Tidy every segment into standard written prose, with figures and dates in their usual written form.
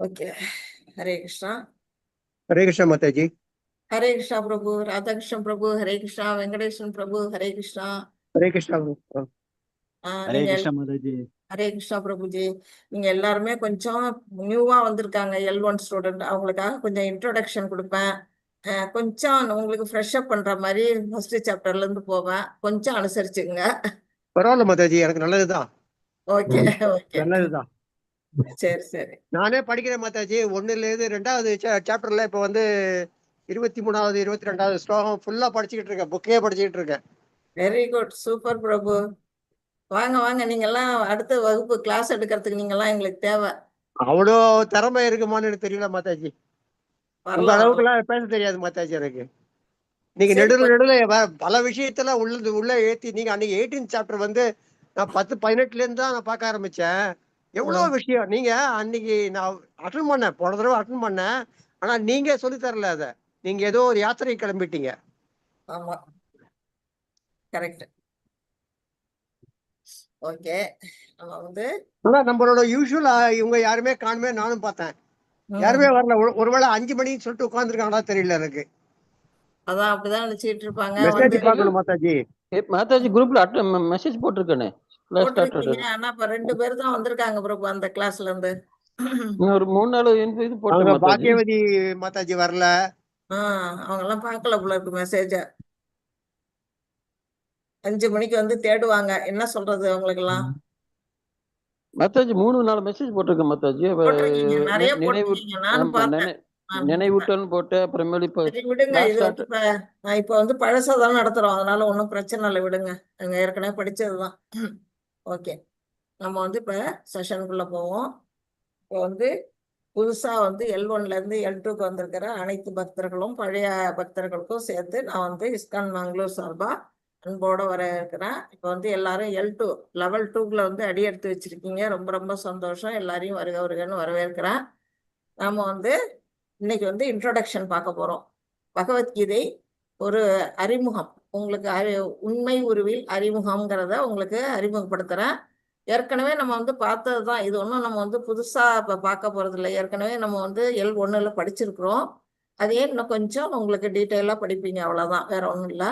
Okay. Hare Krishna. हरे कृष्णा माता जी। ஹரே கிருஷ்ணா பிரபு. ராதாகிருஷ்ணன் பிரபு ஹரே கிருஷ்ணா. வெங்கடேசன் பிரபு ஹரே கிருஷ்ணா. हरे कृष्णा हरे நீங்க कृष्णा माता जी। ஹரே கிருஷ்ணா பிரபுஜி. நீங்க எல்லாருமே கொஞ்சம் நியூவா வந்திருக்காங்க, L1 ஸ்டூடெண்ட். அவங்களுக்காக கொஞ்சம் இன்ட்ரோடக்ஷன் கொடுப்பேன். கொஞ்சம் உங்களுக்கு ஃப்ரெஷ் அப் பண்ற மாதிரி ஃபர்ஸ்ட் சாப்டர்ல இருந்து போவேன். கொஞ்சம் அனுசரிச்சுங்க. பரவாயில்ல மாதா ஜி, எனக்கு நல்லதுதான். Okay okay. நல்லதுதான். சரி சரி. நானே படிக்கிறேன் மாதாஜி. 1ல இருந்து 2வது சாப்டர்ல இப்ப வந்து 23வது 22வது ஸ்லோகம் ஃபுல்லா படிச்சுக்கிட்டு இருக்கேன். புக்கே படிச்சுக்கிட்டு இருக்கேன். வெரி குட், சூப்பர் பிரபு. வாங்க வாங்க, நீங்க எல்லாம் அடுத்த வகுப்பு கிளாஸ் எடுக்கிறதுக்கு நீங்க எல்லாம் எங்களுக்கு தேவை. அவ்வளோ திறமை இருக்குமான்னு எனக்கு தெரியல மாதாஜி. உங்க அளவுக்கு எல்லாம் பேச தெரியாது மாதாஜி எனக்கு. நீங்க நெடுல பல விஷயத்துல உள்ள ஏத்தி, நீங்க அன்னைக்கு 18 சாப்டர் வந்து நான் 10-18ல இருந்து தான் நான் பார்க்க ஆரம்பிச்சேன். எவ்வளவு விஷயம் நீங்க அன்னைக்கு நான் அட்டன் பண்ணேன், போன தடவை அட்டன் பண்ணேன். ஆனா நீங்க சொல்லி தரல அத. நீங்க ஏதோ ஒரு யாத்திரை கிளம்பிட்டீங்க. ஆமா, கரெக்ட். ஓகே. நம்ம வந்து ஆனா நம்மளோட யூஸ்வலா இவங்க யாருமே காணுமே. நானும் பார்த்தேன், யாருமே வரல. ஒருவேளை 5 மணின்னு சொல்லிட்டு உட்காந்துருக்காங்களா தெரியல எனக்கு. அதான் அப்படிதான் நினைச்சிட்டு இருப்பாங்க. மெசேஜ் பார்க்கணும் மாதாஜி. மாதாஜி குரூப்ல மெசேஜ் போட்டிருக்கேனே. போட்டிருக்கீங்க. ஆனா இப்ப 2 பேர் தான் வந்திருக்காங்க பிரபு அந்த கிளாஸ்ல இருந்து. ஒரு 3-4 இது போட்டேன் மாதாஜி. பாக்கியவதி மாதாஜி வரல. அவங்க எல்லாம் பார்க்கல போல இருக்கு மெசேஜ. 5 மணிக்கு வந்து தேடுவாங்க. என்ன சொல்றது அவங்களுக்கு எல்லாம். மாதாஜி 3-4 மெசேஜ் போட்டிருக்கேன் மாதாஜி. போட்டிருக்கீங்க, நிறைய போட்டிருக்கீங்க. நானும் பார்த்தேன். நினைவூட்டல் போட்டு அப்புறமேல இப்ப சரி விடுங்க. இது வந்து இப்ப வந்து பழசாதான் நடத்துறோம், அதனால ஒன்றும் பிரச்சனை இல்லை, விடுங்க. அங்க ஏற்கனவே படிச்சதுதான். ஓகே, நம்ம வந்து இப்ப செஷனுக்குள்ள போவோம். இப்போ வந்து புதுசா வந்து L1ல இருந்து L2க்கு வந்திருக்கிற அனைத்து பக்தர்களும் பழைய பக்தர்களுக்கும் சேர்த்து நான் வந்து இஸ்கான் மங்களூர் சார்பா அன்போட வரவேற்கிறேன். இப்போ வந்து எல்லாரும் L2 லெவல் 2ல வந்து அடி எடுத்து வச்சிருக்கீங்க. ரொம்ப ரொம்ப சந்தோஷம். எல்லாரையும் வருக வருகன்னு வரவேற்கிறேன். நாம வந்து இன்னைக்கு வந்து இன்ட்ரோடக்ஷன் பார்க்க போறோம். பகவத்கீதை ஒரு அறிமுகம், உங்களுக்கு உண்மை உருவில் அறிமுகம்ங்கிறத உங்களுக்கு அறிமுகப்படுத்துறேன். ஏற்கனவே நம்ம வந்து பார்த்ததுதான், இது ஒன்றும் நம்ம வந்து புதுசா இப்போ பார்க்க போறது இல்லை. ஏற்கனவே நம்ம வந்து L1ல படிச்சிருக்கிறோம். அதையே இன்னும் கொஞ்சம் உங்களுக்கு டீட்டெயிலாக படிப்பீங்க, அவ்வளோதான், வேற ஒன்றும் இல்லை.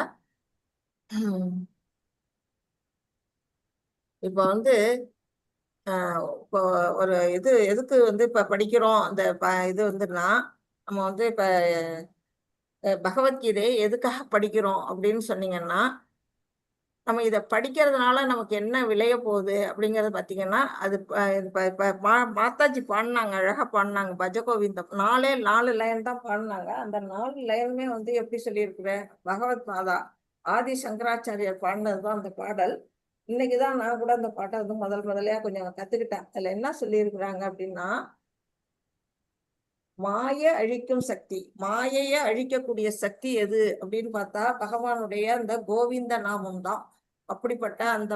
இப்போ வந்து இப்போ ஒரு இது எதுக்கு வந்து இப்போ படிக்கிறோம் அந்த இது வந்துன்னா, நம்ம வந்து இப்போ பகவத்கீதை எதுக்காக படிக்கிறோம் அப்படின்னு சொன்னீங்கன்னா, நம்ம இதை படிக்கிறதுனால நமக்கு என்ன விளைய போகுது அப்படிங்கறத பார்த்தீங்கன்னா, அது மாதாஜி பாடினாங்க, அழகா பாடினாங்க. பஜகோவிந்தம் 4 லைன் தான் பாடினாங்க. அந்த 4 லைனுமே வந்து எப்படி சொல்லியிருக்கிறேன், பகவத் மாதா ஆதி சங்கராச்சாரியர் பாடினதுதான் அந்த பாடல். இன்னைக்குதான் நான் கூட அந்த பாட்டை வந்து முதலையா கொஞ்சம் கத்துக்கிட்டேன். அதுல என்ன சொல்லியிருக்கிறாங்க அப்படின்னா, மாய அழிக்கும் சக்தி, மாயைய அழிக்கக்கூடிய சக்தி எது அப்படின்னு பார்த்தா பகவானுடைய அந்த கோவிந்த நாமம் தான். அப்படிப்பட்ட அந்த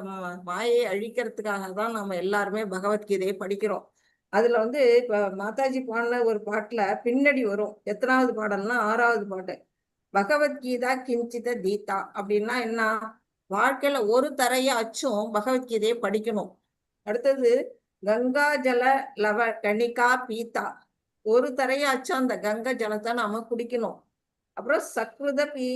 மாயை அழிக்கிறதுக்காக தான் நம்ம எல்லாருமே பகவத்கீதையை படிக்கிறோம். அதுல வந்து இப்ப மாதாஜி பாடின ஒரு பாட்டுல பின்னாடி வரும், எத்தனாவது பாடல்னா 6வது பாட்டு. பகவத்கீதா கிஞ்சித தீதா அப்படின்னா என்ன, வாழ்க்கையில ஒரு தரையாச்சும் பகவத்கீதையை படிக்கணும். அடுத்தது கங்கா ஜல லவ கணிகா பீதா, ஒரு தரையாச்சும் அந்த கங்கை ஜலத்தை நாம குடிக்கணும். அப்புறம் சக்ருத பி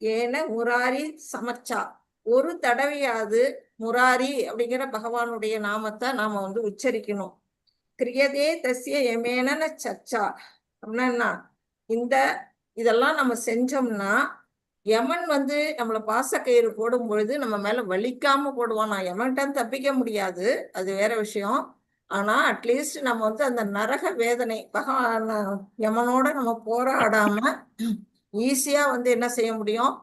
ஏன முராரி சமர்ச்சா, ஒரு தடவையாவது முராரி அப்படிங்கிற பகவானுடைய நாமத்தை நாம வந்து உச்சரிக்கணும். கிரியதே தசிய எமேன சர்ச்சா அப்படின்னா இந்த இதெல்லாம் நம்ம செஞ்சோம்னா யமன் வந்து நம்மளை பாசக்கயிறு போடும் பொழுது நம்ம மேல வலிக்காம போடுவான். நான் யமன்கிட்ட தப்பிக்க முடியாது, அது வேற விஷயம். ஆனா அட்லீஸ்ட் நம்ம வந்து அந்த நரக வேதனை யமனோட நம்ம போராடாம ஈஸியா வந்து என்ன செய்ய முடியும்,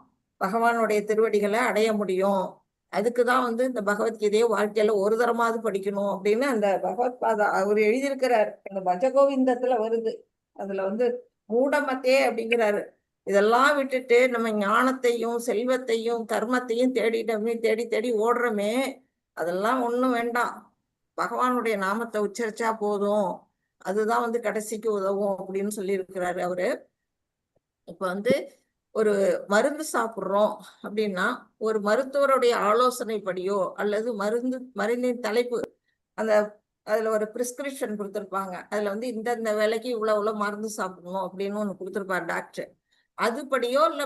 பகவானுடைய திருவடிகளை அடைய முடியும். அதுக்குதான் வந்து இந்த பகவத்கீதையை வாழ்க்கையில ஒரு தரமாவது படிக்கணும் அப்படின்னு அந்த பகவத் பாதா அவர் எழுதியிருக்கிறார். அந்த பஜகோவிந்தத்துல வருது. அதுல வந்து மூடமத்தே அப்படிங்கிறாரு. இதெல்லாம் விட்டுட்டு நம்ம ஞானத்தையும் செல்வத்தையும் கர்மத்தையும் தேடிட்டோமே, தேடி தேடி ஓடுறோமே, அதெல்லாம் ஒண்ணும் வேண்டாம். பகவானுடைய நாமத்தை உச்சரிச்சா போதும், அதுதான் வந்து கடைசிக்கு உதவும் அப்படின்னு சொல்லி இருக்கிறாரு அவரு. இப்ப வந்து ஒரு மருந்து சாப்பிட்றோம் அப்படின்னா ஒரு மருத்துவருடைய ஆலோசனைப்படியோ அல்லது மருந்தின் தலைப்பு, அந்த அதுல ஒரு பிரிஸ்கிரிப்ஷன் கொடுத்துருப்பாங்க. அதுல வந்து இந்த வேலைக்கு இவ்வளவு மருந்து சாப்பிடணும் அப்படின்னு ஒண்ணு கொடுத்துருப்பாரு டாக்டர். அதுபடியோ இல்ல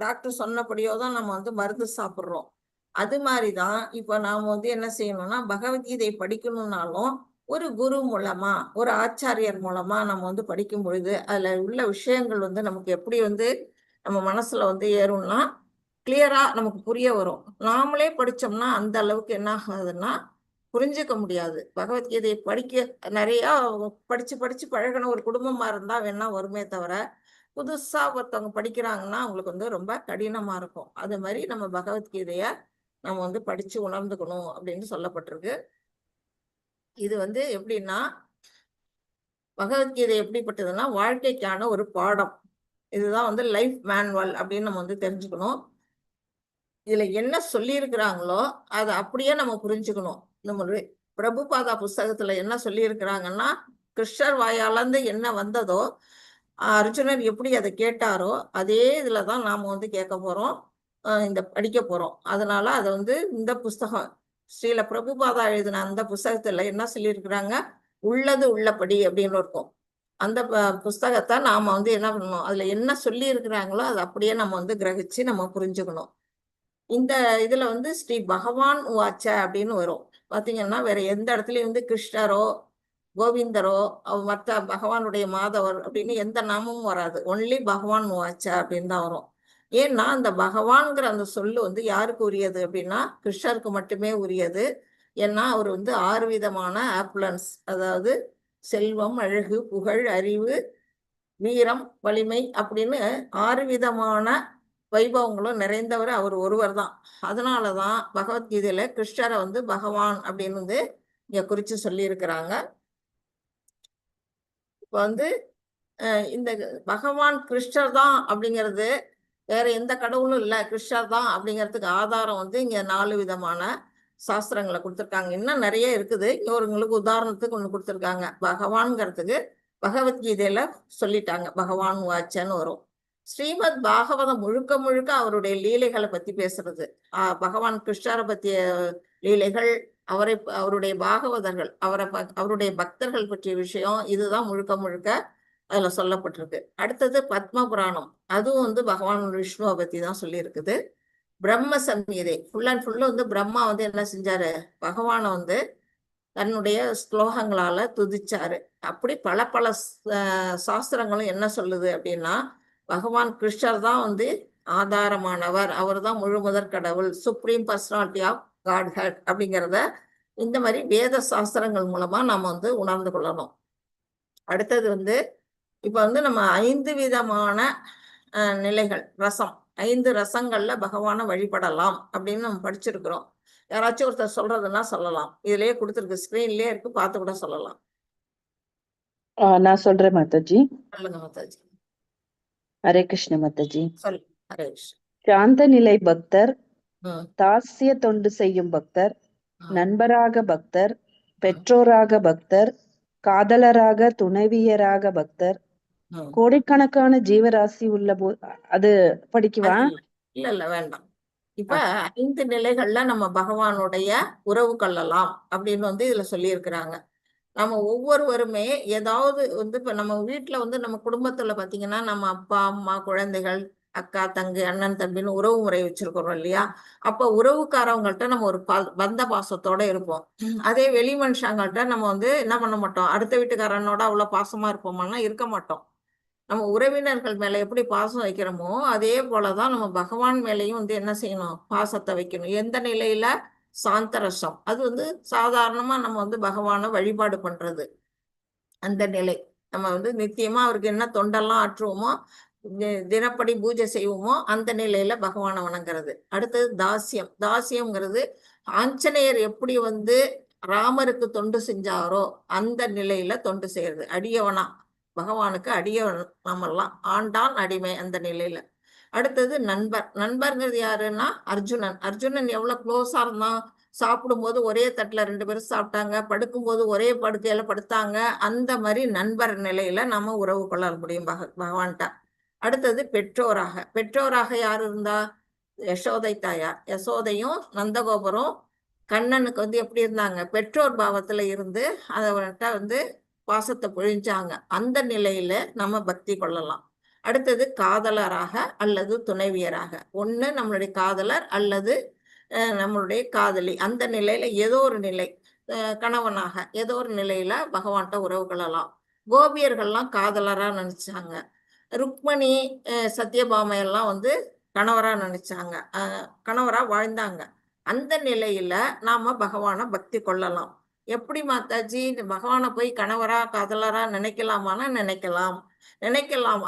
டாக்டர் சொன்னபடியோ தான் நம்ம வந்து மருந்து சாப்பிடுறோம். அது மாதிரிதான் இப்ப நாம வந்து என்ன செய்யணும்னா, பகவத்கீதை படிக்கணும்னாலும் ஒரு குரு மூலமா, ஒரு ஆச்சாரியர் மூலமா நம்ம வந்து படிக்கும் பொழுது அதுல உள்ள விஷயங்கள் வந்து நமக்கு எப்படி வந்து நம்ம மனசுல வந்து ஏறும்னா கிளியரா நமக்கு புரிய வரும். நாமளே படிச்சோம்னா அந்த அளவுக்கு என்ன ஆகுதுன்னா புரிஞ்சுக்க முடியாது. பகவத்கீதையை படிக்க நிறைய படிச்சு படிச்சு பழகின ஒரு குடும்பமா இருந்தா வேணா வருமே தவிர, புதுசா ஒருத்தவங்க படிக்கிறாங்கன்னா அவங்களுக்கு வந்து ரொம்ப கடினமா இருக்கும். அது மாதிரி நம்ம பகவத்கீதைய நம்ம வந்து படிச்சு உணர்ந்துக்கணும் அப்படின்னு சொல்லப்பட்டிருக்கு. இது வந்து எப்படின்னா, பகவத்கீதை எப்படிப்பட்டதுன்னா வாழ்க்கைக்கான ஒரு பாடம். இதுதான் வந்து லைஃப் மேனுவல் அப்படின்னு நம்ம வந்து தெரிஞ்சுக்கணும். இதுல என்ன சொல்லியிருக்கிறாங்களோ அதை அப்படியே நம்ம புரிஞ்சுக்கணும். நம்ம பிரபுபாதா புஸ்தகத்துல என்ன சொல்லியிருக்கிறாங்கன்னா, கிருஷ்ணர் வாயாலந்து என்ன வந்ததோ, அர்ஜுனர் எப்படி அதை கேட்டாரோ அதே இதுலதான் நாம வந்து கேட்க போறோம், இந்த படிக்க போறோம். அதனால அதை வந்து இந்த புஸ்தகம் ஸ்ரீல பிரபுபாதா எழுதின அந்த புஸ்தகத்துல என்ன சொல்லியிருக்கிறாங்க, உள்ளது உள்ளபடி அப்படின்னு இருக்கும். அந்த புஸ்தகத்தை நாம வந்து என்ன பண்ணணும், அதுல என்ன சொல்லி இருக்கிறாங்களோ அதை அப்படியே நம்ம வந்து கிரகிச்சு நம்ம புரிஞ்சுக்கணும். இந்த இதுல வந்து ஸ்ரீ பகவான் உவாச்ச அப்படின்னு வரும். பாத்தீங்கன்னா வேற எந்த இடத்துலயும் வந்து கிருஷ்ணரோ கோவிந்தரோ மற்ற பகவானுடைய மாதவர் அப்படின்னு எந்த நாமமும் வராது. ஒன்லி பகவான் உவாச்ச அப்படின்னு தான் வரும். ஏன்னா அந்த பகவான்கிற அந்த சொல்லு வந்து யாருக்கு உரியது அப்படின்னா கிருஷ்ணருக்கு மட்டுமே உரியது. ஏன்னா அவர் வந்து 6 விதமான ஆப்புலன்ஸ், அதாவது செல்வம், அழகு, புகழ், அறிவு, வீரம், வலிமை அப்படின்னு 6 விதமான வைபவங்களும் நிறைந்தவர் அவர் ஒருவர் தான். அதனாலதான் பகவத்கீதையில கிருஷ்ணரை வந்து பகவான் அப்படின்னு வந்து இங்க குறிச்சு சொல்லி இருக்கிறாங்க. இப்ப வந்து இந்த பகவான் கிருஷ்ணர் தான் அப்படிங்கிறது வேற எந்த கடவுளும் இல்ல, கிருஷ்ணர் தான் அப்படிங்கிறதுக்கு ஆதாரம் வந்து இங்க 4 விதமான சாஸ்திரங்களை கொடுத்துருக்காங்க. இன்னும் நிறைய இருக்குது. இவங்களுக்கு உதாரணத்துக்கு ஒண்ணு கொடுத்துருக்காங்க. பகவான்கிறதுக்கு பகவத்கீதையில சொல்லிட்டாங்க, பகவான் வாச்சன்னு வரும். ஸ்ரீமத் பாகவதம் முழுக்க முழுக்க அவருடைய லீலைகளை பத்தி பேசுறது. பகவான் கிருஷ்ணரை பற்றிய லீலைகள், அவருடைய பாகவதர்கள், அவருடைய பக்தர்கள் பற்றிய விஷயம், இதுதான் முழுக்க முழுக்க அதுல சொல்லப்பட்டிருக்கு. அடுத்தது பத்ம புராணம், அதுவும் வந்து பகவான் விஷ்ணுவை பத்தி தான் சொல்லி இருக்குது. பிரம்ம சம்ஹிதை ஃபுல் அண்ட் ஃபுல்லு வந்து பிரம்மா வந்து என்ன செஞ்சாரு, பகவானை வந்து தன்னுடைய ஸ்லோகங்களால துதிச்சாரு. அப்படி பல பல சாஸ்திரங்களும் என்ன சொல்லுது அப்படின்னா, பகவான் கிருஷ்ணர் தான் வந்து ஆதாரமானவர், அவர் தான் முழு முதற் கடவுள், சுப்ரீம் பர்சனாலிட்டி ஆஃப் காட்ஹெட் அப்படிங்கிறத இந்த மாதிரி வேத சாஸ்திரங்கள் மூலமா நாம வந்து உணர்ந்து கொள்ளணும். அடுத்தது வந்து இப்ப வந்து நம்ம 5 விதமான நிலைகள், ரசம், 5 ரசங்கள்ல பகவானை வழிபடலாம் அப்படின்னு நம்ம படிச்சிருக்கிறோம். யாராச்சும் ஒருத்தர் சொல்றதுன்னா சொல்லலாம். இதுலயே கொடுத்துருக்கு, ஸ்கிரீன்லயே இருக்கு, பார்த்து கூட சொல்லலாம். நான் சொல்றேன் மாதாஜி. சொல்லுங்க மாதாஜி. ஹரே கிருஷ்ண மாதாஜி. சொல்லு. ஹரே கிருஷ்ண. சாந்த நிலை பக்தர், தாசிய தொண்டு செய்யும் பக்தர், நண்பராக பக்தர், பெற்றோராக பக்தர், காதலராக, துணைவியராக பக்தர், கோடிக்கணக்கான ஜீவராசி உள்ள அது படிக்குவா? இல்ல வேண்டாம். இப்ப 5 நிலைகள்ல நம்ம பகவானுடைய உறவு கொள்ளலாம் அப்படின்னு வந்து இதுல சொல்லி இருக்கிறாங்க. நம்ம ஒவ்வொருவருமே ஏதாவது வந்து இப்ப நம்ம வீட்டுல வந்து நம்ம குடும்பத்துல பாத்தீங்கன்னா நம்ம அப்பா அம்மா குழந்தைகள் அக்கா தங்கை அண்ணன் தம்பின்னு உறவு முறை வச்சிருக்கிறோம் இல்லையா? அப்ப உறவுக்காரவங்கள்ட்ட நம்ம ஒரு பந்த பாசத்தோட இருப்போம். அதே வெளி மனுஷங்கள்ட்ட நம்ம வந்து என்ன பண்ண மாட்டோம், அடுத்த வீட்டுக்காரனோட அவ்வளவு பாசமா இருப்போமானா இருக்க மாட்டோம். நம்ம உறவினர்கள் மேல எப்படி பாசம் வைக்கிறோமோ அதே போலதான் நம்ம பகவான் மேலையும் வந்து என்ன செய்யணும், பாசத்தை வைக்கணும். எந்த நிலையில? சாந்தரசம். அது வந்து சாதாரணமா நம்ம வந்து பகவானை வழிபாடு பண்றது அந்த நிலை. நம்ம வந்து நித்தியமா அவருக்கு என்ன தொண்டெல்லாம் ஆற்றுவோமோ, தினப்படி பூஜை செய்வோமோ அந்த நிலையில பகவானை வணங்குறது. அடுத்தது தாசியம். தாசியம்ங்கிறது ஆஞ்சநேயர் எப்படி வந்து ராமருக்கு தொண்டு செஞ்சாரோ அந்த நிலையில தொண்டு செய்யறது. அடியவனா, பகவானுக்கு அடியவன் நாமெல்லாம், ஆண்டான் அடிமை அந்த நிலையில. அடுத்தது நண்பர். நண்பர்ங்கிறது யாருன்னா அர்ஜுனன். அர்ஜுனன் எவ்வளவு க்ளோஸா இருந்தான், சாப்பிடும்போது ஒரே தட்டுல 2 பேரும் சாப்பிட்டாங்க, படுக்கும்போது ஒரே படுக்கையில படுத்தாங்க. அந்த மாதிரி நண்பர் நிலையில நம்ம உறவு கொள்ள முடியும் பகவான்கிட்ட. அடுத்தது பெற்றோராக. பெற்றோராக யார் இருந்தா? யசோதை தாயார். யசோதையும் நந்தகோபரும் கண்ணனுக்கு வந்து எப்படி இருந்தாங்க, பெற்றோர் பாவத்துல இருந்து அவர்கிட்ட வந்து பாசத்தை பொழிஞ்சாங்க. அந்த நிலையில நம்ம பக்தி கொள்ளலாம். அடுத்தது காதலராக அல்லது துணைவியராக, ஒண்ணு நம்மளுடைய காதலர் அல்லது நம்மளுடைய காதலி, அந்த நிலையில ஏதோ ஒரு நிலை, கணவனாக ஏதோ ஒரு நிலையில பகவான்கிட்ட உறவு கொள்ளலாம். கோபியர்கள்லாம் காதலரா நினைச்சாங்க. ருக்மணி சத்யபாமை எல்லாம் வந்து கணவரா நினைச்சாங்க, கணவரா வாழ்ந்தாங்க. அந்த நிலையில நாம பகவானை பக்தி கொள்ளலாம். எப்படி மாதாஜி பகவானை போய் கணவரா காதலரா நினைக்கலாமான்னா நினைக்கலாம்.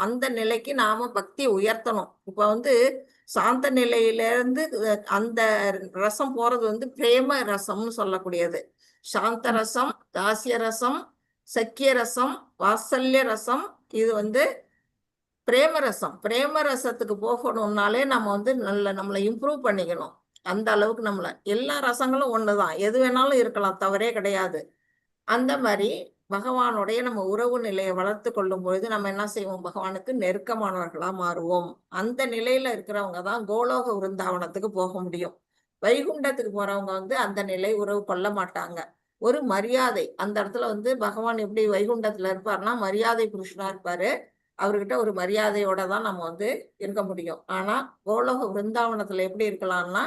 அந்த நிலைக்கு நாம பக்தி உயர்த்தணும். இப்ப வந்து சாந்த நிலையிலிருந்து அந்த ரசம் போறது வந்து பிரேம ரசம்னு சொல்லக்கூடியது. சாந்த ரசம், தாசிய ரசம், சக்கிய ரசம், வாத்சல்ய ரசம், இது வந்து பிரேமரசம். பிரேமரசத்துக்கு போகணும்னாலே நம்ம வந்து நம்மளை இம்ப்ரூவ் பண்ணிக்கணும். அந்த அளவுக்கு எல்லா ரசங்களும் ஒண்ணுதான், எது வேணாலும் இருக்கலாம், தவறே கிடையாது. அந்த மாதிரி பகவானுடைய நம்ம உறவு நிலையை வளர்த்து கொள்ளும் பொழுது நம்ம என்ன செய்வோம், பகவானுக்கு நெருக்கமானவர்களா மாறுவோம். அந்த நிலையில இருக்கிறவங்க தான் கோலோக விருந்தாவனத்துக்கு போக முடியும். வைகுண்டத்துக்கு போறவங்க வந்து அந்த நிலை உறவு கொள்ள மாட்டாங்க. ஒரு மரியாதை, அந்த இடத்துல வந்து பகவான் எப்படி வைகுண்டத்துல இருப்பாருன்னா மரியாதை புருஷனா இருப்பாரு. அவர்கிட்ட ஒரு மரியாதையோட தான் நம்ம வந்து இருக்க முடியும். ஆனா கோலோக விருந்தாவனத்துல எப்படி இருக்கலாம்னா,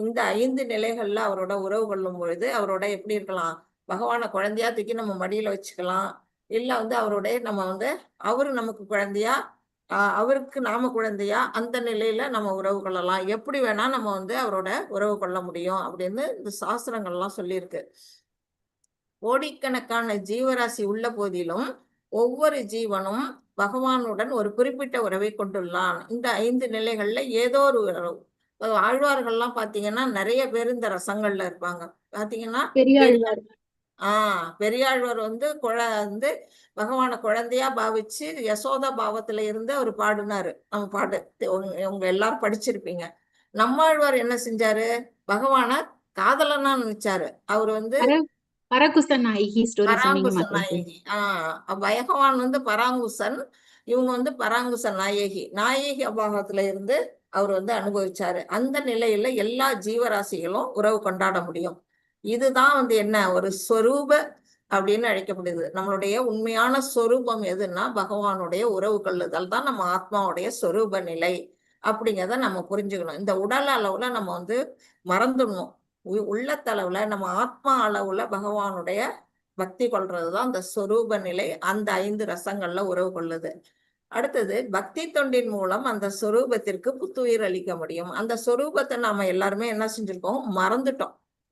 இந்த 5 நிலைகள்ல அவரோட உறவு கொள்ளும் பொழுது அவரோட எப்படி இருக்கலாம், பகவானை குழந்தையா தூக்கி நம்ம மடியில வச்சுக்கலாம். இல்ல வந்து அவருடைய நம்ம வந்து அவரு நமக்கு குழந்தையா, அவருக்கு நாம குழந்தையா, அந்த நிலையில நம்ம உறவு கொள்ளலாம். எப்படி வேணா நம்ம வந்து அவரோட உறவு கொள்ள முடியும் அப்படின்னு இந்த சாஸ்திரங்கள்லாம் சொல்லியிருக்கு. கோடிக்கணக்கான ஜீவராசி உள்ள போதிலும் ஒவ்வொரு ஜீவனும் பகவானுடன் ஒரு குறிப்பிட்ட உறவை கொண்டுள்ளான். இந்த 5 நிலைகள்ல ஏதோ ஒரு உறவு. ஆழ்வார்கள்லாம் பாத்தீங்கன்னா நிறைய பேர் இந்த ரசங்கள்ல இருப்பாங்க. பாத்தீங்கன்னா பெரியாழ்வார் வந்து பகவான குழந்தையா பாவிச்சு யசோதா பாவத்துல இருந்து அவர் பாடினாரு. நம்ம உங்க எல்லாரும் படிச்சிருப்பீங்க. நம்மாழ்வார் என்ன செஞ்சாரு, பகவான காதலனா நினைச்சாரு. அவர் வந்து பராங்குசன் நாயகி ஸ்டோரி சொன்னீங்க. பகவான் வந்து பராங்குசன், இவங்க வந்து பராங்குசன் நாயகி அபாகத்துல இருந்து அவர் வந்து அனுபவிச்சாரு. அந்த நிலையில எல்லா ஜீவராசிகளும் உறவு கொண்டாட முடியும். இதுதான் வந்து என்ன, ஒரு ஸ்வரூப அப்படின்னு அழைக்கப்படுது. நம்மளுடைய உண்மையான ஸ்வரூபம் எதுன்னா பகவானுடைய உறவு கொள்ளுதல் தான் நம்ம ஆத்மாவுடைய ஸ்வரூப நிலை அப்படிங்கிறத நம்ம புரிஞ்சுக்கணும். இந்த உடல் அளவுல நம்ம வந்து மறந்துடணும். உள்ளத்தளவுல நம்ம ஆத்மா அளவுல பகவானுடைய பக்தி கொள்றதுதான் அந்த ஸ்வரூப நிலை. அந்த 5 ரசங்கள்ல உறவு கொள்ளுது. அடுத்தது பக்தி தொண்டின் மூலம் அந்த சொரூபத்திற்கு புத்துயிர் அளிக்க முடியும். அந்த சொரூபத்தை நாம எல்லாருமே என்ன செஞ்சிருக்கோம்,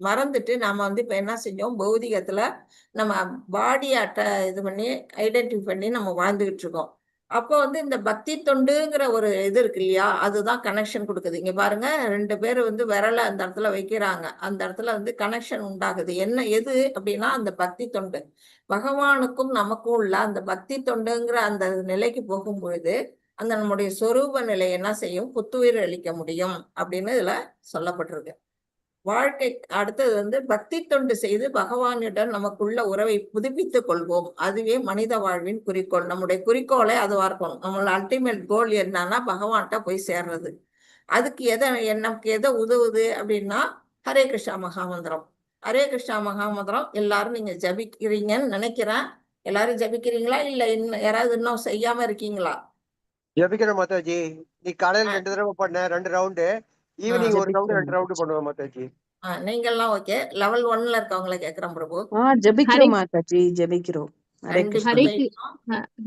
மறந்துட்டு நாம வந்து இப்ப என்ன செஞ்சோம், பௌதிகத்துல நம்ம பாடியாட்ட இது பண்ணி ஐடென்டிஃபை பண்ணி நம்ம வாழ்ந்துகிட்டு இருக்கோம். அப்போ வந்து இந்த பக்தி தொண்டுங்கிற ஒரு இது இருக்கு இல்லையா, அதுதான் கனெக்ஷன் கொடுக்குது. இங்க பாருங்க, 2 பேர் வந்து விரலை அந்த இடத்துல வைக்கிறாங்க, அந்த இடத்துல வந்து கனெக்ஷன் உண்டாகுது. எது அப்படின்னா அந்த பக்தி தொண்டு. பகவானுக்கும் நமக்கும் உள்ள அந்த பக்தி தொண்டுங்கிற அந்த நிலைக்கு போகும் பொழுது அந்த நம்முடைய சொரூப நிலை என்ன செய்யும், புத்துயிர் அளிக்க முடியும் அப்படின்னு இதுல சொல்லப்பட்டிருக்கு. வாழ்க்கை அடுத்தது வந்து பக்தி தொண்டு செய்து பகவானிடம் நமக்குள்ள உறவை புதுப்பித்துக் கொள்வோம். அதுவே மனித வாழ்வின் குறிக்கோள். நம்முடைய குறிக்கோளே அதுவா இருக்கணும். நம்மளோட அல்டிமேட் கோல் என்னன்னா பகவான்கிட்ட போய் சேர்றது. அதுக்கு நமக்கு எதை உதவுது அப்படின்னா ஹரே கிருஷ்ணா மகாமந்திரம். ஹரே கிருஷ்ணா மகாமந்திரம் எல்லாரும் நீங்க ஜபிக்கிறீங்கன்னு நினைக்கிறேன். எல்லாரும் ஜபிக்கிறீங்களா, இல்ல யாராவது இன்னும் செய்யாம இருக்கீங்களா? ஜபிக்கிறேன் மாதாஜி. நீ காலையில 2 தடவை பண்ண, 2 ரவுண்டு, ஈவினிங் ஒரு ரவுண்டு 2 ரவுண்டு பண்ணுவேன் மாதாஜி. நீங்கெல்லாம் ஓகே. லெவல் 1ல இருக்கவங்கள கேக்குறேன் பிரபு. ஜெபிக்கிறோம் மாதாஜி, ஜெபிக்கிறோம்.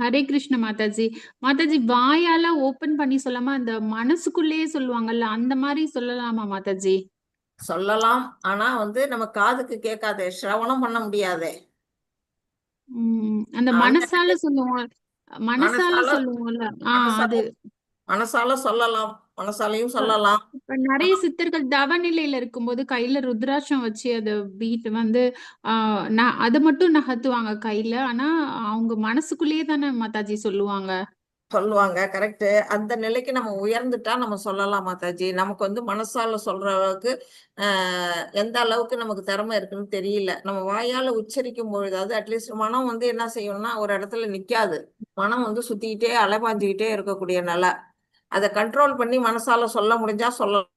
ஹரே கிருஷ்ண மாதாஜி. மாதாஜி வாயால ஓபன் பண்ணி சொல்லாம அந்த மனசுக்குள்ளேயே சொல்லுவாங்கல்ல, அந்த மாதிரி சொல்லலாமா மாதாஜி? சொல்லலாம், ஆனா வந்து நம்ம காதுக்கு கேட்காதே, சிரவணம் பண்ண முடியாதே. அந்த மனசால சொல்லுவோம், மனசால சொல்லலாம், மனசாலையும் சொல்லலாம். நிறைய சித்தர்கள் தவ நிலையில இருக்கும்போது கையில ருத்ராட்சம் வச்சு அத பீட் வந்து அது மட்டும் நகர்த்துவாங்க கையில. ஆனா அவங்க மனசுக்குள்ளேயே தானே மாதாஜி சொல்லுவாங்க. கரெக்ட். அந்த நிலைக்கு நம்ம உயர்ந்துட்டா நம்ம சொல்லலாம் மாதாஜி. நமக்கு வந்து மனசால சொல்ற அளவுக்கு எந்த அளவுக்கு நமக்கு திறமை இருக்குன்னு தெரியல. நம்ம வாயால உச்சரிக்கும் பொழுது அது அட்லீஸ்ட் மனம் வந்து என்ன செய்யணும்னா ஒரு இடத்துல நிக்காது. மனம் வந்து சுத்திக்கிட்டே அலைபாஞ்சுக்கிட்டே இருக்கக்கூடிய நிலை. அதை கண்ட்ரோல் பண்ணி மனசால சொல்ல முடிஞ்சா சொல்லலாம்.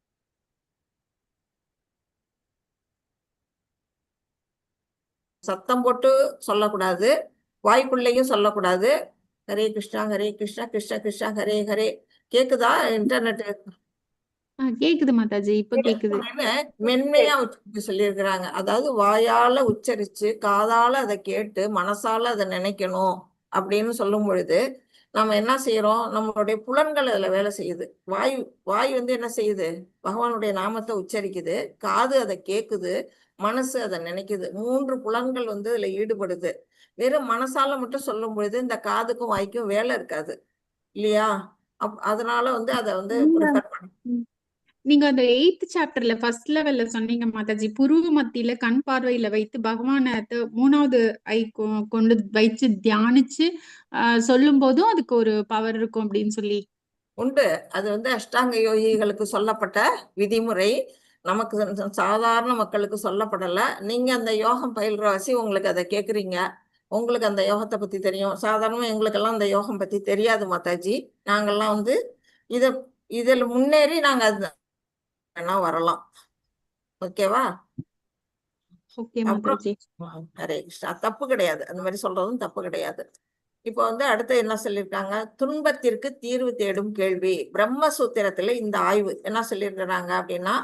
சத்தம் போட்டு சொல்லக்கூடாது, வாய்க்குள்ளேயும் சொல்லக்கூடாது. ஹரே கிருஷ்ணா ஹரே கிருஷ்ணா கிருஷ்ண கிருஷ்ணா ஹரே ஹரே. கேக்குதா? இன்டர்நெட் கேக்குது மாதாஜி, இப்ப கேக்குது. மென்மையா உச்சரிக்க சொல்லியிருக்கிறாங்க. அதாவது வாயால உச்சரிச்சு காதால அதை கேட்டு மனசால அதை நினைக்கணும் அப்படின்னு சொல்லும் பொழுது நம்ம என்ன செய்யறோம்? நம்மளுடைய புலன்கள் அதுல வேலை செய்யுது. வாய் வந்து என்ன செய்யுது? பகவானுடைய நாமத்தை உச்சரிக்குது, காது அதை கேக்குது, மனசு அதை நினைக்குது. 3 புலன்கள் வந்து இதுல ஈடுபடுது. வெறும் மனசால மட்டும் சொல்லும் பொழுது இந்த காதுக்கும் வாய்க்கும் வேலை இருக்காது இல்லையா? அதனால வந்து அதை வந்து ப்ரிஃபர் பண்ண நீங்க அந்த 8th சாப்டர்ல ஃபர்ஸ்ட் லெவல்ல சொன்னீங்க மாதாஜி, புருவ மத்தியில கண் பார்வையில வைத்து பகவான 3வது ஐ கொண்டு வச்சு தியானிச்சு சொல்லும் போதும் அதுக்கு ஒரு பவர் இருக்கும் அப்படின்னு சொல்லி. உண்டு. அது வந்து அஷ்டாங்க யோகிகளுக்கு சொல்லப்பட்ட விதிமுறை. நமக்கு சாதாரண மக்களுக்கு சொல்லப்படல. நீங்க அந்த யோகம் பயில்றவாசி உங்களுக்கு அதை கேக்குறீங்க, உங்களுக்கு அந்த யோகத்தை பத்தி தெரியும். சாதாரணமா எங்களுக்கெல்லாம் அந்த யோகம் பத்தி தெரியாது மாதாஜி. நாங்கெல்லாம் வந்து இதில் முன்னேறி நாங்க அது வேணா வரலாம். ஓகேவா? ஓகே அப்புறம் மாதாஜி. ஹரே கிருஷ்ணா. தப்பு கிடையாது, அந்த மாதிரி சொல்றதும் தப்பு கிடையாது. இப்போ வந்து அடுத்து என்ன சொல்லியிருக்காங்க? துன்பத்திற்கு தீர்வு தேடும் கேள்வி. பிரம்மசூத்திரத்துல இந்த ஆய்வு என்ன சொல்லியிருக்கிறாங்க அப்படின்னா,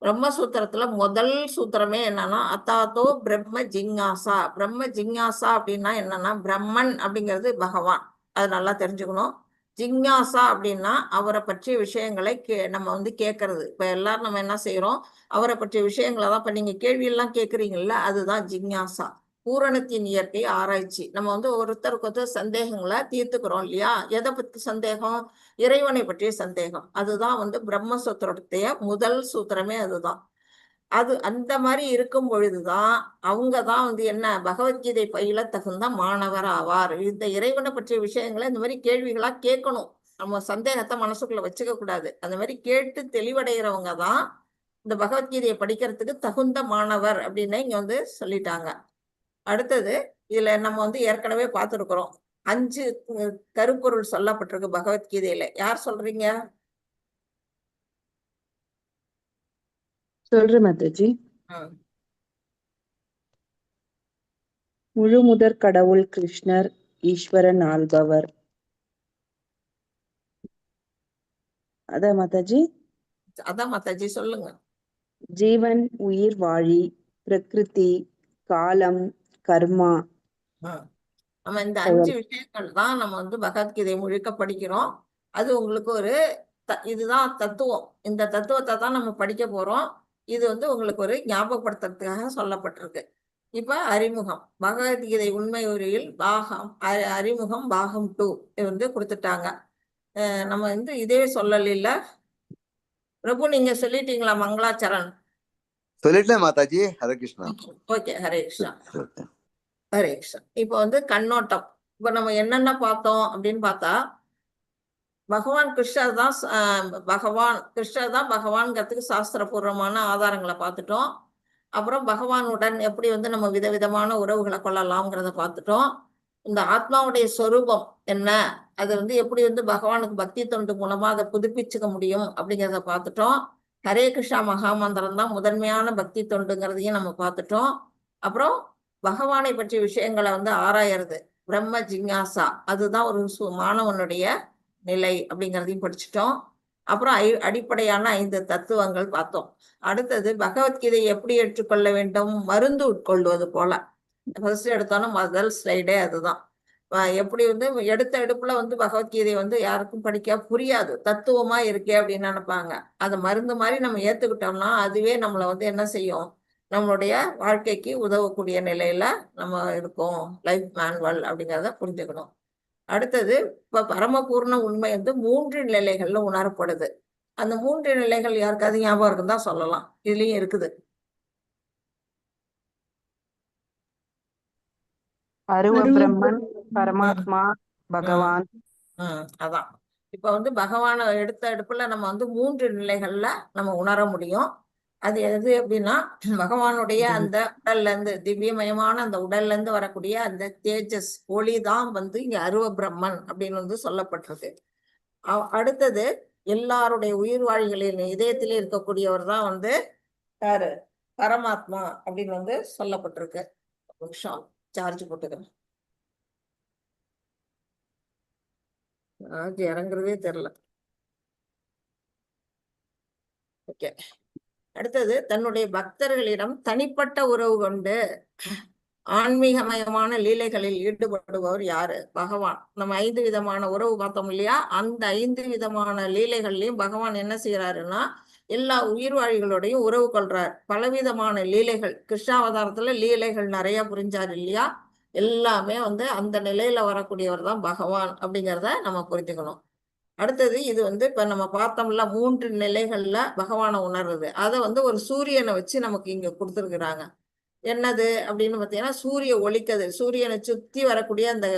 பிரம்மசூத்திரத்துல முதல் சூத்திரமே என்னன்னா அத்தாத்தோ பிரம்ம ஜிஞ்ஞாசா. பிரம்ம ஜிஞ்ஞாசா அப்படின்னா என்னன்னா, பிரம்மன் அப்படிங்கிறது பகவான், அது நல்லா தெரிஞ்சுக்கணும். ஜிஞ்ஞாசா அப்படின்னா அவரை பற்றிய விஷயங்களை நம்ம வந்து கேட்கறது. இப்ப எல்லாரும் நம்ம என்ன செய்யறோம்? அவரை பற்றிய விஷயங்களை தான். இப்ப நீங்க கேள்வி எல்லாம் கேட்குறீங்கல்ல, அதுதான் ஜிஞ்ஞாசா. பூரணத்தின் இயற்கை ஆராய்ச்சி. நம்ம வந்து ஒருத்தருக்கு ஒருத்தர் சந்தேகங்களை தீர்த்துக்கிறோம் இல்லையா? எதை பத்தி சந்தேகம்? இறைவனை பற்றிய சந்தேகம். அதுதான் வந்து பிரம்மசூத்திரத்துடைய முதல் சூத்திரமே அதுதான். அது அந்த மாதிரி இருக்கும் பொழுதுதான் அவங்கதான் வந்து என்ன, பகவத்கீதை பயில தகுந்த மாணவர் ஆவார். இந்த இறைவனை பற்றிய விஷயங்களை இந்த மாதிரி கேள்விகளா கேட்கணும். நம்ம சந்தேகத்தை மனசுக்குள்ள வச்சுக்க கூடாது. அந்த மாதிரி கேட்டு தெளிவடைகிறவங்க தான் இந்த பகவத்கீதையை படிக்கிறதுக்கு தகுந்த மாணவர் அப்படின்னு இங்க வந்து சொல்லிட்டாங்க. அடுத்தது இதுல நம்ம வந்து ஏற்கனவே பார்த்திருக்கிறோம். 5 கருப்பொருள் சொல்லப்பட்டிருக்கு பகவத்கீதையில. யார் சொல்றீங்க? சொல்றேன் மாதாஜி. ம். முழு முதற் கடவுள் கிருஷ்ணர், ஈஸ்வரன் ஆள்பவர். அதான் மாதாஜி. அதான் மாதாஜி சொல்லுங்க. ஜீவன், உயிர் வாழி, பிரகிருதி, காலம், கர்மா. நம்ம இந்த 5 விஷயங்கள் தான் நம்ம வந்து பகவத்கீதை முழுக்க படிக்கிறோம். அது உங்களுக்கு ஒரு இதுதான் தத்துவம். இந்த தத்துவத்தை தான் நம்ம படிக்க போறோம். இது வந்து உங்களுக்கு ஒரு ஞாபகப்படுத்துறதுக்காக சொல்லப்பட்டிருக்கு. இப்ப அறிமுகம். பகவத்கீதை உண்மை உரையில் பாகம் அறிமுகம் பாகம் 2 வந்து கொடுத்துட்டாங்க. நம்ம வந்து இதே சொல்லல. பிரபு நீங்க சொல்லிட்டீங்களா? மங்களாச்சரண் சொல்லிட்டேன் மாதாஜி. ஹரே கிருஷ்ணா. ஓகே, ஹரே கிருஷ்ணா. ஹரே கிருஷ்ணா. இப்போ வந்து கண்ணோட்டம். இப்ப நம்ம என்னென்ன பார்த்தோம் அப்படின்னு பார்த்தா, பகவான் கிருஷ்ணர் தான் பகவான்கிறதுக்கு சாஸ்திரபூர்வமான ஆதாரங்களை பார்த்துட்டோம். அப்புறம் பகவானுடன் எப்படி வந்து நம்ம விதவிதமான உறவுகளை கொள்ளலாம்ங்கிறத பார்த்துட்டோம். இந்த ஆத்மாவுடைய சொரூபம் என்ன, அது வந்து எப்படி வந்து பகவானுக்கு பக்தி தொண்டு மூலமா அதை புதுப்பிச்சுக்க முடியும் அப்படிங்கிறத பார்த்துட்டோம். ஹரே கிருஷ்ணா மகாமந்திரம் தான் முதன்மையான பக்தி தொண்டுங்கிறதையும் நம்ம பார்த்துட்டோம். அப்புறம் பகவானை பற்றிய விஷயங்களை வந்து ஆராயறது பிரம்ம ஜிஞ்ஞாசா, அதுதான் ஒரு மாணவனுடைய நிலை அப்படிங்கிறதையும் படிச்சுட்டோம். அப்புறம் அடிப்படையான 5 தத்துவங்கள் பார்த்தோம். அடுத்தது பகவத்கீதை எப்படி ஏற்றுக்கொள்ள வேண்டும்? மருந்து உட்கொள்வது போல. ஃபர்ஸ்ட் எடுத்தோன்னா முதல் ஸ்லைடே அதுதான். எப்படி வந்து எடுத்த எடுப்புல வந்து பகவத்கீதை வந்து யாருக்கும் படிக்க புரியாது, தத்துவமா இருக்கே அப்படின்னு நினைப்பாங்க. அதை மருந்து மாதிரி நம்ம ஏத்துக்கிட்டோம்னா அதுவே நம்மளை வந்து என்ன செய்யும்? நம்மளுடைய வாழ்க்கைக்கு உதவக்கூடிய நிலையில நம்ம இருக்கோம். லைஃப் மேனுவல் அப்படிங்கிறத புரிஞ்சுக்கணும். அடுத்தது இப்ப பரமபூர்ண உண்மை வந்து 3 நிலைகள்ல உணரப்படுது. அந்த 3 நிலைகள் யாருக்காவது ஞாபகம் இருக்குன்னு தான் சொல்லலாம். இதுலயும் இருக்குது. அருவ பிரம்மன், பரமாத்மா, பகவான். அதான். இப்ப வந்து பகவானை எடுத்த எடுப்புல நம்ம வந்து 3 நிலைகள்ல நம்ம உணர முடியும். அது எது அப்படின்னா, பகவானுடைய அந்த உடல்ல இருந்து திவ்யமயமான அந்த உடல்ல இருந்து வரக்கூடிய அந்த தேஜஸ் ஒளிதான் வந்து இங்க அருவ பிரம்மன் அப்படின்னு வந்து சொல்லப்பட்டிருக்கு. அடுத்தது எல்லாருடைய உயிர் வாழிகளின் இதயத்திலே இருக்கக்கூடியவர் தான் வந்து யாரு? பரமாத்மா அப்படின்னு வந்து சொல்லப்பட்டிருக்கு. நிமிஷம் சார்ஜ் போட்டுக்கிறேன். சார்ஜ் இறங்குறதே தெரியல. ஓகே. அடுத்தது, தன்னுடைய பக்தர்களிடம் தனிப்பட்ட உறவு கொண்டு ஆன்மீகமயமான லீலைகளில் ஈடுபடுபவர் யாரு? பகவான். நம்ம 5 விதமான உறவு பார்த்தோம் இல்லையா? அந்த 5 விதமான லீலைகள்லயும் பகவான் என்ன செய்யறாருன்னா, எல்லா உயிர்வாழிகளோடையும் உறவு கொள்றார். பலவிதமான லீலைகள், கிருஷ்ணாவதாரத்துல லீலைகள் நிறைய புரிஞ்சார் இல்லையா? எல்லாமே வந்து அந்த நிலையில வரக்கூடியவர் தான் பகவான் அப்படிங்கிறத நம்ம புரிஞ்சுக்கணும். அடுத்தது, இது வந்து இப்ப நம்ம பார்த்தோம்ல 3 நிலைகள்ல பகவானை உணர்றது. அதை வந்து ஒரு சூரியனை வச்சு நமக்கு இங்க கொடுத்துருக்குறாங்க. என்னது அப்படின்னு பார்த்தீங்கன்னா, சூரிய ஒளிக்கதிர். சூரியனை சுத்தி வரக்கூடிய அந்த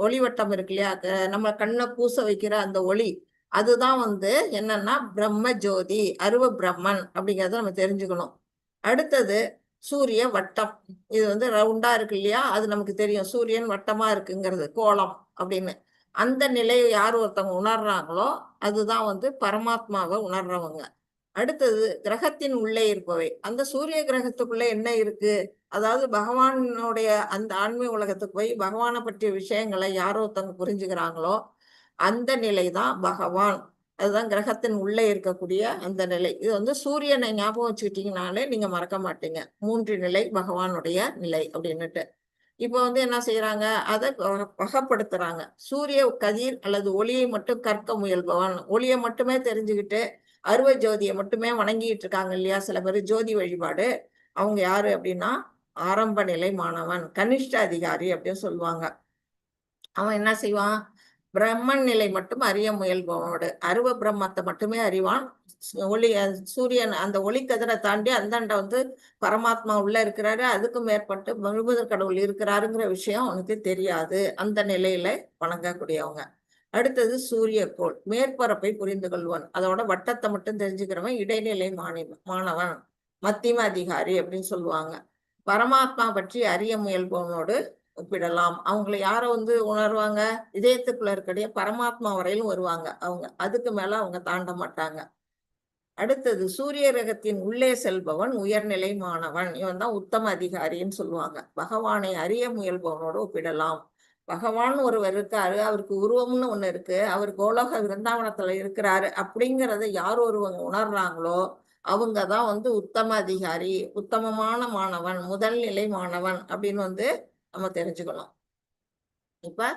ஒளிவட்டம் இருக்கு இல்லையா? நம்ம கண்ணை கூச வைக்கிற அந்த ஒளி, அதுதான் வந்து என்னன்னா பிரம்ம ஜோதி, அருவ பிரம்மன் அப்படிங்கிறத நம்ம தெரிஞ்சுக்கணும். அடுத்தது, சூரிய வட்டம். இது வந்து ரவுண்டா இருக்கு இல்லையா? அது நமக்கு தெரியும். சூரியன் வட்டமா இருக்குங்கிறது கோலம் அப்படின்னு. அந்த நிலையை யார் ஒருத்தவங்க உணர்றாங்களோ அதுதான் வந்து பரமாத்மாவை உணர்றவங்க. அடுத்தது, கிரகத்தின் உள்ளே இருப்பவை. அந்த சூரிய கிரகத்துக்குள்ள என்ன இருக்கு? அதாவது பகவானுடைய அந்த ஆன்மீக உலகத்துக்கு போய் பகவானை பற்றிய விஷயங்களை யாரோ ஒருத்தவங்க புரிஞ்சுக்கிறாங்களோ அந்த நிலை தான் பகவான். அதுதான் கிரகத்தின் உள்ளே இருக்கக்கூடிய அந்த நிலை. இது வந்து சூரியனை ஞாபகம் வச்சுக்கிட்டீங்கனாலே நீங்க மறக்க மாட்டீங்க. 3 நிலை பகவானுடைய நிலை அப்படின்னுட்டு. இப்போ வந்து என்ன செய்யறாங்க? அதை வகைப்படுத்துறாங்க. சூரிய கதிர் அல்லது ஒளியை மட்டும் கற்க முயல்பவன். ஒளியை மட்டுமே தெரிஞ்சுக்கிட்டு அருவ ஜோதியை மட்டுமே வணங்கிட்டு இருக்காங்க இல்லையா சில பேர், ஜோதி வழிபாடு. அவங்க யாரு அப்படின்னா ஆரம்ப நிலை மாணவன், கனிஷ்ட அதிகாரி அப்படின்னு சொல்லுவாங்க. அவன் என்ன செய்வான்? பிரம்மன் நிலை மட்டும் அறிய முயல்பவனோடு அருவ பிரம்மத்தை மட்டுமே அறிவான். ஒளி சூரியன் அந்த ஒளிக்கதிரை தாண்டி அந்தாண்ட வந்து பரமாத்மா உள்ள இருக்கிறாரு, அதுக்கும் மேற்பட்டு முழுமுதற் கடவுள் இருக்கிறாருங்கிற விஷயம் அவனுக்கு தெரியாது. அந்த நிலையில வணங்கக்கூடியவங்க. அடுத்தது, சூரியக்கோள். மேற்பரப்பை புரிந்து கொள்வன். அதோட வட்டத்தை மட்டும் தெரிஞ்சுக்கிறவன் இடைநிலை மாணவன், மத்தியம அதிகாரி அப்படின்னு சொல்லுவாங்க. பரமாத்மா பற்றி அறிய முயல்பவனோடு ஒப்பிடலாம். அவங்களை யார வந்து உணர்வாங்க? இதயத்துக்குள்ள இருக்கக்கூடிய பரமாத்மா வரையிலும் வருவாங்க அவங்க. அதுக்கு மேல அவங்க தாண்ட மாட்டாங்க. அடுத்தது, சூரிய கிரகத்தின் உள்ளே செல்பவன் உயர்நிலை மாணவன். இவன் தான் உத்தம அதிகாரின்னு சொல்லுவாங்க. பகவானை அறிய முயல்பவனோடு ஒப்பிடலாம். பகவான் ஒருவர் இருக்காரு, அவருக்கு உருவம்னு ஒண்ணு இருக்கு, அவர் கோலோக விருந்தாவனத்துல இருக்கிறாரு அப்படிங்கிறத யார் ஒருவங்க உணர்றாங்களோ அவங்கதான் வந்து உத்தம அதிகாரி, உத்தமமான மாணவன், முதல் நிலை மாணவன் அப்படின்னு வந்து நம்ம தெரிஞ்சுக்கணும். இப்ப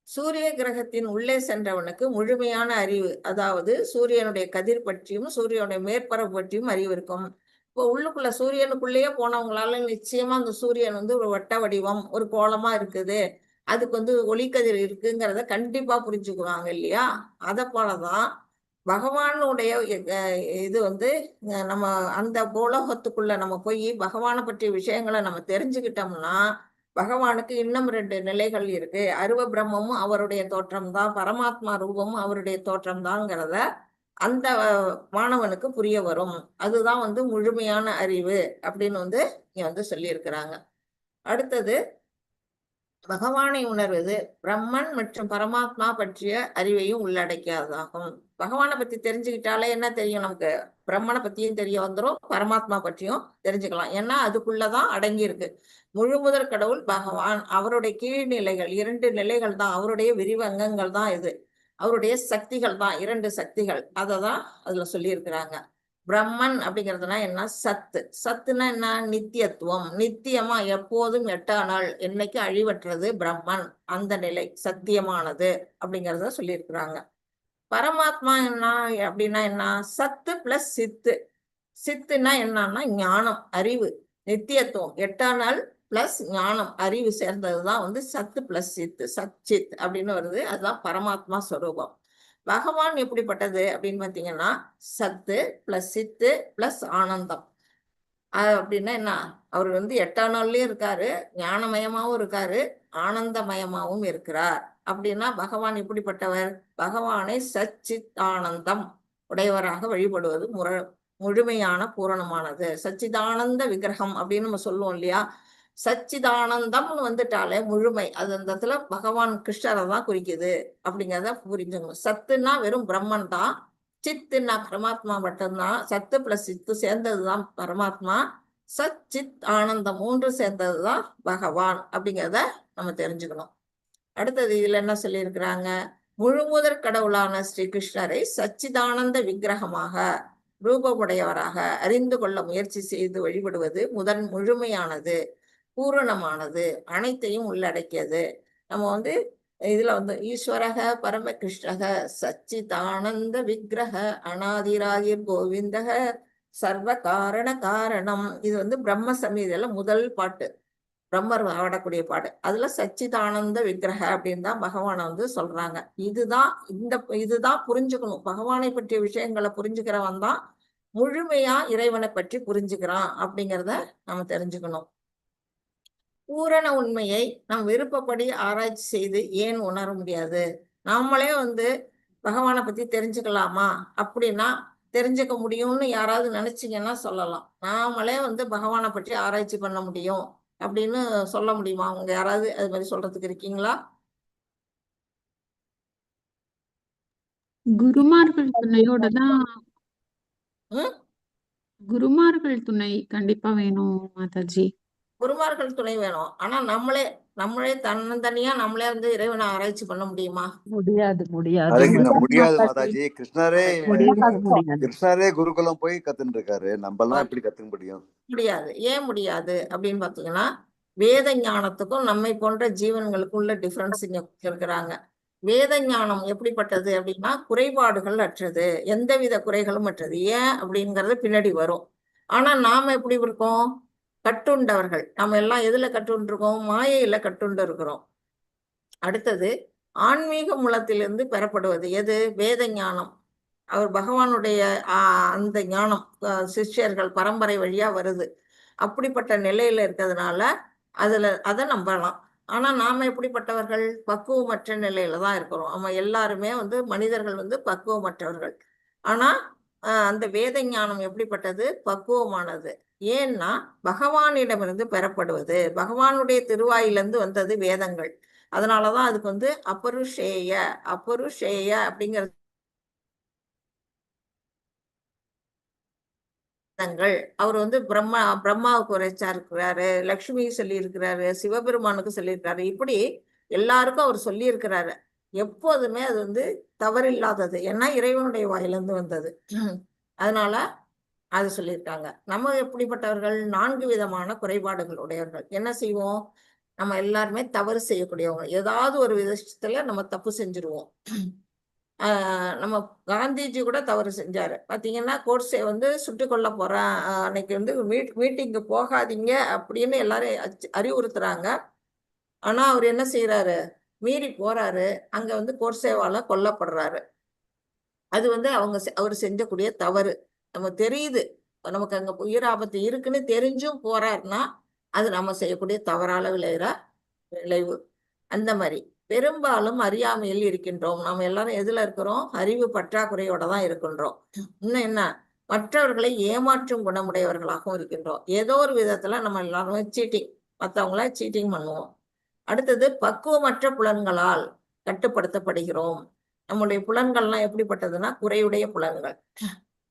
சூரிய கிரகத்தின் உள்ளே சென்றவனுக்கு முழுமையான அறிவு, அதாவது சூரியனுடைய கதிர் பற்றியும் சூரியனுடைய மேற்பரப்பு பற்றியும் அறிவு இருக்கும். இப்போ உள்ளுக்குள்ள சூரியனுக்குள்ளேயே போனவங்களால நிச்சயமா அந்த சூரியன் வந்து ஒரு வட்ட வடிவம், ஒரு கோலமா இருக்குது, அதுக்கு வந்து ஒளிக்கதிர் இருக்குங்கிறத கண்டிப்பா புரிஞ்சுக்குவாங்க இல்லையா? அதை போலதான் பகவானுடைய இது வந்து நம்ம அந்த கோலோகத்துக்குள்ள நம்ம போய் பகவானை பற்றிய விஷயங்களை நம்ம தெரிஞ்சுக்கிட்டோம்னா பகவானுக்கு இன்னும் 2 நிலைகள் இருக்கு. அருவ பிரம்மமும் அவருடைய தோற்றம் தான், பரமாத்மா ரூபமும் அவருடைய தோற்றம் தான்ங்கிறத அந்த மாணவனுக்கு புரிய வரும். அதுதான் வந்து முழுமையான அறிவு அப்படின்னு வந்து இங்க வந்து சொல்லியிருக்கிறாங்க. அடுத்தது, பகவானை உணர்வது பிரம்மன் மற்றும் பரமாத்மா பற்றிய அறிவையும் உள்ளடக்கியதாகும். பகவானை பத்தி தெரிஞ்சுக்கிட்டாலே என்ன தெரியும் நமக்கு? பிரம்மனை பத்தியும் தெரிய வந்துடும், பரமாத்மா பற்றியும் தெரிஞ்சுக்கலாம். ஏன்னா அதுக்குள்ளதான் அடங்கி இருக்கு. முழுமுதற் கடவுள் பகவான். அவருடைய கீழ்நிலைகள் 2 நிலைகள் தான், அவருடைய விரிவங்கங்கள் தான் இது. அவருடைய சக்திகள் தான் 2 சக்திகள். அததான் அதுல சொல்லியிருக்கிறாங்க. பிரம்மன் அப்படிங்கிறதுனா என்ன? சத்து. சத்துனா என்ன? நித்தியத்துவம். நித்தியமா எப்போதும் எட்டானால் என்னைக்கு அழிவற்றது பிரம்மன். அந்த நிலை சத்தியமானது அப்படிங்கிறத சொல்லியிருக்கிறாங்க. பரமாத்மா என்ன அப்படின்னா என்ன? சத்து பிளஸ் சித்து. சித்துனா என்னன்னா ஞானம், அறிவு. நித்தியத்துவம், எட்டானால் பிளஸ் ஞானம், அறிவு சேர்ந்ததுதான் வந்து சத்து பிளஸ் சித்து, சச்சித் அப்படின்னு வருது. அதுதான் பரமாத்மா ஸ்வரூபம். பகவான் எப்படிப்பட்டது அப்படின்னு பார்த்தீங்கன்னா, சத்து பிளஸ் சித்து பிளஸ் ஆனந்தம். அப்படின்னா என்ன? அவர் வந்து 8ஆம் நாள்லயும் இருக்காரு, ஞானமயமாவும் இருக்காரு, ஆனந்தமயமாவும் இருக்கிறார். அப்படின்னா பகவான் எப்படிப்பட்டவர்? பகவானை சச்சித் ஆனந்தம் உடையவராக வழிபடுவது முழுமையான பூரணமானது. சச்சிதானந்த விக்கிரகம் அப்படின்னு நம்ம சொல்லுவோம் இல்லையா? சச்சிதானந்தம்னு வந்துட்டாலே முழுமை. அது அந்த இடத்துல பகவான் கிருஷ்ணரை தான் குறிக்குது அப்படிங்கிறத புரிஞ்சுக்கணும். சத்துன்னா வெறும் பிரம்மன் தான், சித்துன்னா பரமாத்மா மட்டும்தான். சத்து பிளஸ் சித்து சேர்ந்ததுதான் பரமாத்மா. சச்சித் ஆனந்தம் 3 சேர்ந்ததுதான் பகவான் அப்படிங்கிறத நம்ம தெரிஞ்சுக்கணும். அடுத்தது இதுல என்ன சொல்லியிருக்கிறாங்க, முழுமுதற் கடவுளான ஸ்ரீ கிருஷ்ணரை சச்சிதானந்த விக்கிரகமாக ரூபமுடையவராக அறிந்து கொள்ள முயற்சி செய்து வழிபடுவது முழுமையானது, பூரணமானது, அனைத்தையும் உள்ளடக்கியது. நம்ம இதுல ஈஸ்வரக பரமகிருஷ்ணக சச்சிதானந்த விக்கிரக அநாதிராதிர் கோவிந்தக சர்வ காரண காரணம். இது பிரம்ம சமீதியில முதல் பாட்டு, பிரம்மர் ஆடக்கூடிய பாடு. அதுல சச்சிதானந்த விக்கிரக அப்படின்னு தான் பகவானை சொல்றாங்க. இதுதான் புரிஞ்சுக்கணும். பகவானை பற்றிய விஷயங்களை புரிஞ்சுக்கிறவன் தான் முழுமையா இறைவனை பற்றி புரிஞ்சுக்கிறான் அப்படிங்கிறத நம்ம தெரிஞ்சுக்கணும். பூரண உண்மையை நம் விருப்பப்படி ஆராய்ச்சி செய்து ஏன் உணர முடியாது? நாமளே பகவானை பத்தி தெரிஞ்சுக்கலாமா அப்படின்னா தெரிஞ்சுக்க முடியும்னு யாராவது நினைச்சீங்கன்னா சொல்லலாம். நாமளே பகவானை பற்றி ஆராய்ச்சி பண்ண முடியும் அப்படின்னு சொல்ல முடியுமா? அவங்க யாராவது அது மாதிரி சொல்றதுக்கு இருக்கீங்களா? குருமார்கள் துணையோட தான். ம்? குருமார்கள் துணை கண்டிப்பா வேணும் மாதாஜி. குருமார்கள் துணை வேணும். ஆனா நம்மளே தன்னந்தனியா நம்மளே இறைவனை ஆராய்ச்சி பண்ண முடியுமா? முடியாது ஹரே கிருஷ்ணா, முடியாது முடியாது மாதாஜி. மாதாஜி. கிருஷ்ணரே முடியாது. கிருஷ்ணரே குருகுலம் போய் கத்துன்னு இருக்காரு. நம்ம எல்லாம் எப்படி கத்துக்க முடியும்? முடியாது. ஏன் முடியாது அப்படின்னு பாத்தீங்கன்னா, வேத ஞானத்துக்கும் நம்மை போன்ற ஜீவன்களுக்கும் உள்ள டிஃபரன்ஸ் இங்க இருக்கிறாங்க. வேத ஞானம் எப்படிப்பட்டது அப்படின்னா குறைபாடுகள் அற்றது, எந்தவித குறைகளும் அற்றது. ஏன் அப்படிங்கறது பின்னாடி வரும். ஆனா நாம எப்படி இருக்கோம்? கட்டுண்டவர்கள். நம்ம எல்லாம் எதுல கட்டுண்டு இருக்கோம்? மாயையில கட்டுண்டு இருக்கிறோம். அடுத்தது ஆன்மீக மூலத்திலிருந்து பெறப்படுவது எது? வேத ஞானம். அவர் பகவானுடைய அந்த ஞானம் சிஷ்யர்கள் பரம்பரை வழியா வருது. அப்படிப்பட்ட நிலையில இருக்கிறதுனால அதை நம்பலாம். ஆனா நாம எப்படிப்பட்டவர்கள்? பக்குவமற்ற நிலையில தான் இருக்கிறோம். நம்ம எல்லாருமே மனிதர்கள் பக்குவமற்றவர்கள். ஆனா அந்த வேத ஞானம் எப்படிப்பட்டது? பக்குவமானது. ஏன்னா பகவானிடமிருந்து பெறப்படுவது, பகவானுடைய திருவாயிலிருந்து வந்தது வேதங்கள். அதனாலதான் அதுக்கு அபருஷேய அப்படிங்கிறது அவர் பிரம்மாவுக்கு உரைச்சா இருக்கிறாரு, லக்ஷ்மி சொல்லி இருக்கிறாரு, சிவபெருமானுக்கு சொல்லியிருக்காரு. இப்படி எல்லாருக்கும் அவர் சொல்லி இருக்கிறாரு. எப்போதுமே அது தவறில்லாதது. ஏன்னா இறைவனுடைய வாயிலிருந்து வந்தது. அதனால அது சொல்லியிருக்காங்க. நம்ம எப்படிப்பட்டவர்கள்? 4 விதமான குறைபாடுகள் உடையவர்கள். என்ன செய்வோம்? நம்ம எல்லாருமே தவறு செய்யக்கூடியவங்க. ஏதாவது ஒரு விஷயத்துல நம்ம தப்பு செஞ்சிருவோம். நம்ம காந்திஜி கூட தவறு செஞ்சாரு. பாத்தீங்கன்னா கோட்ஸே சுட்டு கொல்ல போறான், அன்னைக்கு மீட்டிங்கு போகாதீங்க அப்படின்னு எல்லாரும் அறிவுறுத்துறாங்க. ஆனா அவர் என்ன செய்யறாரு? மீறி போறாரு. அங்க கோட்சேவால கொல்லப்படுறாரு. அது அவர் செஞ்சக்கூடிய தவறு. நம்ம தெரியுது, நமக்கு அங்க உயிர் ஆபத்து இருக்குன்னு தெரிஞ்சும் போறாருன்னா அது நம்ம செய்யக்கூடிய தவறால விளைகிற விளைவு. அந்த மாதிரி பெரும்பாலும் அறியாமையில் இருக்கின்றோம். நம்ம எல்லாரும் எதுல இருக்கிறோம்? அறிவு பற்றாக்குறையோட தான் இருக்கின்றோம். இன்னும் என்ன, மற்றவர்களை ஏமாற்றும் குணமுடையவர்களாகவும் இருக்கின்றோம். ஏதோ ஒரு விதத்துல நம்ம எல்லாருமே மற்றவங்கள சீட்டிங் பண்ணுவோம். அடுத்தது பக்குவமற்ற புலன்களால் கட்டுப்படுத்தப்படுகிறோம். நம்முடைய புலன்கள்லாம் எப்படிப்பட்டதுன்னா குறையுடைய புலன்கள்.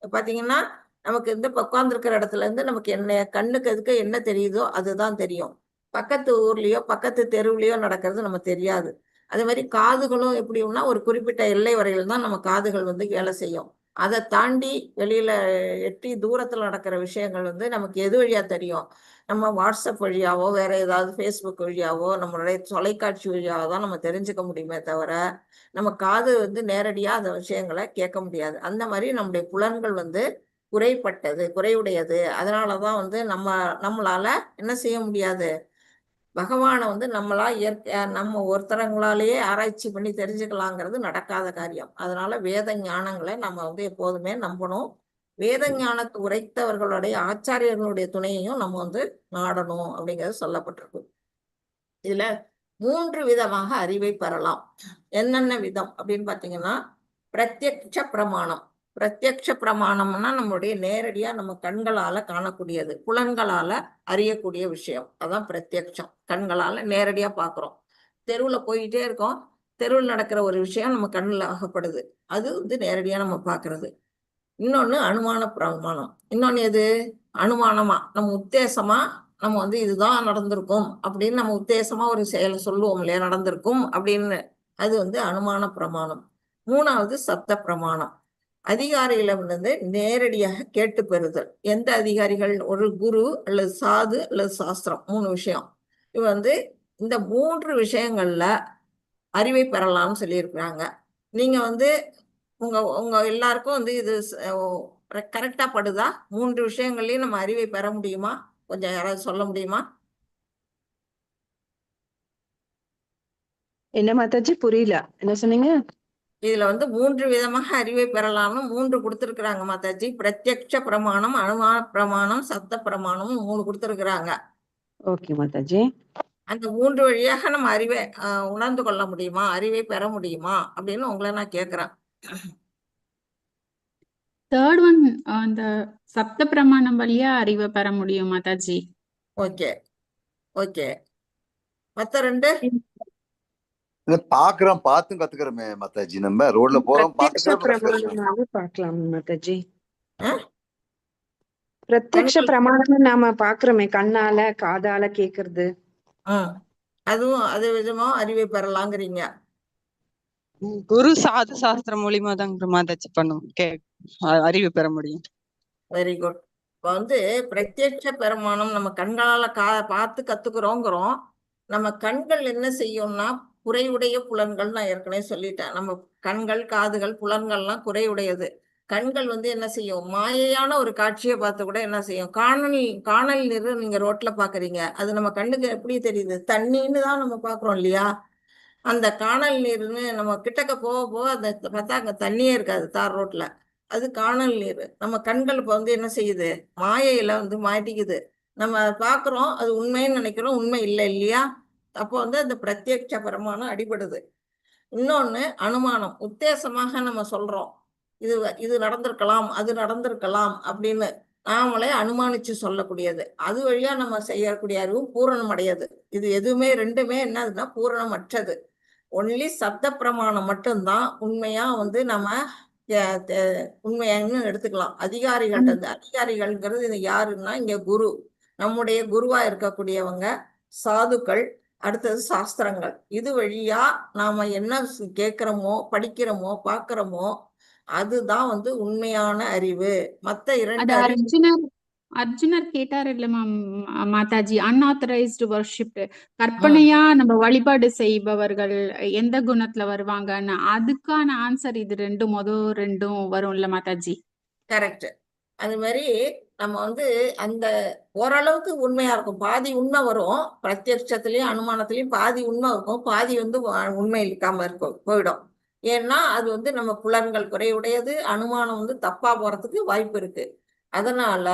பாத்தீங்கன்னா நமக்கு உட்கார்ந்துருக்கிற இடத்துல இருந்து நமக்கு என்ன கண்ணுக்கு எதுக்கு என்ன தெரியுதோ அதுதான் தெரியும். பக்கத்து ஊர்லயோ பக்கத்து தெருவுலயோ நடக்கிறது நம்ம தெரியாது. அதே மாதிரி காதுகளும் எப்படின்னா ஒரு குறிப்பிட்ட எல்லை வரையில் தான் நம்ம காதுகள் வேலை செய்யும். அதை தாண்டி வெளியில எட்டி தூரத்துல நடக்கிற விஷயங்கள் நமக்கு எது வழியா தெரியும்? நம்ம வாட்ஸ்அப் வழியாவோ வேற ஏதாவது ஃபேஸ்புக் வழியாவோ நம்மளுடைய தொலைக்காட்சி வழியாவோ தான் நம்ம தெரிஞ்சுக்க முடியுமே தவிர நம்ம காது நேரடியா அந்த விஷயங்களை கேட்க முடியாது. அந்த மாதிரி நம்முடைய புலன்கள் குறைப்பட்டது, குறைவுடையது. அதனாலதான் நம்மளால என்ன செய்ய முடியாது? பகவானை நம்மளா நம்ம ஒருத்தரங்களாலேயே ஆராய்ச்சி பண்ணி தெரிஞ்சுக்கலாங்கிறது நடக்காத காரியம். அதனால வேத ஞானங்களை நம்ம எப்போதுமே நம்பணும். வேத ஞானத்தை உரைத்தவர்களுடைய ஆச்சாரியர்களுடைய துணையையும் நம்ம நாடணும் அப்படிங்கிறது சொல்லப்பட்டிருக்கு. இதுல 3 விதமாக அறிவை பெறலாம். என்னென்ன விதம் அப்படின்னு பாத்தீங்கன்னா, பிரத்யக்ஷ பிரமாணம். பிரத்யக்ஷ பிரமாணம்னா நம்மளுடைய நேரடியா நம்ம கண்களால காணக்கூடியது, புலன்களால அறியக்கூடிய விஷயம். அதான் பிரத்யக்ஷம். கண்களால நேரடியா பாக்குறோம். தெருவுல போயிட்டே இருக்கோம், தெருவில் நடக்கிற ஒரு விஷயம் நம்ம கண்ணுல ஆகப்படுது. அது நேரடியா நம்ம பாக்குறது. இன்னொன்னு அனுமான பிரமாணம். இன்னொன்னு எது? அனுமானமா நம்ம உத்தேசமா நம்ம வந்து இதுதான் நடந்திருக்கும் அப்படின்னு நம்ம உத்தேசமா ஒரு செயலை சொல்லுவோம் இல்லையா, நடந்திருக்கும் அப்படின்னு. அது வந்து அனுமான பிரமாணம். மூணாவது சப்த பிரமாணம். அதிகாரிகளிடமிருந்து நேரடியாக கேட்டு பெறுதல். எந்த அதிகாரிகள்? ஒரு குரு அல்லது சாது அல்லது சாஸ்திரம். 3 விஷயம். இது வந்து இந்த 3 விஷயங்கள்ல அறிவை பெறலாம்னு சொல்லியிருக்கிறாங்க. நீங்க வந்து உங்க உங்க எல்லாருக்கும் வந்து இது கரெக்டா படுதா? 3 விஷயங்கள்லயும் நம்ம அறிவை பெற முடியுமா? கொஞ்சம் யாராவது சொல்ல முடியுமா? என்ன மாதாஜி புரியல, என்ன சொன்னீங்க? இதுல வந்து 3 விதமாக அறிவை பெறலாம்னு 3 கொடுத்திருக்கிறாங்க மாதாஜி. பிரத்யக்ஷ பிரமாணம், அனுமான பிரமாணம், சப்த பிரமாணம் 3 கொடுத்திருக்கிறாங்க. ஓகே மாதாஜி. அந்த 3 வழியாக நம்ம அறிவை உணர்ந்து கொள்ள முடியுமா, அறிவை பெற முடியுமா அப்படின்னு உங்களை நான் கேட்கிறேன். தேர்ட் ஒன் அந்த சப்த பிரமாணம் வழியா அறிவை பெற முடியும் மாதாஜி. Okay okay. மத்த 2 பார்த்தும் கத்துக்கிறோமே மாதாஜி. நம்ம ரோட்ல போறோம், பிரத்யக்ஷ பாத்துக்கிறோம். பிரமாணமாவே பார்க்கலாம் மாதாஜி. ஆ? பிரத்யக்ஷ கண்கள். பிரமாணம் நாம பாக்குறோமே, கண்ணால காதால கேக்குறது. அதுவும் அது விதமா அறிவை பெறலாங்கிறீங்க. குரு சாது சாஸ்திரம் மூலியமா தான் மாதாஜி பண்ணும் அறிவு பெற முடியும். Very good. இப்போ வந்து பிரத்யட்ச பிரமாணம் நம்ம கண்களால பார்த்து கத்துக்கிறோங்கிறோம். நம்ம கண்கள் என்ன செய்யும்னா குறைவுடைய புலன்கள். நான் ஏற்கனவே சொல்லிட்டேன். நம்ம கண்கள், காதுகள், புலன்கள்லாம் குறைவுடையது. கண்கள் வந்து என்ன செய்யும்? மாயையான ஒரு காட்சியை பார்த்து கூட என்ன செய்யும்? காணல் நீர் நீங்க ரோட்ல பாக்குறீங்க, அது நம்ம கண்ணுக்கு எப்படி தெரியுது? தண்ணின்னு தான் நம்ம பாக்குறோம் இல்லையா? அந்த காணல் நீர்னு நம்ம கிட்டக்க போக போக அந்த பார்த்தா அங்க தண்ணியே இருக்காது தார் ரோட்ல. அது காணல் நீர். நம்ம கண்கள் இப்ப வந்து என்ன செய்யுது? மாயையில வந்து மாட்டிக்குது. நம்ம பாக்குறோம், அது உண்மைன்னு நினைக்கிறோம், உண்மை இல்லை இல்லையா? அப்போ வந்து அந்த பிரத்யட்ச பிரமாணம் அடிபடுது. இன்னொன்னு அனுமானம். உத்தேசமாக நம்ம சொல்றோம், இது இது நடந்திருக்கலாம், அது நடந்திருக்கலாம் அப்படின்னு நாமளே அனுமானிச்சு சொல்லக்கூடியது. அது வழியா நம்ம செய்யக்கூடிய அறிவு பூரணம் அடையாது. இது எதுவுமே 2மே என்னதுன்னா பூரணமற்றது. ஒன்லி சப்த பிரமாணம் மட்டும்தான் உண்மையா வந்து நம்ம உண்மையான்னு எடுத்துக்கலாம். அதிகாரிகள்ட்ட இருந்து. அதிகாரிகள்ங்கிறது இது யாருன்னா இங்க குரு, நம்முடைய குருவா இருக்கக்கூடியவங்க, சாதுக்கள், அடுத்தது சாஸ்திரங்கள். இது வழியா நாம என்ன கேட்கிறோமோ, படிக்கிறோமோ, பார்க்கிறோமோ அதுதான் வந்து உண்மையான அறிவு. மத்த 2 அது அறிவு அர்ஜுனர் கேட்டாரு இல்ல மாதாஜி, அன்ஆத்தரைஸ்டு வர்ஷிப், கற்பனையா நம்ம வழிபாடு செய்பவர்கள் எந்த குணத்துல வருவாங்கன்னு. அதுக்கான ஆன்சர் இது 2 வரும்ல மாதாஜி? கரெக்ட். அது மாதிரி நம்ம வந்து அந்த ஓரளவுக்கு உண்மையா இருக்கும். பாதி உண்மை வரும். பிரத்யட்சத்திலையும் அனுமானத்திலையும் பாதி உண்மை இருக்கும், பாதி வந்து உண்மை இருக்காம இருக்கும், போயிடும். ஏன்னா அது வந்து நம்ம புலன்கள் குறைவுடையது. அனுமானம் வந்து தப்பா போறதுக்கு வாய்ப்பு இருக்கு. அதனால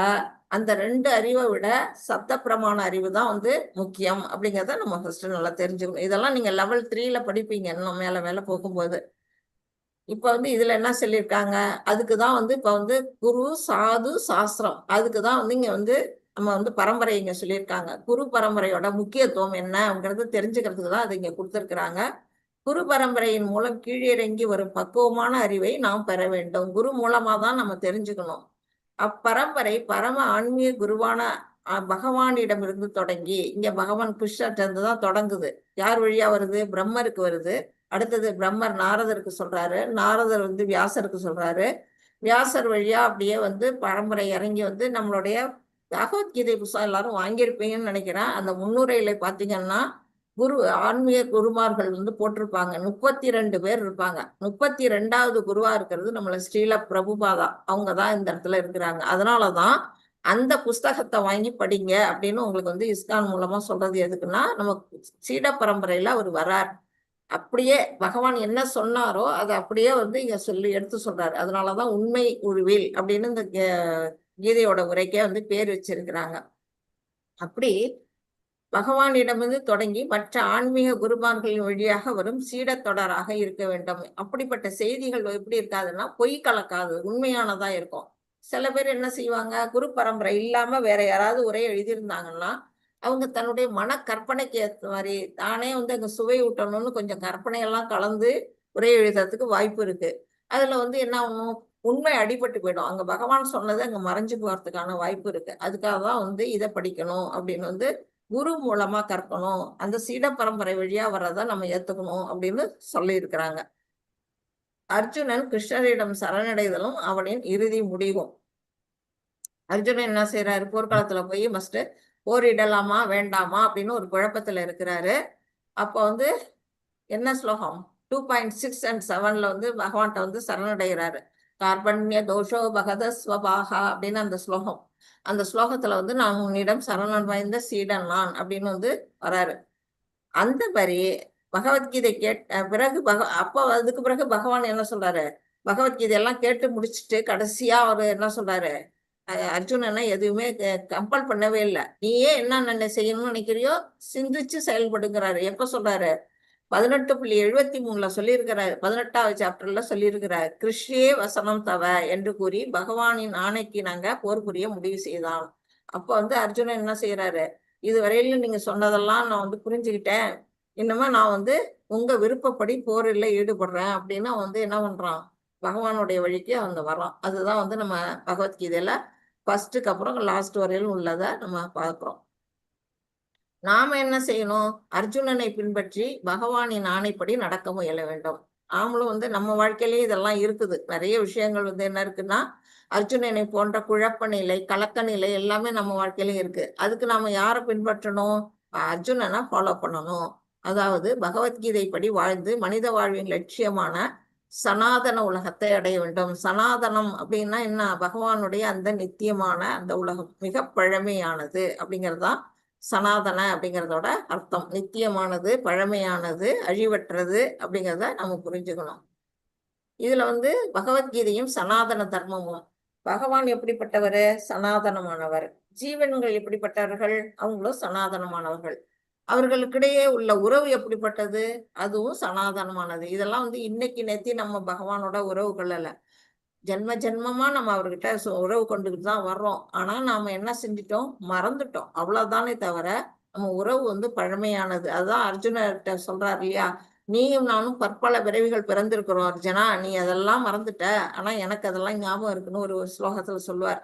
அந்த 2 அறிவை விட சப்த பிரமாண அறிவு தான் வந்து முக்கியம் அப்படிங்கிறத நம்ம ஃபர்ஸ்ட் நல்லா தெரிஞ்சுக்கணும். இதெல்லாம் நீங்க லெவல் 3ல படிப்பீங்க இன்னும் மேல மேல போகும்போது. இப்ப வந்து இதுல என்ன சொல்லியிருக்காங்க? அதுக்குதான் வந்து இப்ப வந்து குரு, சாது, சாஸ்திரம். அதுக்குதான் வந்து இங்க வந்து நம்ம வந்து பரம்பரை இங்க சொல்லியிருக்காங்க. குரு பரம்பரையோட முக்கியத்துவம் என்னங்கிறது தெரிஞ்சுக்கிறதுக்கு தான் அது இங்க கொடுத்திருக்கிறாங்க. குரு பரம்பரையின் மூலம் கீழிறங்கி வரும் பக்குவமான அறிவை நாம் பெற வேண்டும். குரு மூலமா தான் நம்ம தெரிஞ்சுக்கணும். அப்பரம்பரை பரம ஆன்மீக குருவான பகவானிடமிருந்து தொடங்கி, இங்க பகவான் கிருஷ்ணர்ட்ட இருந்து தான் தொடங்குது. யார் வழியா வருது? பிரம்மருக்கு வருது. அடுத்தது பிரம்மர் நாரதருக்கு சொல்றாரு, நாரதர் வந்து வியாசருக்கு சொல்றாரு, வியாசர் வழியா அப்படியே வந்து பரம்பரை இறங்கி வந்து நம்மளுடைய பகவத்கீதை புத்தகம் எல்லாரும் வாங்கியிருப்பீங்கன்னு நினைக்கிறேன். அந்த முன்னுரையில பாத்தீங்கன்னா குரு ஆன்மீக குருமார்கள் வந்து போட்டிருப்பாங்க. 32 பேர் இருப்பாங்க. 32வது குருவா இருக்கிறது நம்மள ஸ்ரீல பிரபுபாதா. அவங்க தான் இந்த இடத்துல இருக்கிறாங்க. அதனாலதான் அந்த புஸ்தகத்தை வாங்கி படிங்க அப்படின்னு உங்களுக்கு வந்து இஸ்கான் மூலமா சொல்றது எதுக்குன்னா, நம்ம சீட பரம்பரையில அவர் வரார். அப்படியே பகவான் என்ன சொன்னாரோ அதை அப்படியே வந்து இங்க சொல்லி எடுத்து சொல்றாரு. அதனாலதான் உண்மை உருவில் அப்படின்னு இந்த கீதையோட உரைக்கே வந்து பேர் வச்சிருக்கிறாங்க. அப்படி பகவானிடமிருந்து தொடங்கி மற்ற ஆன்மீக குருமார்களின் வழியாக வரும் சீடத்தொடராக இருக்க வேண்டும். அப்படிப்பட்ட செய்திகள் எப்படி இருக்காதுன்னா பொய் கலக்காது, உண்மையானதா இருக்கும். சில பேர் என்ன செய்வாங்க? குரு பரம்பரை இல்லாம வேற யாராவது உரை எழுதியிருந்தாங்கன்னா அவங்க தன்னுடைய மன கற்பனைக்கு ஏற்ற மாதிரி தானே வந்து அங்க சுவை ஊட்டணும்னு கொஞ்சம் கற்பனையெல்லாம் கலந்து உரை எழுதுறதுக்கு வாய்ப்பு இருக்கு. அதுல வந்து என்ன ஆகும்? உண்மை அடிபட்டு போயிடும். அங்க பகவான் சொன்னது அங்க மறைஞ்சு போறதுக்கான வாய்ப்பு இருக்கு. அதுக்காக தான் வந்து இதை படிக்கணும் அப்படின்னு வந்து குரு மூலமா கற்கணும், அந்த சீட பரம்பரை வழியா வர்றதை நம்ம ஏத்துக்கணும் அப்படின்னு சொல்லி இருக்கிறாங்க. அர்ஜுனன் கிருஷ்ணரிடம் சரணடைதலும் அவனின் இறுதி முடிவும். அர்ஜுனன் என்ன செய்யறாரு, போர்க்களத்துல போய் மஸ்ட் போரிடலாமா வேண்டாமா அப்படின்னு ஒரு குழப்பத்துல இருக்கிறாரு. அப்ப வந்து என்ன ஸ்லோகம் 2.6 and 7ல வந்து பகவான்கிட்ட வந்து சரணடைகிறாரு. கார்பண்ய தோஷோ பகத ஸ்வபாகா அப்படின்னு அந்த ஸ்லோகம். அந்த ஸ்லோகத்துல வந்து நான் உன்னிடம் சரணன் வாய்ந்த சீடன் நான் அப்படின்னு வந்து வராரு. அந்த மாதிரி பகவத்கீதை பிறகு அப்ப அதுக்கு பிறகு பகவான் என்ன சொல்றாரு, பகவத்கீதை எல்லாம் கேட்டு முடிச்சுட்டு கடைசியா அவர் என்ன சொல்றாரு, அர்ஜுனனை எதுவுமே கம்பல் பண்ணவே இல்லை. நீயே என்ன செய்யணும்னு நினைக்கிறியோ சிந்திச்சு செயல்படுங்கிறாரு. எப்ப சொல்றாரு, 18.73ல சொல்லியிருக்கிறார், 18வது சாப்டர்ல சொல்லியிருக்கிறார். கிருஷ்ணே வசனம் தவ என்று கூறி பகவானின் ஆணைக்கு நாங்க போர் புரிய முடிவு செய்தான். அப்ப வந்து அர்ஜுனன் என்ன செய்யறாரு, இதுவரையிலும் நீங்க சொன்னதெல்லாம் நான் வந்து புரிஞ்சுக்கிட்டேன், இன்னுமே நான் வந்து உங்க விருப்பப்படி போரில் ஈடுபடுறேன் அப்படின்னு வந்து என்ன பண்றான், பகவானுடைய வழிக்கு அவங்க வர்றான். அதுதான் வந்து நம்ம பகவத்கீதையில ஃபர்ஸ்ட்டுக்கு அப்புறம் லாஸ்ட் வரையிலும் உள்ளதை நம்ம பார்க்கிறோம். நாம என்ன செய்யணும், அர்ஜுனனை பின்பற்றி பகவானின் ஆணைப்படி நடக்க முயல வேண்டும். நாமளும் வந்து நம்ம வாழ்க்கையிலேயே இதெல்லாம் இருக்குது. நிறைய விஷயங்கள் வந்து என்ன இருக்குன்னா, அர்ஜுனனை போன்ற குழப்ப நிலை, கலக்க நிலை எல்லாமே நம்ம வாழ்க்கையிலயும் இருக்கு. அதுக்கு நாம யாரை பின்பற்றணும், அர்ஜுனனை ஃபாலோ பண்ணணும். அதாவது பகவத்கீதை படி வாழ்ந்து மனித வாழ்வின் லட்சியமான சனாதன உலகத்தை அடைய வேண்டும். சனாதனம் அப்படின்னா என்ன, பகவானுடைய அந்த நித்தியமான அந்த உலகம் மிக பழமையானது அப்படிங்கிறதுதான் சனாதன அப்படிங்கிறதோட அர்த்தம். நித்தியமானது, பழமையானது, அழிவற்றது அப்படிங்கிறத நம்ம புரிஞ்சுக்கணும். இதுல வந்து பகவத்கீதையும் சனாதன தர்மமும். பகவான் எப்படிப்பட்டவர், சனாதனமானவர். ஜீவன்கள் எப்படிப்பட்டவர்கள், அவங்களும் சனாதனமானவர்கள். அவர்களுக்கிடையே உள்ள உறவு எப்படிப்பட்டது, அதுவும் சனாதனமானது. இதெல்லாம் வந்து இன்னைக்கு நேத்தி நம்ம பகவானோட உறவு கொள்ளல, ஜென்ம ஜென்மமா நம்ம அவர்கிட்ட உறவு கொண்டுகிட்டு தான் வர்றோம். ஆனா நாம என்ன செஞ்சிட்டோம், மறந்துட்டோம், அவ்வளவுதானே தவிர நம்ம உறவு வந்து பழமையானது. அதுதான் அர்ஜுனர்கிட்ட சொல்றாரு இல்லையா, நீயும் நானும் பற்பல பிறவிகள் பிறந்திருக்கிறோம் அர்ஜுனா, நீ அதெல்லாம் மறந்துட்ட, ஆனா எனக்கு அதெல்லாம் ஞாபகம் இருக்குன்னு ஒரு ஸ்லோகத்துல சொல்லுவார்.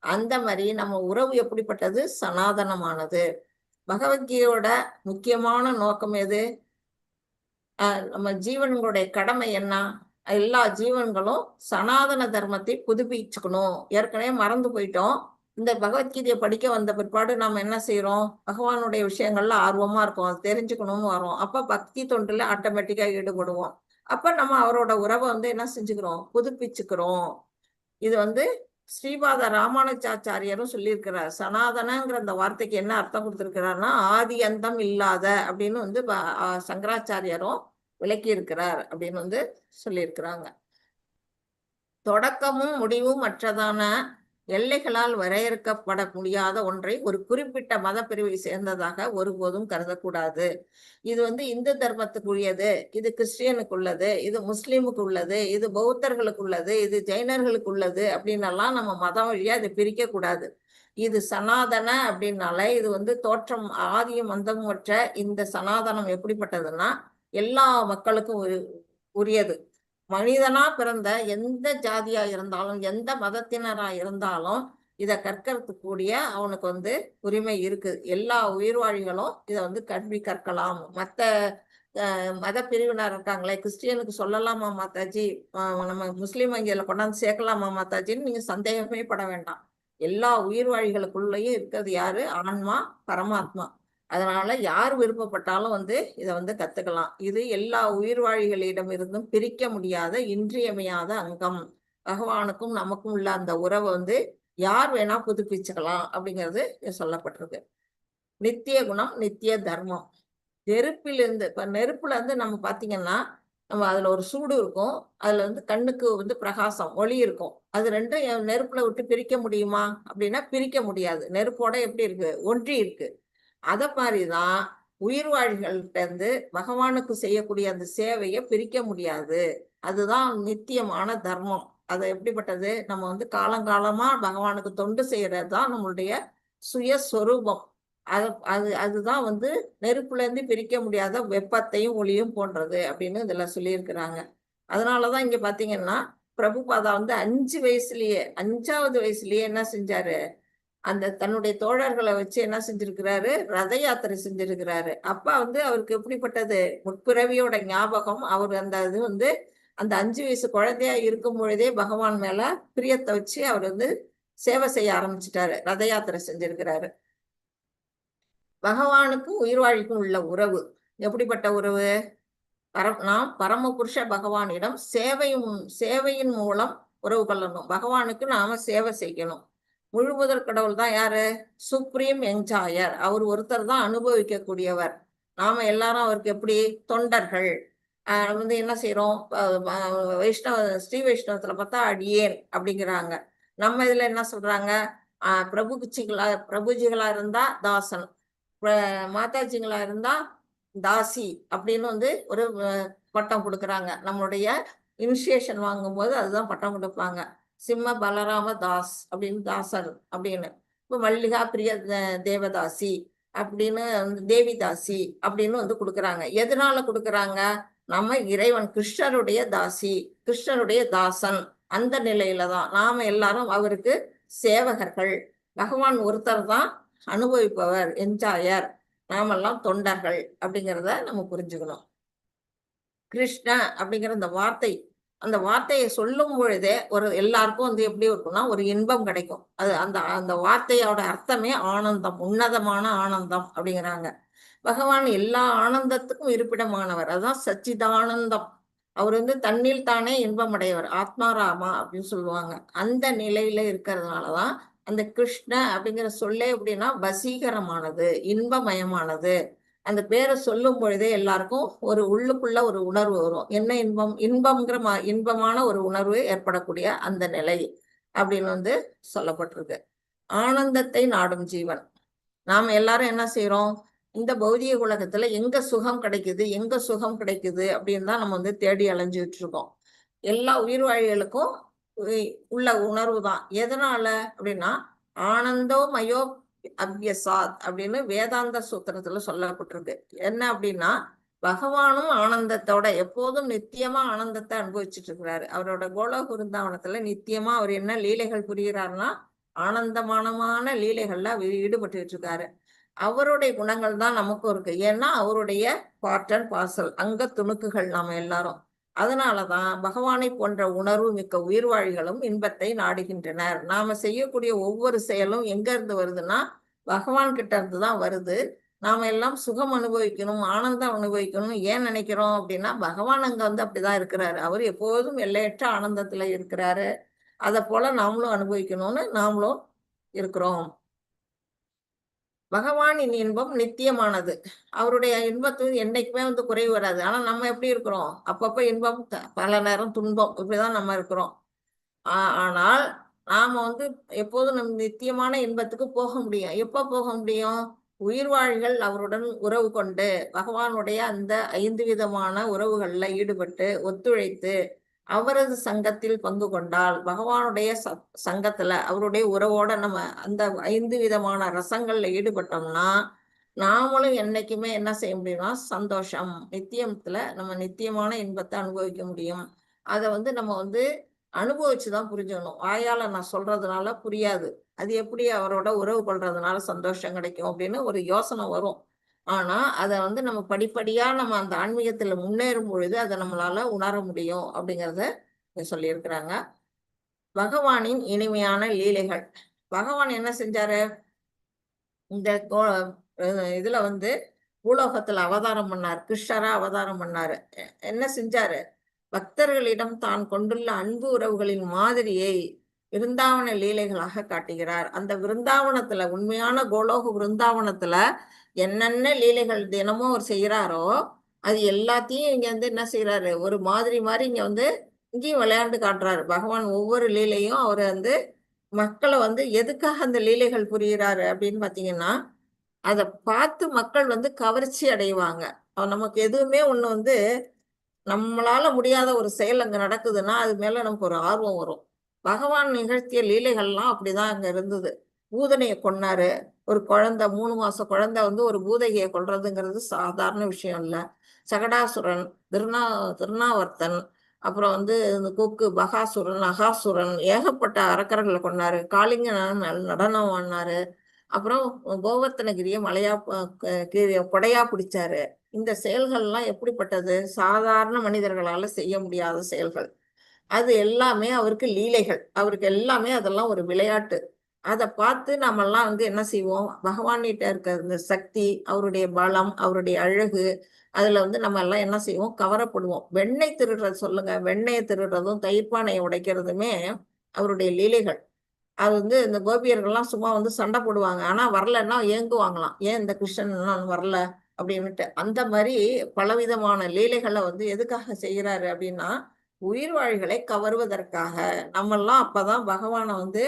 அந்த மாதிரி நம்ம உறவு எப்படிப்பட்டது, சனாதனமானது. பகவத்கீதையோட முக்கியமான நோக்கம் எது, நம்ம ஜீவன்களுடைய கடமை என்ன, எல்லா ஜீவன்களும் சனாதன தர்மத்தை புதுப்பிச்சுக்கணும். ஏற்கனவே மறந்து போயிட்டோம். இந்த பகவத்கீதையை படிக்க வந்த பிற்பாடு நம்ம என்ன செய்யறோம், பகவானுடைய விஷயங்கள்ல ஆர்வமா இருக்கோம், அது தெரிஞ்சுக்கணும்னு வரோம். அப்ப பக்தி தொண்டுல ஆட்டோமேட்டிக்கா ஈடுபடுவோம். அப்ப நம்ம அவரோட உறவை வந்து என்ன செஞ்சுக்கிறோம், புதுப்பிச்சுக்கிறோம். இது வந்து ஸ்ரீபாத ராமானுஜாச்சாரியரும் சொல்லியிருக்கிறார். சனாதனங்கிற அந்த வார்த்தைக்கு என்ன அர்த்தம் கொடுத்திருக்கிறார்னா, ஆதி அந்தம் இல்லாத அப்படின்னு வந்து சங்கராச்சாரியரும் விளக்கி இருக்கிறார் அப்படின்னு வந்து சொல்லியிருக்கிறாங்க. தொடக்கமும் முடிவும் மற்றதான எல்லைகளால் வரையறுக்கப்பட முடியாத ஒன்றை ஒரு குறிப்பிட்ட மத பிரிவை சேர்ந்ததாக ஒருபோதும் கருதக்கூடாது. இது வந்து இந்து தர்மத்துக்கு உள்ளது, இது கிறிஸ்டியனுக்கு உள்ளது, இது முஸ்லீமுக்கு உள்ளது, இது பௌத்தர்களுக்கு உள்ளது, இது ஜெயினர்களுக்கு உள்ளது அப்படின்னெல்லாம் நம்ம மதம் வழியா இதை பிரிக்க கூடாது. இது சனாதன அப்படின்னால இது வந்து தோற்றம் ஆதியும் அந்தமற்ற இந்த சனாதனம் எப்படிப்பட்டதுன்னா எல்லா மக்களுக்கும் உரியது. மனிதனா பிறந்த எந்த ஜாதியா இருந்தாலும் எந்த மதத்தினரா இருந்தாலும் இதை கற்கிறதுக்கூடிய அவனுக்கு வந்து உரிமை இருக்கு. எல்லா உயிர்வாழிகளும் இதை வந்து கல்வி கற்கலாம். மற்ற மத பிரிவினர் இருக்காங்களே, கிறிஸ்டியனுக்கு சொல்லலாமா மாதாஜி, நம்ம முஸ்லீம் வங்கியில கொண்டாந்து சேர்க்கலாமா மாதாஜின்னு நீங்க சந்தேகமே பட வேண்டாம். எல்லா உயிர்வாழிகளுக்குள்ளேயும் இருக்கிறது யாரு, ஆன்மா, பரமாத்மா. அதனால யார் விருப்பப்பட்டாலும் வந்து இதை வந்து கத்துக்கலாம். இது எல்லா உயிர்வாழிகளிடம் இருந்தும் பிரிக்க முடியாத இன்றியமையாத அங்கம். பகவானுக்கும் நமக்கும் உள்ள அந்த உறவை வந்து யார் வேணா புதுப்பிச்சுக்கலாம் அப்படிங்கிறது சொல்லப்பட்டிருக்கு. நித்திய குணம், நித்திய தர்மம். நெருப்பிலிருந்து, இப்ப நெருப்புல இருந்து நம்ம பாத்தீங்கன்னா நம்ம அதுல ஒரு சூடு இருக்கும், அதுல வந்து கண்ணுக்கு வந்து பிரகாசம், ஒளி இருக்கும். அது ரெண்டும் நெருப்புல விட்டு பிரிக்க முடியுமா அப்படின்னா பிரிக்க முடியாது. நெருப்போட எப்படி இருக்கு, ஒன்றி இருக்கு. அத மாதிரிதான் உயிர்வாழிகள்கிட்ட இருந்து பகவானுக்கு செய்யக்கூடிய அந்த சேவையை பிரிக்க முடியாது. அதுதான் நித்தியமான தர்மம். அது எப்படிப்பட்டது, நம்ம வந்து காலங்காலமா பகவானுக்கு தொண்டு செய்யறது தான் நம்மளுடைய சுயஸ்வரூபம். அதுதான் வந்து நெருப்புல இருந்து பிரிக்க முடியாத வெப்பத்தையும் ஒளியும் போன்றது அப்படின்னு இதுல சொல்லியிருக்கிறாங்க. அதனாலதான் இங்க பாத்தீங்கன்னா பிரபுபாதா வந்து 5 வயசுலயே என்ன செஞ்சாரு, அந்த தன்னுடைய தோழர்களை வச்சு என்ன செஞ்சிருக்கிறாரு, ரத யாத்திரை செஞ்சிருக்கிறாரு. அப்ப வந்து அவருக்கு எப்படிப்பட்டது, முற்பிறவியோட ஞாபகம். அவர் அந்த இது வந்து அந்த 5 வயசு குழந்தையா இருக்கும் பொழுதே பகவான் மேல பிரியத்தை வச்சு அவர் வந்து சேவை செய்ய ஆரம்பிச்சிட்டாரு, ரத யாத்திரை செஞ்சிருக்கிறாரு. பகவானுக்கும் உயிர்வாழிக்கும் உள்ள உறவு எப்படிப்பட்ட உறவு? நாம் பரமபுருஷ பகவானிடம் சேவையின் மூலம் உறவு கொள்ளணும். பகவானுக்கு நாம சேவை செய்யணும். முழுமுதற் கடவுள் தான் யாரு? சுப்ரீம் என்ஜாயர். அவர் ஒருத்தர் தான் அனுபவிக்கக்கூடியவர். நாம எல்லாரும் அவருக்கு எப்படி தொண்டர்கள். வந்து என்ன செய்யறோம், ஸ்ரீ வைஷ்ணவத்துல பார்த்தா அடியேன் அப்படிங்கிறாங்க. நம்ம இதுல என்ன சொல்றாங்க, பிரபுஜிகளா இருந்தா தாசன், மாதாஜிங்களா இருந்தா தாசி அப்படின்னு வந்து ஒரு பட்டம் கொடுக்குறாங்க. நம்மளுடைய இனிஷியேஷன் வாங்கும்போது அதுதான் பட்டம் கொடுப்பாங்க. சிம்ம பலராம தாஸ் அப்படின்னு தாசர் அப்படின்னு. இப்போ மல்லிகா பிரிய தேவதாசி அப்படின்னு தேவிதாசி அப்படின்னு வந்து கொடுக்குறாங்க. எதனால கொடுக்குறாங்க? நம்ம இறைவன் கிருஷ்ணருடைய தாசி, கிருஷ்ணருடைய தாசன், அந்த நிலையில தான் நாம எல்லாரும் அவருக்கு சேவகர்கள். பகவான் ஒருத்தர் தான் அனுபவிப்பவர், என்ஜாயர். நாமெல்லாம் தொண்டர்கள் அப்படிங்கிறத நம்ம புரிஞ்சுக்கணும். கிருஷ்ண அப்படிங்கிற அந்த வார்த்தையை சொல்லும் பொழுதே எல்லாருக்கும் வந்து எப்படி இருக்கும்னா ஒரு இன்பம் கிடைக்கும். அது அந்த வார்த்தையோட அர்த்தமே ஆனந்தம், உன்னதமான ஆனந்தம் அப்படிங்கிறாங்க. பகவான் எல்லா ஆனந்தத்துக்கும் இருப்பிடமானவர். அதுதான் சச்சிதானந்தம். அவர் வந்து தன்னில் தானே இன்பம் அடையவர், ஆத்மாராமா அப்படின்னு சொல்லுவாங்க. அந்த நிலையில இருக்கிறதுனாலதான் அந்த கிருஷ்ண அப்படிங்கிற சொல்லே எப்படின்னா வசீகரமானது, இன்பமயமானது. அந்த பேரை சொல்லும் பொழுதே எல்லாருக்கும் ஒரு உள்ளுக்குள்ள ஒரு உணர்வு வரும். என்ன இன்பம்? இன்பமான ஒரு உணர்வு ஏற்படக்கூடிய அந்த நிலை அப்படின்னு வந்து சொல்லப்பட்டிருக்கு. ஆனந்தத்தை நாடும் ஜீவன். நாம எல்லாரும் என்ன செய்யறோம், இந்த பௌதிக உலகத்துல எங்க சுகம் கிடைக்குது அப்படின்னு தான் நம்ம வந்து தேடி அலைஞ்சிட்டு இருக்கோம். எல்லா உயிர்வாழிகளுக்கும் உள்ள உணர்வு தான். எதனால அப்படின்னா ஆனந்தோ மயோ அபியசாத் அப்படின்னு வேதாந்த சூத்திரத்துல சொல்லப்பட்டிருக்கு. என்ன அப்படின்னா பகவானும் ஆனந்தத்தோட எப்போதும் நித்தியமா ஆனந்தத்தை அனுபவிச்சுட்டு இருக்கிறாரு. அவரோட கோலோக விருந்தாவனத்துல நித்தியமா அவர் என்ன லீலைகள் புரிகிறாருன்னா ஆனந்தமானமான லீலைகள்ல ஈடுபட்டு இருக்காரு. அவருடைய குணங்கள் தான் நமக்கும் இருக்கு. ஏன்னா அவருடைய பார்ட் அண்ட் பார்சல், அங்க துணுக்குகள் நாம எல்லாரும். அதனாலதான் பகவானை போன்ற உணர்வு மிக்க உயிர்வாழிகளும் இன்பத்தை நாடுகின்றனர். நாம செய்யக்கூடிய ஒவ்வொரு செயலும் எங்க இருந்து வருதுன்னா பகவான் கிட்ட இருந்து தான் வருது. நாம எல்லாம் சுகம் அனுபவிக்கணும், ஆனந்தம் அனுபவிக்கணும் ஏன் நினைக்கிறோம் அப்படின்னா பகவான் அங்க வந்து அப்படிதான் இருக்கிறாரு. அவர் எப்போதும் எல்லையற்ற ஆனந்தத்துல இருக்கிறாரு. அதை போல நாமளும் அனுபவிக்கணும்னு நாமளும் இருக்கிறோம். பகவானின் இன்பம் நித்தியமானது. அவருடைய இன்பத்துக்கு என்னைக்குமே வந்து குறைவு வராது. ஆனா நம்ம எப்படி இருக்கிறோம், அப்பப்ப இன்பம், பல நேரம் துன்பம், இப்படிதான் நம்ம இருக்கிறோம். ஆனால் நாம வந்து எப்போதும் நம்ம நித்தியமான இன்பத்துக்கு போக முடியும். எப்ப போக முடியும்? உயிர்வாழிகள் அவருடன் உறவு கொண்டு பகவானுடைய அந்த 5 விதமான உறவுகள்ல ஈடுபட்டு ஒத்துழைத்து அவரது சங்கத்தில் பங்கு கொண்டால், பகவானுடைய சங்கத்துல அவருடைய உறவோட நம்ம அந்த 5 விதமான ரசங்கள்ல ஈடுபட்டோம்னா நாமளும் என்னைக்குமே என்ன செய்ய முடியும்னா சந்தோஷம், நித்தியத்துல நம்ம நித்தியமான இன்பத்தை அனுபவிக்க முடியும். அதை வந்து நம்ம வந்து அனுபவிச்சுதான் புரிஞ்சுக்கணும். வாயால நான் சொல்றதுனால புரியாது. அது எப்படி அவரோட உறவு கொள்றதுனால சந்தோஷம் கிடைக்கும் அப்படின்னு ஒரு யோசனை வரும். ஆனா அதை வந்து நம்ம படிப்படியா நம்ம அந்த ஆன்மீகத்துல முன்னேறும் பொழுது அதை நம்மளால உணர முடியும் அப்படிங்கிறத சொல்லியிருக்கிறாங்க. பகவானின் இனிமையான லீலைகள். பகவான் என்ன செஞ்சாரு, இந்த இதுல வந்து பூலோகத்துல அவதாரம் பண்ணார், கிருஷ்ணரா அவதாரம் பண்ணாரு. என்ன செஞ்சாரு, பக்தர்களிடம் தான் கொண்டுள்ள அன்பு உறவுகளின் மாதிரியை விருந்தாவன லீலைகளாக காட்டுகிறார். அந்த விருந்தாவனத்துல, உண்மையான கோலோக விருந்தாவனத்துல என்னென்ன லீலைகள் தினமும் அவர் செய்யறாரோ அது எல்லாத்தையும் இங்க வந்து என்ன செய்யறாரு, ஒரு மாதிரி இங்க வந்து இங்கேயும் விளையாண்டு காட்டுறாரு. பகவான் ஒவ்வொரு லீலையும் அவர் வந்து மக்களை வந்து எதுக்காக அந்த லீலைகள் புரிகிறாரு அப்படின்னு பாத்தீங்கன்னா அதை பார்த்து மக்கள் வந்து கவர்ச்சி அடைவாங்க. நமக்கு எதுவுமே ஒண்ணு வந்து நம்மளால முடியாத ஒரு செயல் அங்க நடக்குதுன்னா அது மேல நமக்கு ஒரு ஆர்வம் வரும். பகவான் நிகழ்த்திய லீலைகள்லாம் அப்படிதான் அங்க இருந்தது. பூதனையை கொன்னாரு. ஒரு குழந்தை, 3 மாச குழந்தை வந்து ஒரு பூதகையை கொல்றதுங்கிறது சாதாரண விஷயம் இல்ல. சகடாசுரன், திருநாவர்த்தன், அப்புறம் வந்து இந்த கொக்கு பகாசுரன், அகாசுரன் ஏகப்பட்ட அரக்கர்களை கொண்டாரு. காளிங்க நடனம் ஆடினாரு. அப்புறம் கோவர்த்தனகிரியை மலையா கொடையா பிடிச்சாரு. இந்த செயல்கள்லாம் எப்படிப்பட்டது? சாதாரண மனிதர்களால செய்ய முடியாத செயல்கள். அது எல்லாமே அவருக்கு லீலைகள். அவருக்கு எல்லாமே அதெல்லாம் ஒரு விளையாட்டு. அதை பார்த்து நாமெல்லாம் வந்து என்ன செய்வோம்? பகவான்கிட்ட இருக்க இந்த சக்தி, அவருடைய பலம், அவருடைய அழகு, அதுல வந்து நம்ம எல்லாம் என்ன செய்வோம்? கவரப்படுவோம். வெண்ணெய் திருடுறது சொல்லுங்க. வெண்ணெயை திருடுறதும் தயிர் பானையை உடைக்கிறதுமே அவருடைய லீலைகள். அது வந்து இந்த கோபியர்கள்லாம் சும்மா வந்து சண்டை போடுவாங்க. ஆனா வரலன்னா ஏங்குவாங்களாம். ஏன் இந்த கிருஷ்ணன் இன்னும் வரல அப்படின்னுட்டு. அந்த மாதிரி பலவிதமான லீலைகளை வந்து எதுக்காக செய்யறாரு அப்படின்னா, உயிர்வாழிகளை கவர்வதற்காக. நம்மெல்லாம் அப்பதான் பகவானை வந்து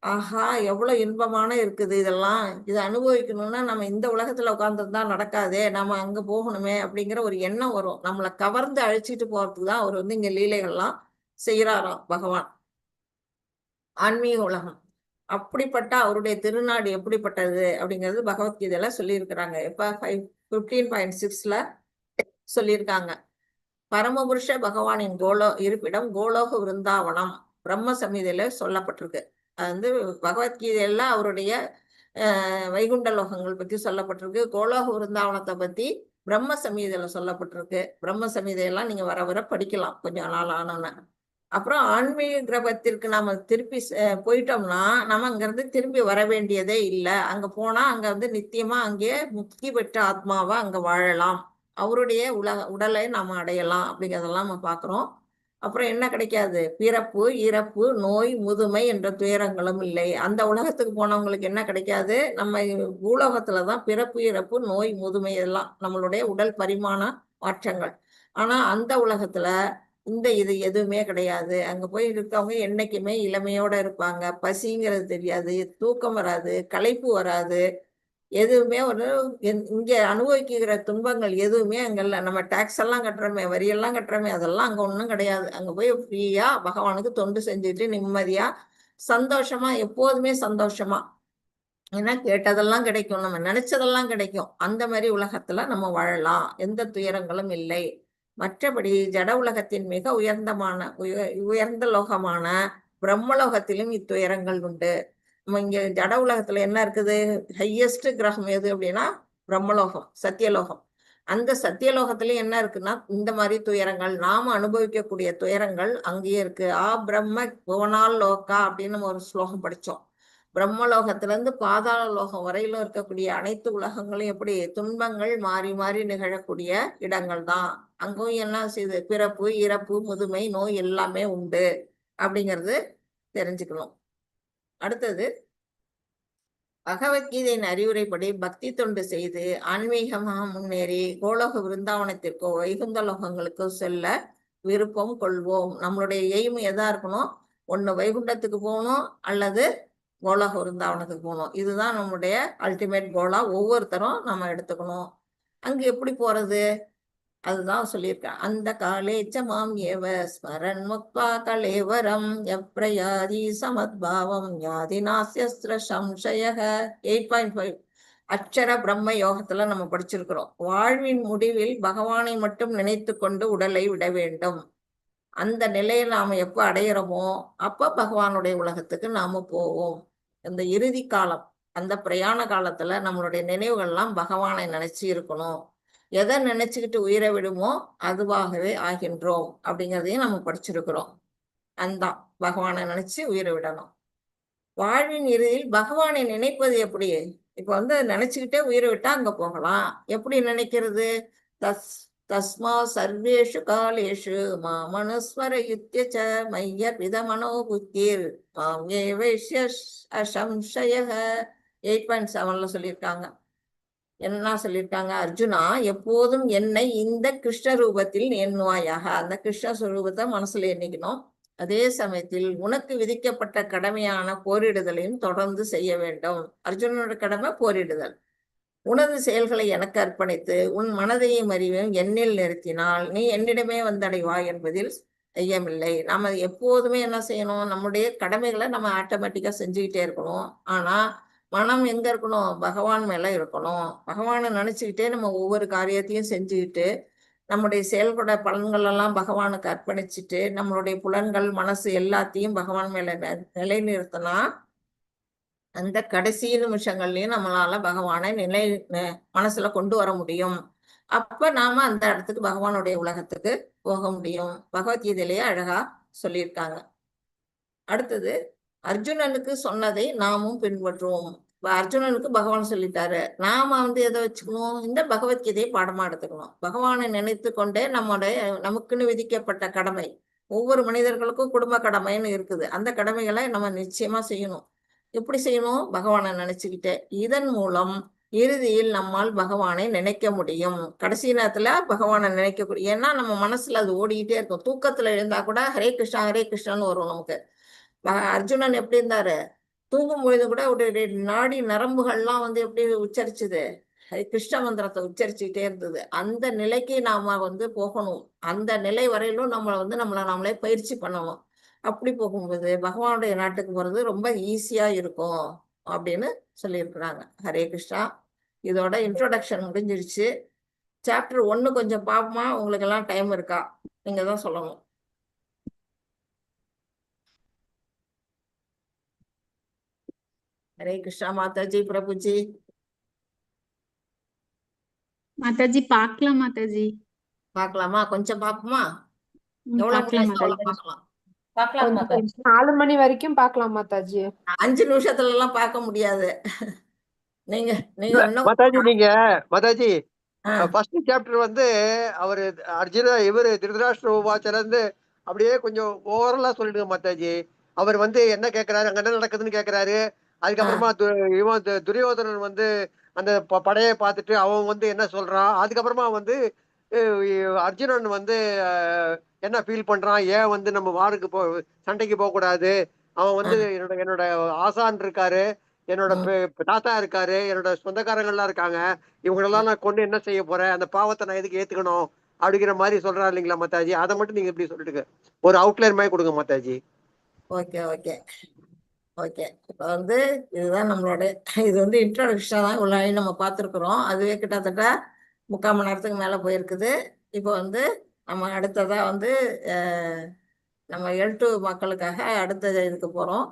ஆஹா எவ்வளவு இன்பமான இருக்குது இதெல்லாம், இதை அனுபவிக்கணும்னா நம்ம இந்த உலகத்துல உட்கார்ந்துருந்தா நடக்காதே, நம்ம அங்க போகணுமே அப்படிங்கிற ஒரு எண்ணம் வரும். நம்மளை கவர்ந்து அழைச்சிட்டு போறதுக்கு தான் அவர் வந்து இங்க லீலைகள்லாம் செய்யறாராம் பகவான். ஆன்மீக உலகம் அப்படிப்பட்ட அவருடைய திருநாடு எப்படிப்பட்டது அப்படிங்கிறது பகவத்கீதையில சொல்லியிருக்கிறாங்க. இப்ப 15.6ல சொல்லியிருக்காங்க. பரமபுருஷ பகவானின் இருப்பிடம் கோலோக விருந்தாவனம் பிரம்ம சமீதையில சொல்லப்பட்டிருக்கு. அது வந்து பகவத்கீதையில அவருடைய வைகுண்ட லோகங்கள் பத்தி சொல்லப்பட்டிருக்கு. கோலோக விருந்தாவனத்தை பத்தி பிரம்ம சமீதையில சொல்லப்பட்டிருக்கு. பிரம்ம சமீதையெல்லாம் நீங்க வர வர படிக்கலாம் கொஞ்சம் நாள் ஆனோன்னு. அப்புறம் ஆன்மீக கிரகத்திற்கு நாம திருப்பி போயிட்டோம்னா நம்ம அங்கிருந்து திரும்பி வர வேண்டியதே இல்லை. அங்க போனா அங்க வந்து நித்தியமா அங்கே முக்தி பெற்ற ஆத்மாவா அங்க வாழலாம். அவருடைய உடலை நாம அடையலாம் அப்படிங்கிறதெல்லாம் நம்ம பார்க்கிறோம். அப்புறம் என்ன கிடைக்காது? பிறப்பு, இறப்பு, நோய், முதுமை என்ற துயரங்களும் இல்லை. அந்த உலகத்துக்கு போனவங்களுக்கு என்ன கிடைக்காது? நம்ம பூலோகத்துலதான் பிறப்பு, இறப்பு, நோய், முதுமை எல்லாம் நம்மளுடைய உடல் பரிமாண மாற்றங்கள். ஆனா அந்த உலகத்துல இது எதுவுமே கிடையாது. அங்க போய் இருக்கவங்க என்னைக்குமே இளமையோட இருப்பாங்க. பசிங்கிறது தெரியாது, தூக்கம் வராது, களைப்பு வராது, எதுவுமே ஒரு இங்க அனுபவிக்கிற துன்பங்கள் எதுவுமே அங்க இல்ல. நம்ம டாக்ஸ் எல்லாம் கட்டுறோமே, வரியெல்லாம் கட்டுறோமே, அதெல்லாம் அங்க ஒண்ணும் கிடையாது. அங்க போய் ஃப்ரீயா பகவானுக்கு தொண்டு செஞ்சுட்டு நிம்மதியா சந்தோஷமா, எப்போதுமே சந்தோஷமா, ஏன்னா கேட்டதெல்லாம் கிடைக்கும், நம்ம நினைச்சதெல்லாம் கிடைக்கும். அந்த மாதிரி உலகத்துல நம்ம வாழலாம். எந்த துயரங்களும் இல்லை. மற்றபடி ஜட உலகத்தின் மிக உயர்ந்த லோகமான பிரம்மலோகத்திலும் இத்துயரங்கள் உண்டு. நம்ம இங்க ஜட உலகத்துல என்ன இருக்குது? ஹையஸ்ட் கிரகம் எது அப்படின்னா பிரம்மலோகம், சத்தியலோகம். அந்த சத்தியலோகத்திலயும் என்ன இருக்குன்னா இந்த மாதிரி துயரங்கள், நாம அனுபவிக்கக்கூடிய துயரங்கள் அங்கேயே இருக்கு. பிரம்ம புவனால் லோகா அப்படின்னு நம்ம ஒரு ஸ்லோகம் படிச்சோம். பிரம்மலோகத்துல இருந்து பாதாள லோகம் வரையிலும் இருக்கக்கூடிய அனைத்து உலகங்களும் எப்படி துன்பங்கள் மாறி மாறி நிகழக்கூடிய இடங்கள் தான். அங்கும் என்ன செய்யுது? பிறப்பு, இறப்பு, முதுமை, நோய் எல்லாமே உண்டு அப்படிங்கிறது தெரிஞ்சுக்கணும். அடுத்தது பகவத்கீதையின் அறிவுரைப்படி பக்தி தொண்டு செய்து ஆன்மீகமாக முன்னேறி கோலோக விருந்தாவனத்திற்கோ வைகுந்த லோகங்களுக்கோ செல்ல விருப்பம் கொள்வோம். நம்மளுடைய எய்ம் எதா இருக்கணும்? ஒண்ணு வைகுண்டத்துக்கு போகணும் அல்லது கோலோக விருந்தாவனத்துக்கு போகணும். இதுதான் நம்முடைய அல்டிமேட் கோலா. ஒவ்வொருத்தரும் நம்ம எடுத்துக்கணும். அங்க எப்படி போறது? அதுதான் சொல்லியிருக்கேன். அந்த காலேச்ச மாம் ஏவ ஸ்மரன் முக்வா கலேவரம் எப்ரயாதி சமத்பாவம் யாதி நாஸ்யஸ்திர சம்சய. 8.5 அக்ஷர பிரம்ம யோகத்துல நம்ம படிச்சிருக்கிறோம். வாழ்வின் முடிவில் பகவானை மட்டும் நினைத்து கொண்டு உடலை விட வேண்டும். அந்த நிலையை நாம எப்ப அடையிறோமோ அப்ப பகவானுடைய உலகத்துக்கு நாம போவோம். இந்த இறுதி காலம், அந்த பிரயாண காலத்துல நம்மளுடைய நினைவுகள்லாம் பகவானை நினைச்சு இருக்கணும். எதை நினைச்சுக்கிட்டு உயிரை விடுமோ அதுவாகவே ஆகின்றோம் அப்படிங்கிறதையும் நம்ம படிச்சிருக்கிறோம். அந்த பகவானை நினைச்சு உயிரை விடணும். வாழ்வின் இறுதியில் பகவானை நினைப்பது எப்படி? இப்ப வந்து நினைச்சுக்கிட்டே உயிரை விட்டா அங்க போகலாம். எப்படி நினைக்கிறது? தஸ்மா சர்வேஷு காலேஷு மாமனுஸ்வர யுத்திய மைய பிதமனோ புத்திர் அசம்சய. 8.7ல சொல்லியிருக்காங்க. என்ன சொல்லியிருக்காங்க? அர்ஜுனா, எப்போதும் என்னை இந்த கிருஷ்ண ரூபத்தில் எண்ணுவாயாக. அந்த கிருஷ்ண ஸ்வரூபத்தை மனசுல எண்ணிக்கணும். அதே சமயத்தில் உனக்கு விதிக்கப்பட்ட கடமையான போரிடுதலையும் தொடர்ந்து செய்ய வேண்டும். அர்ஜுனனோட கடமை போரிடுதல். உனது செயல்களை எனக்கு அர்ப்பணித்து உன் மனதையும் அறிவையும் என்னில் நிறுத்தினால் நீ என்னிடமே வந்தடைவாய் என்பதில் ஐயமில்லை. நாம எப்போதுமே என்ன செய்யணும்? நம்முடைய கடமைகளை நம்ம ஆட்டோமேட்டிக்கா செஞ்சுக்கிட்டே இருக்கணும். ஆனா மனம் எங்க இருக்கணும்? பகவான் மேல இருக்கணும். பகவானை நினைச்சுக்கிட்டே நம்ம ஒவ்வொரு காரியத்தையும் செஞ்சுக்கிட்டு நம்முடைய செயல்களோட பலன்கள் எல்லாம் பகவானுக்கு அர்ப்பணிச்சுட்டு நம்மளுடைய புலன்கள் மனசு எல்லாத்தையும் பகவான் மேல நிலைநிறுத்தினா அந்த கடைசி நிமிஷங்கள்லயும் நம்மளால பகவானை மனசுல கொண்டு வர முடியும். அப்ப நாம அந்த இடத்துக்கு பகவானுடைய உலகத்துக்கு போக முடியும். பகவத்கீதையிலேயே அழகா சொல்லியிருக்காங்க. அடுத்தது அர்ஜுனனுக்கு சொன்னதை நாமும் பின்பற்றுவோம். அர்ஜுனனுக்கு பகவான் சொல்லிட்டாரு, நாம எதை வச்சுக்கணும், இந்த பகவத்கீதையை பாடமா எடுத்துக்கணும். பகவானை நினைத்து கொண்டே நமக்குன்னு விதிக்கப்பட்ட கடமை, ஒவ்வொரு மனிதர்களுக்கும் குடும்ப கடமைன்னு இருக்குது. அந்த கடமைகளை நம்ம நிச்சயமா செய்யணும். எப்படி செய்யணும்? பகவானை நினைச்சுக்கிட்டே. இதன் மூலம் இறுதியில் நம்மால் பகவானை நினைக்க முடியும். கடைசி நேரத்துல பகவானை நினைக்கக்கூடிய, ஏன்னா நம்ம மனசுல அது ஓடிக்கிட்டே இருக்கும். தூக்கத்துல எழுந்தா கூட ஹரே கிருஷ்ணா ஹரே கிருஷ்ணான்னு வரும் நமக்கு. அர்ஜுனன் எப்படி இருந்தாரு, தூங்கும் பொழுது கூட ஒரு நாடி நரம்புகள்லாம் எப்படி உச்சரிச்சுது, கிருஷ்ண மந்திரத்தை உச்சரிச்சுக்கிட்டே இருந்தது. அந்த நிலைக்கு நாம போகணும். அந்த நிலை வரையிலும் நம்மளை நாமளே பயிற்சி பண்ணணும். அப்படி போகும்போது பகவானுடைய நாட்டுக்கு போறது ரொம்ப ஈஸியா இருக்கும் அப்படின்னு சொல்லியிருக்கிறாங்க. ஹரே கிருஷ்ணா. இதோட இன்ட்ரோடக்ஷன் முடிஞ்சிருச்சு. சாப்டர் 1 கொஞ்சம் பாப்போமா? உங்களுக்கு எல்லாம் டைம் இருக்கா? நீங்க தான் சொல்லணும். ஹரே கிருஷ்ணா மாதாஜி, பிரபுஜி. மாதாஜி பார்க்கலாம் மாதாஜி. பார்க்கலாமா? கொஞ்சம் பாப்போமா? எவ்வளவு பார்க்கலாம் முடியுதோ அவ்வளவு மாதாஜி. பார்க்கலாம். பார்க்கலாம் மாதாஜி. 4 மணி வரைக்கும் பார்க்கலாம் மாதாஜி. 5 நிமிஷத்துல எல்லாம் பார்க்க முடியாது. நீங்க இன்னும் மாதாஜி மாதாஜி ஃபர்ஸ்ட் சாப்டர் அவரு இவரு திருதராஷ்டிர உபாச்சார அப்படியே கொஞ்சம் ஓவரலா சொல்லிடுங்க மாதாஜி. அவர் என்ன கேட்கிறாரு, அங்க என்ன நடக்குதுன்னு கேட்கிறாரு. அதுக்கப்புறமா இவன் துரியோதனன் அந்த படையை பார்த்துட்டு அவன் என்ன சொல்றான். அதுக்கப்புறமா அர்ஜுனன் என்ன ஃபீல் பண்றான், ஏன் நம்ம வாருக்கு சண்டைக்கு போக கூடாது, அவன் என்னோட ஆசான் இருக்காரு, என்னோட தாத்தா இருக்காரு, என்னோட சொந்தக்காரங்கள்லாம் இருக்காங்க, இவங்களெல்லாம் நான் கொண்டு என்ன செய்ய போறேன், அந்த பாவத்தை நான் எதுக்கு ஏத்துக்கணும் அப்படிங்கிற மாதிரி சொல்றாரு இல்லைங்களா மாதாஜி. அதை மட்டும் நீங்க இப்படி சொல்லிட்டு ஒரு அவுட்லைன் மாதிரி கொடுங்க மாதாஜி. Okay okay okay. இப்போ இதுதான் நம்மளோட இது இன்ட்ரோடக்ஷன் தான். இவ்வளோ நம்ம பார்த்துருக்குறோம். அதுவே கிட்டத்தட்ட 3/4 மணி நேரத்துக்கு மேலே போயிருக்குது. இப்போ நம்ம அடுத்ததா நம்ம L2 மக்களுக்காக அடுத்த இதுக்கு போகிறோம்.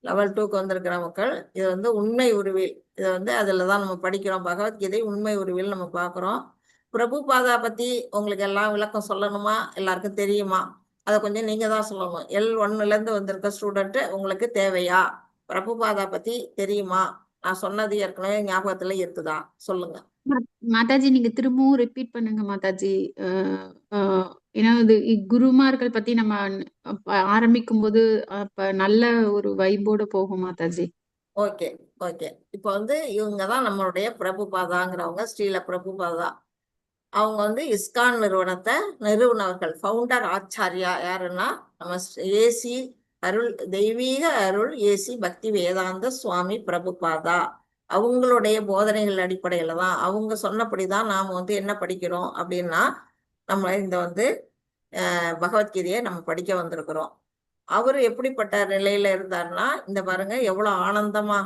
லெவல் 2க்கு வந்திருக்கிற மக்கள் இது உண்மை உருவில். இது அதில் தான் நம்ம படிக்கிறோம். பகவத்கீதை உண்மை உருவில் நம்ம பார்க்குறோம். பிரபுபாதா பற்றி உங்களுக்கு எல்லாம் விளக்கம் சொல்லணுமா? எல்லாருக்கும் தெரியுமா? அதை கொஞ்சம் நீங்க தான் சொல்லணும். L1லேருந்து வந்திருக்க ஸ்டூடெண்ட் உங்களுக்கு தேவையா? பிரபுபாதா பத்தி தெரியுமா? நான் சொன்னது ஏற்கனவே ஞாபகத்துல இருக்குதா? சொல்லுங்க. மாதாஜி நீங்க திரும்பவும் ரிப்பீட் பண்ணுங்க மாதாஜி. ஏன்னா குருமார்கள் பத்தி நம்ம ஆரம்பிக்கும் போது நல்ல ஒரு வைபோட போகும் மாதாஜி. Okay okay. இப்போ இவங்க தான் நம்மளுடைய பிரபுபாதாங்கிறவங்க, ஸ்ரீல பிரபுபாதா. அவங்க இஸ்கான் நிறுவனத்தை நிறுவனவர்கள். ஃபவுண்டர் ஆச்சாரியா யாருன்னா நம்ம ஏசி அருள் தெய்வீக அருள் ஏசி பக்தி வேதாந்த சுவாமி பிரபுபாதா. அவங்களுடைய போதனைகள் அடிப்படையில தான், அவங்க சொன்னபடிதான் நாம என்ன படிக்கிறோம் அப்படின்னா, நம்ம இந்த பகவத்கீதையை நம்ம படிக்க வந்திருக்கிறோம். அவரு எப்படிப்பட்ட நிலையில இருந்தாருன்னா, இந்த பாருங்க எவ்வளவு ஆனந்தமா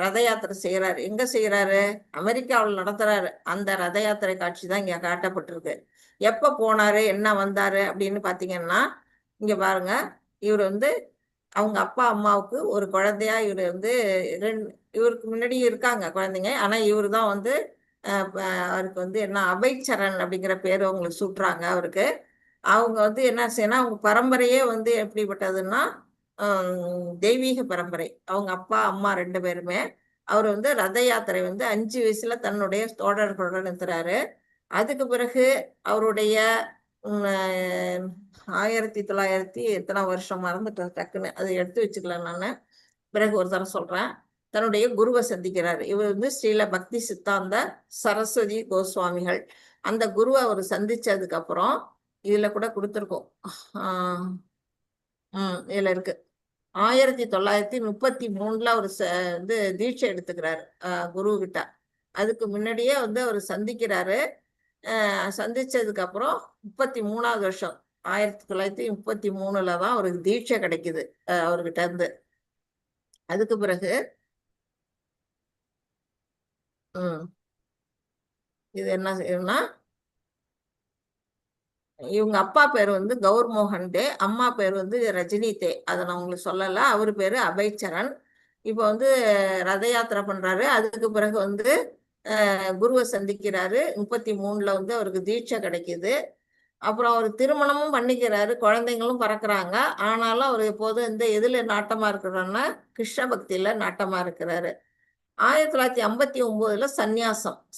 ரத யாத்திரை செய்யறாரு. எங்க செய்யறாரு? அமெரிக்காவில் நடத்துறாரு. அந்த ரத யாத்திரை காட்சி தான் இங்க காட்டப்பட்டிருக்கு. எப்ப போனாரு, என்ன வந்தாரு அப்படின்னு பாத்தீங்கன்னா, இங்க பாருங்க, இவர் அவங்க அப்பா அம்மாவுக்கு ஒரு குழந்தையா இவர் இவருக்கு முன்னாடி இருக்காங்க குழந்தைங்க. ஆனா இவரு தான் அவருக்கு என்ன அபைச்சரன் அப்படிங்கிற பேரு அவங்களுக்கு சுட்டுறாங்க அவருக்கு. அவங்க என்ன செய்யணும், அவங்க பரம்பரையே எப்படிப்பட்டதுன்னா தெய்வீக பரம்பரை. அவங்க அப்பா அம்மா 2 பேருமே. அவர் ரத யாத்திரை 5 வயசுல தன்னுடைய தோழர்களுடன் நிறுத்துறாரு. அதுக்கு பிறகு அவருடைய 1900 எத்தனை வருஷம் மறந்துட்டேன் டக்குன்னு, அதை எடுத்து வச்சுக்கலாம் நானு. பிறகு ஒரு தரம் சொல்றேன். தன்னுடைய குருவை சந்திக்கிறாரு. இவர் ஸ்ரீல பக்தி சித்தாந்த சரஸ்வதி கோஸ்வாமிகள். அந்த குருவை அவர் சந்திச்சதுக்கு அப்புறம் இதுல கூட கொடுத்துருக்கோம். இதுல இருக்கு. 1933 அவர் தீட்சை எடுத்துக்கிறாரு குரு கிட்ட. அதுக்கு முன்னாடியே அவர் சந்திக்கிறாரு. சந்திச்சதுக்கு அப்புறம் 33வது வருஷம் 1933 தான் அவருக்கு தீட்சை கிடைக்குது அவர்கிட்ட இருந்து. அதுக்கு பிறகு இது என்ன செய்யணும்னா, இவங்க அப்பா பேர் வந்து கௌர் மோகன் டே, அம்மா பேர் வந்து ரஜினி தே. அதை நான் உங்களுக்கு சொல்லல. அவர் பேரு அபய்சரண். இப்போ வந்து ரத யாத்திரை பண்றாரு. அதுக்கு பிறகு வந்து குருவை சந்திக்கிறாரு. 33ல வந்து அவருக்கு தீட்சை கிடைக்குது. அப்புறம் அவர் திருமணமும் பண்ணிக்கிறாரு, குழந்தைங்களும் பிறக்கிறாங்க. ஆனாலும் அவர் எப்போதும் இந்த எதுல நாட்டமா இருக்கிறாருன்னா கிருஷ்ண பக்தியில நாட்டமா இருக்கிறாரு. 1959ல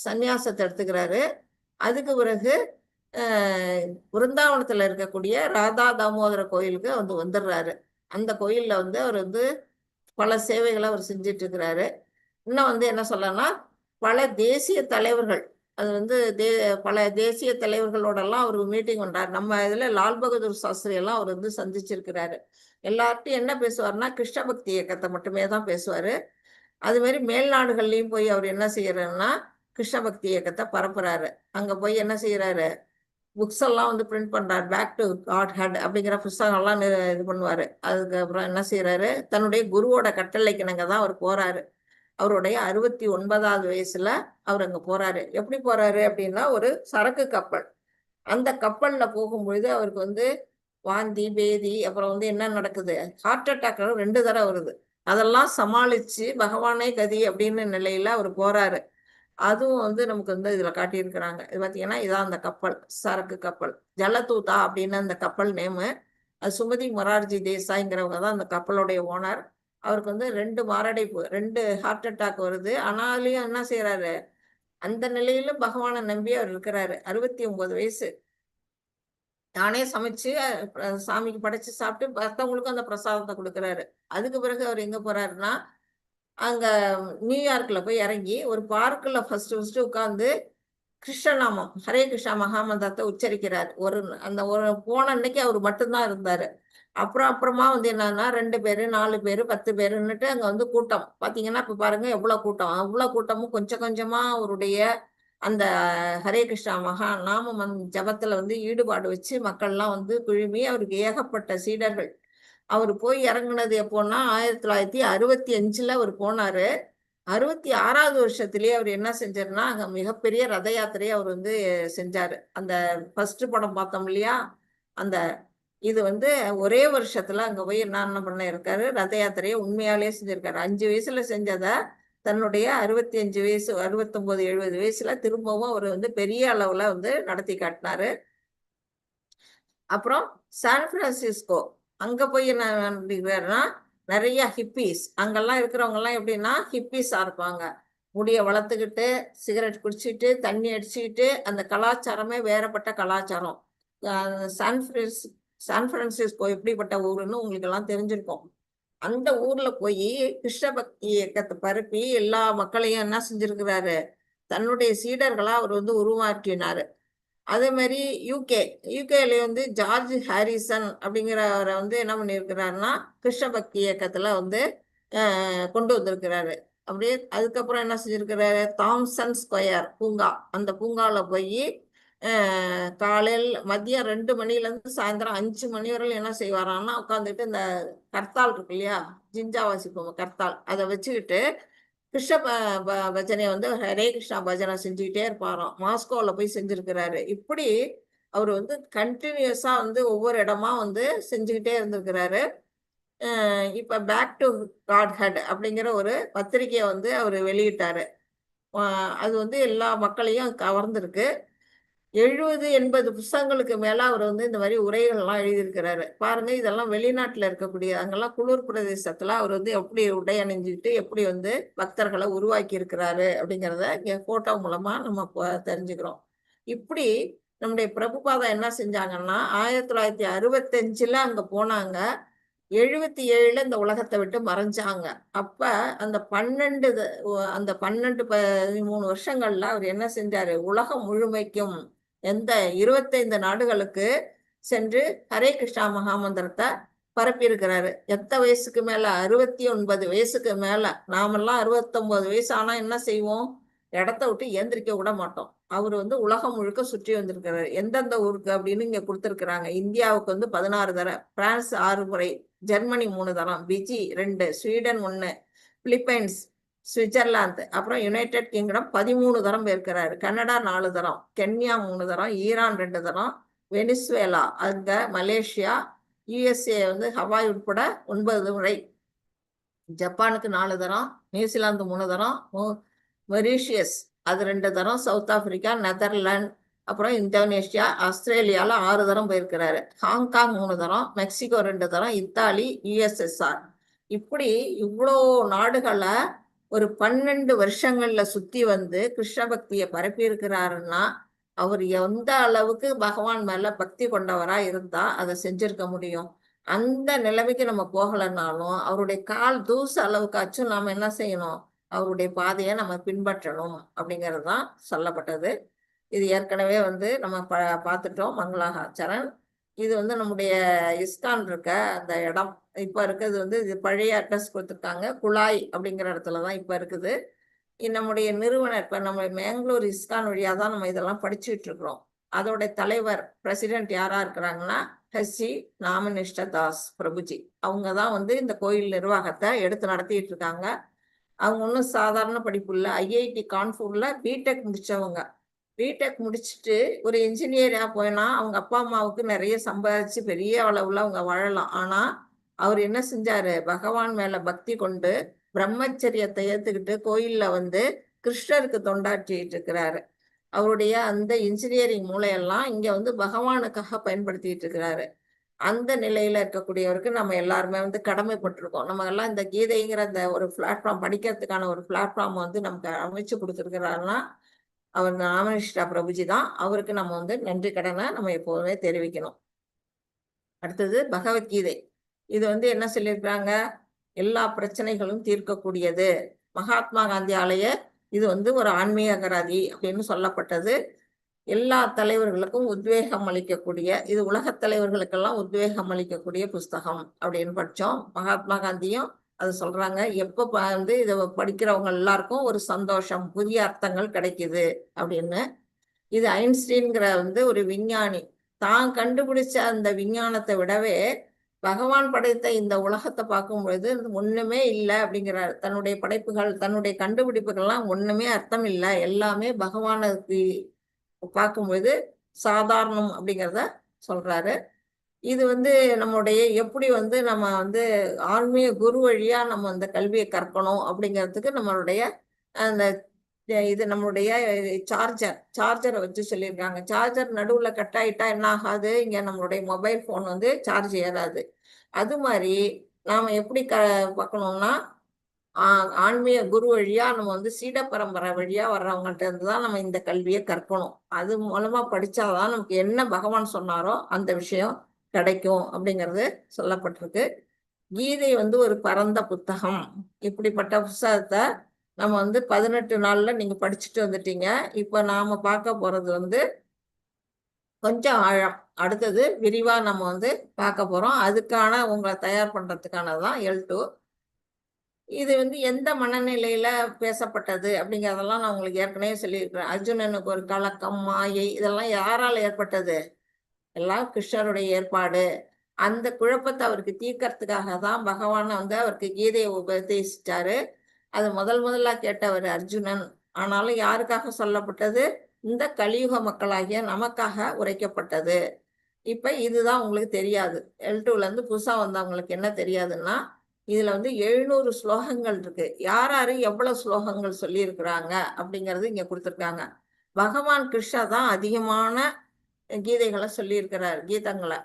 சந்நியாசத்தை எடுத்துக்கிறாரு. அதுக்கு பிறகு விருந்தாவனத்துல இருக்கக்கூடிய ராதா தாமோதர கோயிலுக்கு வந்து வந்துடுறாரு. அந்த கோயில்ல வந்து அவர் வந்து பல சேவைகளை அவர் செஞ்சிட்டு இருக்கிறாரு. இன்னும் வந்து என்ன சொல்லலாம், பல தேசிய தலைவர்கள், அது வந்து பல தேசிய தலைவர்களோடலாம் அவர் மீட்டிங் பண்றாரு. நம்ம இதுல லால் பகதூர் சாஸ்திரி எல்லாம் அவர் வந்து சந்திச்சிருக்கிறாரு. எல்லார்ட்டையும் என்ன பேசுவாருன்னா கிருஷ்ண பக்தி இயக்கத்தை மட்டுமே தான் பேசுவாரு. அது மாதிரி மேல்நாடுகள்லயும் போய் அவர் என்ன செய்யறாருன்னா கிருஷ்ண பக்தி இயக்கத்தை பரப்புறாரு. அங்க போய் என்ன செய்யறாரு, புக்ஸ் எல்லாம் வந்து பிரிண்ட் பண்றாரு. பேக் டு காட் ஹெட் அப்படிங்கிற புஸ்தகம்லாம் இது பண்ணுவாரு. அதுக்கப்புறம் என்ன செய்யறாரு, தன்னுடைய குருவோட கட்டளைக்கு நாங்க தான் அவர் போறாரு. அவருடைய 69வது வயசுல அவர் அங்க போறாரு. எப்படி போறாரு அப்படின்னா, ஒரு சரக்கு கப்பல். அந்த கப்பல்ல போகும்பொழுது அவருக்கு வந்து வாந்தி பேதி, அப்புறம் வந்து என்ன நடக்குது, ஹார்ட் அட்டாக் 2 தடவை வருது. அதெல்லாம் சமாளிச்சு பகவானே கதி அப்படின்னு நிலையில அவர் போறாரு. அதுவும் வந்து நமக்கு வந்து இதுல காட்டியிருக்கிறாங்க. இது பாத்தீங்கன்னா இதான் அந்த கப்பல், சரக்கு கப்பல். ஜலதூதா அப்படின்னு அந்த கப்பல் நேமு. அது சுமதி மொரார்ஜி தேசாய்ங்கிறவங்க தான் அந்த கப்பலுடைய ஓனர். அவருக்கு வந்து 2 மாரடைப்பு, 2 ஹார்ட் அட்டாக் வருது. ஆனாலையும் என்ன செய்யறாரு, அந்த நிலையிலும் பகவானை நம்பி அவர் இருக்கிறாரு. 69 வயசு. தானே சமைச்சு சாமிக்கு படைச்சு சாப்பிட்டு மற்றவங்களுக்கும் அந்த பிரசாதத்தை கொடுக்குறாரு. அதுக்கு பிறகு அவர் எங்க போறாருன்னா, அங்க நியூயார்க்ல போய் இறங்கி ஒரு பார்க்ல ஃபர்ஸ்ட் உட்கார்ந்து கிருஷ்ணநாமம், ஹரே கிருஷ்ணா மகாமந்திரத்தை உச்சரிக்கிறார். அந்த ஒரு போன அன்னைக்கு அவர் மட்டும்தான் இருந்தாரு. அப்புறமா வந்து என்னன்னா 2 பேரு 4 பேரு 10 பேருன்னுட்டு அங்க வந்து கூட்டம் பாத்தீங்கன்னா, இப்ப பாருங்க எவ்வளவு கூட்டம். அவ்வளவு கூட்டமும் கொஞ்சம் கொஞ்சமா அவருடைய அந்த ஹரே கிருஷ்ணா மகா நாம ஜபத்துல வந்து ஈடுபாடு வச்சு மக்கள்லாம் வந்து குழுமி அவருக்கு ஏகப்பட்ட சீடர்கள். அவர் போய் இறங்குனது எப்போன்னா 1965ல அவர் போனாரு. 66வது வருஷத்திலேயே அவர் என்ன செஞ்சாருன்னா, அங்க மிகப்பெரிய ரத யாத்திரையை அவர் வந்து செஞ்சாரு. அந்த ஃபர்ஸ்ட் படம் பார்த்தோம் இல்லையா, அந்த இது வந்து ஒரே வருஷத்துல அங்க போய் என்ன பண்ண இருக்காரு, ரத யாத்திரையை உண்மையாலே செஞ்சிருக்காரு. 5 வயசுல செஞ்சத தன்னுடைய 65 வயசு 69 70 வயசுல திரும்பவும் அவர் வந்து பெரிய அளவுல வந்து நடத்தி காட்டினாரு. அப்புறம் சான் பிரான்சிஸ்கோ, அங்க போய் என்ன பண்ணிருக்காருன்னா, நிறைய ஹிப்பீஸ், அங்கெல்லாம் இருக்கிறவங்க எல்லாம் எப்படின்னா ஹிப்பீஸா இருப்பாங்க. முடிய வளர்த்துக்கிட்டு சிகரெட் குடிச்சிட்டு தண்ணி அடிச்சுக்கிட்டு, அந்த கலாச்சாரமே வேறப்பட்ட கலாச்சாரம். சான் பிரான்சிஸ்கோ எப்படிப்பட்ட ஊருன்னு உங்களுக்கு எல்லாம் தெரிஞ்சிருக்கும். அந்த ஊர்ல போய் கிருஷ்ண பக்தி இயக்கத்தை பரப்பி எல்லா மக்களையும் என்ன செஞ்சிருக்கிறாரு, தன்னுடைய சீடர்களா அவர் வந்து உருவாக்கினாரு. அதே மாதிரி யூகேல வந்து ஜார்ஜ் ஹாரிசன் அப்படிங்கிறவரை வந்து என்ன பண்ணியிருக்கிறாருன்னா கிருஷ்ண பக்தி இயக்கத்துல வந்து கொண்டு வந்திருக்கிறாரு. அப்படியே அதுக்கப்புறம் என்ன செஞ்சிருக்கிறாரு, தாம்சன் ஸ்கொயர் பூங்கா, அந்த பூங்கால போய் காலையில் மதியம் 2 மணிலேருந்து சாயந்தரம் 5 மணி வரையிலும் என்ன செய்வாரான்னா உட்காந்துட்டு இந்த கர்த்தால் இருக்கு இல்லையா, ஜிஞ்சா வாசிப்போம் கர்த்தால், அதை வச்சுக்கிட்டு கிருஷ்ண பஜனையை வந்து ஹரே கிருஷ்ணா பஜனை செஞ்சுக்கிட்டே இருப்பாராம். மாஸ்கோவில் போய் செஞ்சிருக்கிறாரு. இப்படி அவர் வந்து கண்டினியூஸா வந்து ஒவ்வொரு இடமா வந்து செஞ்சுக்கிட்டே இருந்திருக்கிறாரு. இப்ப பேக் டு காட் ஹெட் அப்படிங்கிற ஒரு பத்திரிகையை வந்து அவர் வெளியிட்டாரு. அது வந்து எல்லா மக்களையும் கவர்ந்திருக்கு. 70-80 புத்தகங்களுக்கு மேல அவர் வந்து இந்த மாதிரி உரைகள்லாம் எழுதியிருக்கிறாரு. பாருங்க, இதெல்லாம் வெளிநாட்டுல இருக்கக்கூடிய அங்கெல்லாம் குளிர் பிரதேசத்துல அவர் வந்து எப்படி உடை அணிஞ்சுக்கிட்டு எப்படி வந்து பக்தர்களை உருவாக்கி இருக்கிறாரு அப்படிங்கிறத இங்க போட்டோ மூலமா நம்ம தெரிஞ்சுக்கிறோம். இப்படி நம்முடைய பிரபுபாதா என்ன செஞ்சாங்கன்னா 1965ல அங்க போனாங்க. 77ல இந்த உலகத்தை விட்டு மறைஞ்சாங்க. அப்ப அந்த 12-13 வருஷங்கள்ல அவர் என்ன செஞ்சாரு, உலகம் முழுமைக்கும் எந்த 25 நாடுகளுக்கு சென்று ஹரே கிருஷ்ணா மகாமந்திரத்தை பரப்பி இருக்கிறாரு. எத்தனை வயசுக்கு மேல, 69 வயசுக்கு மேல. நாமெல்லாம் 69 வயசு ஆனா என்ன செய்வோம், இடத்த விட்டு ஏந்திரிக்க விட மாட்டோம். அவர் வந்து உலகம் முழுக்க சுற்றி வந்திருக்கிறாரு. எந்தெந்த ஊருக்கு அப்படின்னு இங்க கொடுத்திருக்கிறாங்க. இந்தியாவுக்கு வந்து 16 தடவை, பிரான்ஸ் 6 முறை, ஜெர்மனி 3 தரம், பிஜி 2, ஸ்வீடன் 1, பிலிப்பைன்ஸ், சுவிட்சர்லாந்து, அப்புறம் யுனைடெட் கிங்டம் 13 தரம் போயிருக்கிறாரு. கனடா 4 தரம், கென்யா 3 தரம், ஈரான் 2 தரம், வெனிசுவேலா, அங்க மலேசியா, யுஎஸ்ஏ வந்து ஹவாய் உட்பட 9 முறை, ஜப்பானுக்கு 4 தரம், நியூசிலாந்து 3 தரம், மொரீஷியஸ் அது 2 தரம், சவுத் ஆப்பிரிக்கா, நெதர்லாந்து, அப்புறம் இந்தோனேஷியா, ஆஸ்திரேலியால 6 தரம் போயிருக்கிறாரு. ஹாங்காங் 3 தரம், மெக்சிகோ 2 தரம், இத்தாலி, யுஎஸ்எஸ்ஆர். இப்படி இவ்வளோ நாடுகளை ஒரு 12 வருஷங்கள்ல சுத்தி வந்து கிருஷ்ண பக்தியை பரப்பி இருக்கிறாருன்னா அவர் எந்த அளவுக்கு பகவான் மேல பக்தி கொண்டவரா இருந்தா அதை செஞ்சிருக்க முடியும். அந்த நிலைமைக்கு நம்ம போகலைன்னாலும் அவருடைய கால் தூசு அளவுக்காச்சும் நாம என்ன செய்யணும், அவருடைய பாதையை நம்ம பின்பற்றணும் அப்படிங்கிறது தான் சொல்லப்பட்டது. இது ஏற்கனவே வந்து நம்ம பார்த்துட்டோம். மங்களாச்சரண் இது வந்து நம்முடைய இஸ்கான் இருக்க அந்த இடம் இப்ப இருக்கிறது வந்து இது பழைய அட்ரஸ் கொடுத்துருக்காங்க. குழாய் அப்படிங்கிற இடத்துல தான் இப்ப இருக்குது. நம்முடைய நிறுவனர் இப்ப நம்ம மேங்களூர் இஸ்கான் வழியா தான் நம்ம இதெல்லாம் படிச்சுட்டு இருக்கிறோம். அதோட தலைவர் பிரசிடென்ட் யாரா இருக்கிறாங்கன்னா ஹெச்சி நாமநிஷ்ட தாஸ் பிரபுஜி. அவங்க தான் வந்து இந்த கோயில் நிர்வாகத்தை எடுத்து நடத்திட்டு இருக்காங்க. அவங்க ஒன்றும் சாதாரண படிப்பு இல்லை. ஐஐடி கான்பூர்ல பிடெக் முடிச்சவங்க. பிடெக் முடிச்சுட்டு ஒரு இன்ஜினியரா போயினா அவங்க அப்பா அம்மாவுக்கு நிறைய சம்பாதிச்சு பெரிய அளவுல அவங்க வாழலாம். ஆனா அவர் என்ன செஞ்சாரு, பகவான் மேல பக்தி கொண்டு பிரம்மச்சரியத்தை ஏத்துக்கிட்டு கோயில்ல வந்து கிருஷ்ணருக்கு தொண்டாற்றிட்டு இருக்கிறாரு. அவருடைய அந்த இன்ஜினியரிங் மூளையெல்லாம் இங்க வந்து பகவானுக்காக பயன்படுத்திட்டு இருக்கிறாரு. அந்த நிலையில இருக்கக்கூடியவருக்கு நம்ம எல்லாருமே வந்து கடமைப்பட்டிருக்கோம். நம்ம எல்லாம் இந்த கீதைங்கிற அந்த ஒரு பிளாட்ஃபார்ம் படிக்கிறதுக்கான ஒரு பிளாட்ஃபார்ம் வந்து நமக்கு அமைச்சு கொடுத்துருக்கிறாருன்னா அவர் நாமநிஷ்டா பிரபுஜி தான். அவருக்கு நம்ம வந்து நன்றி கடனை நம்ம எப்போதுமே தெரிவிக்கணும். அடுத்தது பகவத்கீதை. இது வந்து என்ன சொல்லியிருக்கிறாங்க, எல்லா பிரச்சனைகளும் தீர்க்கக்கூடியது. மகாத்மா காந்தி ஆலய இது வந்து ஒரு ஆன்மீக அகராதி அப்படின்னு சொல்லப்பட்டது. எல்லா தலைவர்களுக்கும் உத்வேகம் அளிக்கக்கூடிய, இது உலகத் தலைவர்களுக்கெல்லாம் உத்வேகம் அளிக்கக்கூடிய புஸ்தகம் அப்படின்னு படித்தோம். மகாத்மா காந்தியும் அது சொல்றாங்க, எப்போ வந்து இதை படிக்கிறவங்க எல்லாருக்கும் ஒரு சந்தோஷம், புதிய அர்த்தங்கள் கிடைக்குது அப்படின்னு. இது ஐன்ஸ்டீன்கிற வந்து ஒரு விஞ்ஞானி தான் கண்டுபிடிச்ச அந்த விஞ்ஞானத்தை விடவே பகவான் படைத்த இந்த உலகத்தை பார்க்கும் பொழுது ஒண்ணுமே இல்லை அப்படிங்கிறார். தன்னுடைய படைப்புகள், தன்னுடைய கண்டுபிடிப்புகள்லாம் ஒண்ணுமே அர்த்தம் இல்லை, எல்லாமே பகவானுக்கு பார்க்கும்பொழுது சாதாரணம் அப்படிங்கிறத சொல்றாரு. இது வந்து நம்முடைய எப்படி வந்து நம்ம வந்து ஆன்மீக குரு வழியா நம்ம அந்த கல்வியை கற்கணும் அப்படிங்கிறதுக்கு நம்மளுடைய அந்த இது நம்மளுடைய சார்ஜரை வச்சு சொல்லியிருக்காங்க. சார்ஜர் நடுவுல கட் ஆயிட்டா என்ன ஆகாது, இங்க நம்மளுடைய மொபைல் போன் வந்து சார்ஜ் ஏறாது. அது மாதிரி நாம எப்படி பார்க்கணும்னா ஆன்மீக குரு வழியா நம்ம வந்து சீட பரம்பரை வழியா வர்றவங்கள்ட்ட இருந்து தான் நம்ம இந்த கல்வியை கற்கணும். அது மூலமா படிச்சாதான் நமக்கு என்ன பகவான் சொன்னாரோ அந்த விஷயம் கிடைக்கும் அப்படிங்கிறது சொல்லப்பட்டிருக்கு. கீதை வந்து ஒரு பரந்த புத்தகம். இப்படிப்பட்ட புத்தகத்தை நம்ம வந்து 18 நாள்ல நீங்க படிச்சுட்டு வந்துட்டீங்க. இப்ப நாம பார்க்க போறது வந்து கொஞ்சம் ஆழம். அடுத்தது விரிவா நம்ம வந்து பார்க்க போறோம். அதுக்கான உங்களை தயார் பண்றதுக்கானதான் L2. இது வந்து எந்த மனநிலையில பேசப்பட்டது அப்படிங்கிறதெல்லாம் நான் உங்களுக்கு ஏற்கனவே சொல்லியிருக்கிறேன். அர்ஜுனனுக்கு ஒரு கலக்கம், மாயை, இதெல்லாம் யாரால் ஏற்பட்டது? எல்லாம் கிருஷ்ணருடைய ஏற்பாடு. அந்த குழப்பத்தை அவருக்கு தீர்க்கறதுக்காக தான் பகவான் வந்து அவருக்கு கீதையை உபதேசிச்சாரு. அது முதல்ல கேட்டவர் அர்ஜுனன். ஆனாலும் யாருக்காக சொல்லப்பட்டது? இந்த கலியுக மக்களாகிய நமக்காக உரைக்கப்பட்டது. இப்ப இதுதான் உங்களுக்கு தெரியாது. L2ல இருந்து புதுசா வந்தவங்களுக்கு என்ன தெரியாதுன்னா, இதுல வந்து 700 ஸ்லோகங்கள் இருக்கு. யாரு எவ்வளவு ஸ்லோகங்கள் சொல்லி இருக்கிறாங்க அப்படிங்கிறது இங்க கொடுத்துருக்காங்க. பகவான் கிருஷ்ணா தான் அதிகமான கீதைகளை சொல்லி இருக்கிறார். கீதங்களை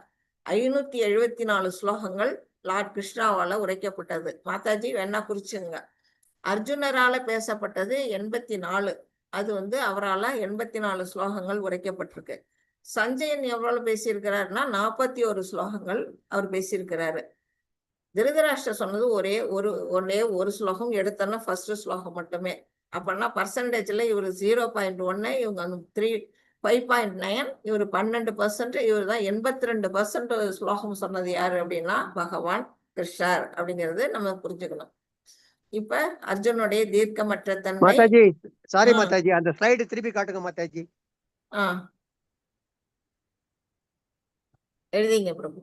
574 ஸ்லோகங்கள் லார்ட் கிருஷ்ணாவால உரைக்கப்பட்டது. மாதாஜி வேணா குறிச்சுங்க. அர்ஜுனரால பேசப்பட்டது 84. அது வந்து அவரால் 84 ஸ்லோகங்கள் உரைக்கப்பட்டிருக்கு. சஞ்சயன் எவ்வளவு பேசியிருக்கிறாருன்னா 41 ஸ்லோகங்கள் அவர் பேசியிருக்கிறாரு. திருதராஷ்டிர சொன்னது ஒரே ஒரு ஸ்லோகம் எடுத்தோன்னா ஃபர்ஸ்ட் ஸ்லோகம் மட்டுமே. அப்படின்னா பர்சன்டேஜ்ல இவர் 0.1, இவங்க 5.9, இவர் 12%, இவர் தான் 82% ஸ்லோகம் சொன்னது யாரு அப்படின்னா பகவான் கிருஷ்ணர் அப்படிங்கிறது நம்ம புரிஞ்சுக்கணும். இப்ப அர்ஜுனுடைய தீர்க்கமற்ற தன்மை. மாதாஜி சாரி மாதாஜி, அந்த ஸ்லைடு திருப்பி காட்டுங்க மாதாஜி. எழுதிங்க பிரபு.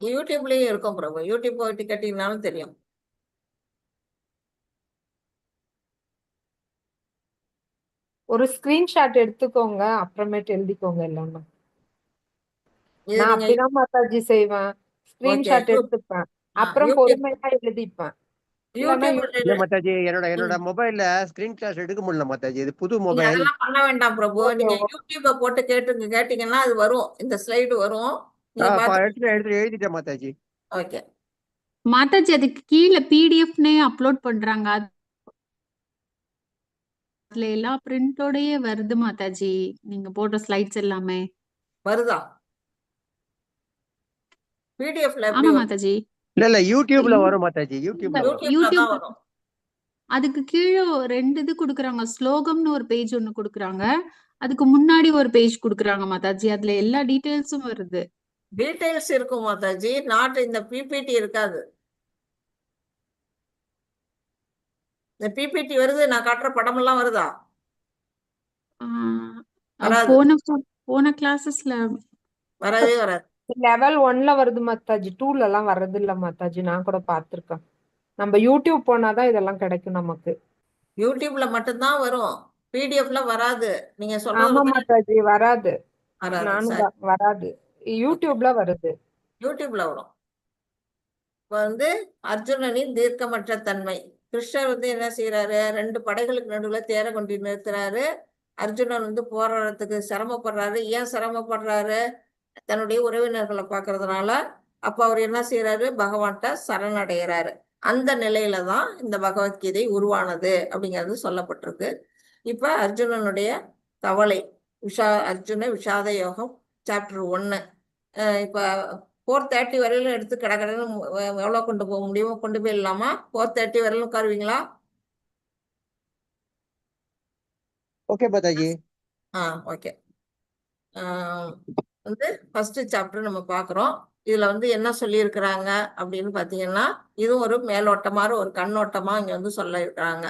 யூடியூப்லயும் இருக்கும் பிரபு. யூடியூப் போயிட்டு கேட்டீங்கன்னாலும் தெரியும். ஒரு ஸ்கிரீன்ஷாட் எடுத்துக்கோங்க, அப்புறமேட்டு எழுதிக்கோங்க எல்லாமே. இது நான் நீங்க அப்படிதான் மாதாஜி செய்வேன். ஓகே ஸ்கிரீன்ஷாட் எடுத்துப்பேன். அப்புறம் யூடியூப் பொறுமையா எழுதிப்பேன். இல்லைன்னா யூடியூப்ல இல்ல மாதாஜி, என்னோட மொபைல்ல ஸ்கிரீன் கிளாஸ் எடுக்க முடியல மாதாஜி. இது புது நீங்க மொபைல். அதெல்லாம் பண்ண வேண்டாம் பிரபு. ஓகே நீங்க யூடியூப போட்டு கேட்டீங்கன்னா அது வரும், இந்த ஸ்லைடு வரும், நீங்க எடுத்து பார்த்து. எழுதிட்டேன் மாதாஜி. ஓகே மாதாஜி அதுக்கு கீழே பிடிஎஃப்னே அப்லோட் பண்றாங்க. அதுல எல்லா பிரிண்டோடயே வருது மாதாஜி, நீங்க போட்ட ஸ்லைட்ஸ் எல்லாமே. வருதா பிடிஎஃப்ல? எப்படி ஆமா வரும்? மாதாஜி. இல்ல யூடியூப்ல வரும் மாதாஜி. யூடியூப்ல வரும். யூடியூப்ல தான் யூடியூப் வரும். அதுக்கு கீழே 2 இது குடுக்குறாங்க. ஸ்லோகம்னு ஒரு பேஜ் ஒண்ணு குடுக்குறாங்க. அதுக்கு முன்னாடி ஒரு பேஜ் குடுக்குறாங்க மாதாஜி. அதுல எல்லா டீடைல்ஸும் வருது. டீடைல்ஸ் இருக்கும் மாதாஜி, நாட் இந்த பிபிடி இருக்காது. இந்த பிபிடி வருது, நான் காட்டுற படம் எல்லாம் வருதா? வராது, போன கிளாஸஸ்ல வரவே வராது. லெவல் 1ல வருது மாதாஜி, 2ல எல்லாம் வர்றது இல்ல மாதாஜி. நான் கூட பார்த்திருக்கேன். நம்ம யூடியூப் போனாதான் இதெல்லாம் கிடைக்கும் நமக்கு. யூடியூப்ல மட்டும்தான் வரும், பிடிஎஃப்ல வராது. நீங்க ஆமா சொல்றது மாதாஜி, வராது. வராது. நானும் சரி, வராது. யூடியூப்ல வருது. யூடியூப்ல வரும். இப்ப வந்து அர்ஜுனனின் தீர்க்கமற்ற தன்மை. கிருஷ்ணர் வந்து என்ன செய்யறாரு, 2 படைகளுக்கு நடுவுல தேர கொண்டு நிறுத்துறாரு. அர்ஜுனன் வந்து போராடுறதுக்கு சிரமப்படுறாரு. ஏன் சிரமப்படுறாரு? தன்னுடைய உறவினர்களை பார்க்கறதுனால. அப்ப அவர் என்ன செய்யறாரு, பகவான்கிட்ட சரணடைகிறாரு. அந்த நிலையில தான் இந்த பகவத்கீதை உருவானது அப்படிங்கிறது சொல்லப்பட்டிருக்கு. இப்ப அர்ஜுனனுடைய கவலை, அர்ஜுன விஷாத யோகம் சாப்டர் 1. இப்ப 4:30 வரையிலும் எடுத்து கடற்கடன்னு எவ்வளவு கொண்டு போக முடியுமோ கொண்டு போயிடலாமா? 4:30 வரையிலும் உட்காருவீங்களா? ஓகே மாதாஜி. ஓகே. வந்து ஃபர்ஸ்ட் சாப்டர் நம்ம பார்க்குறோம். இதுல வந்து என்ன சொல்லியிருக்கிறாங்க அப்படின்னு பார்த்தீங்கன்னா, இதுவும் ஒரு மேலோட்டமா ஒரு கண்ணோட்டமா இங்க வந்து சொல்லியிருக்கிறாங்க.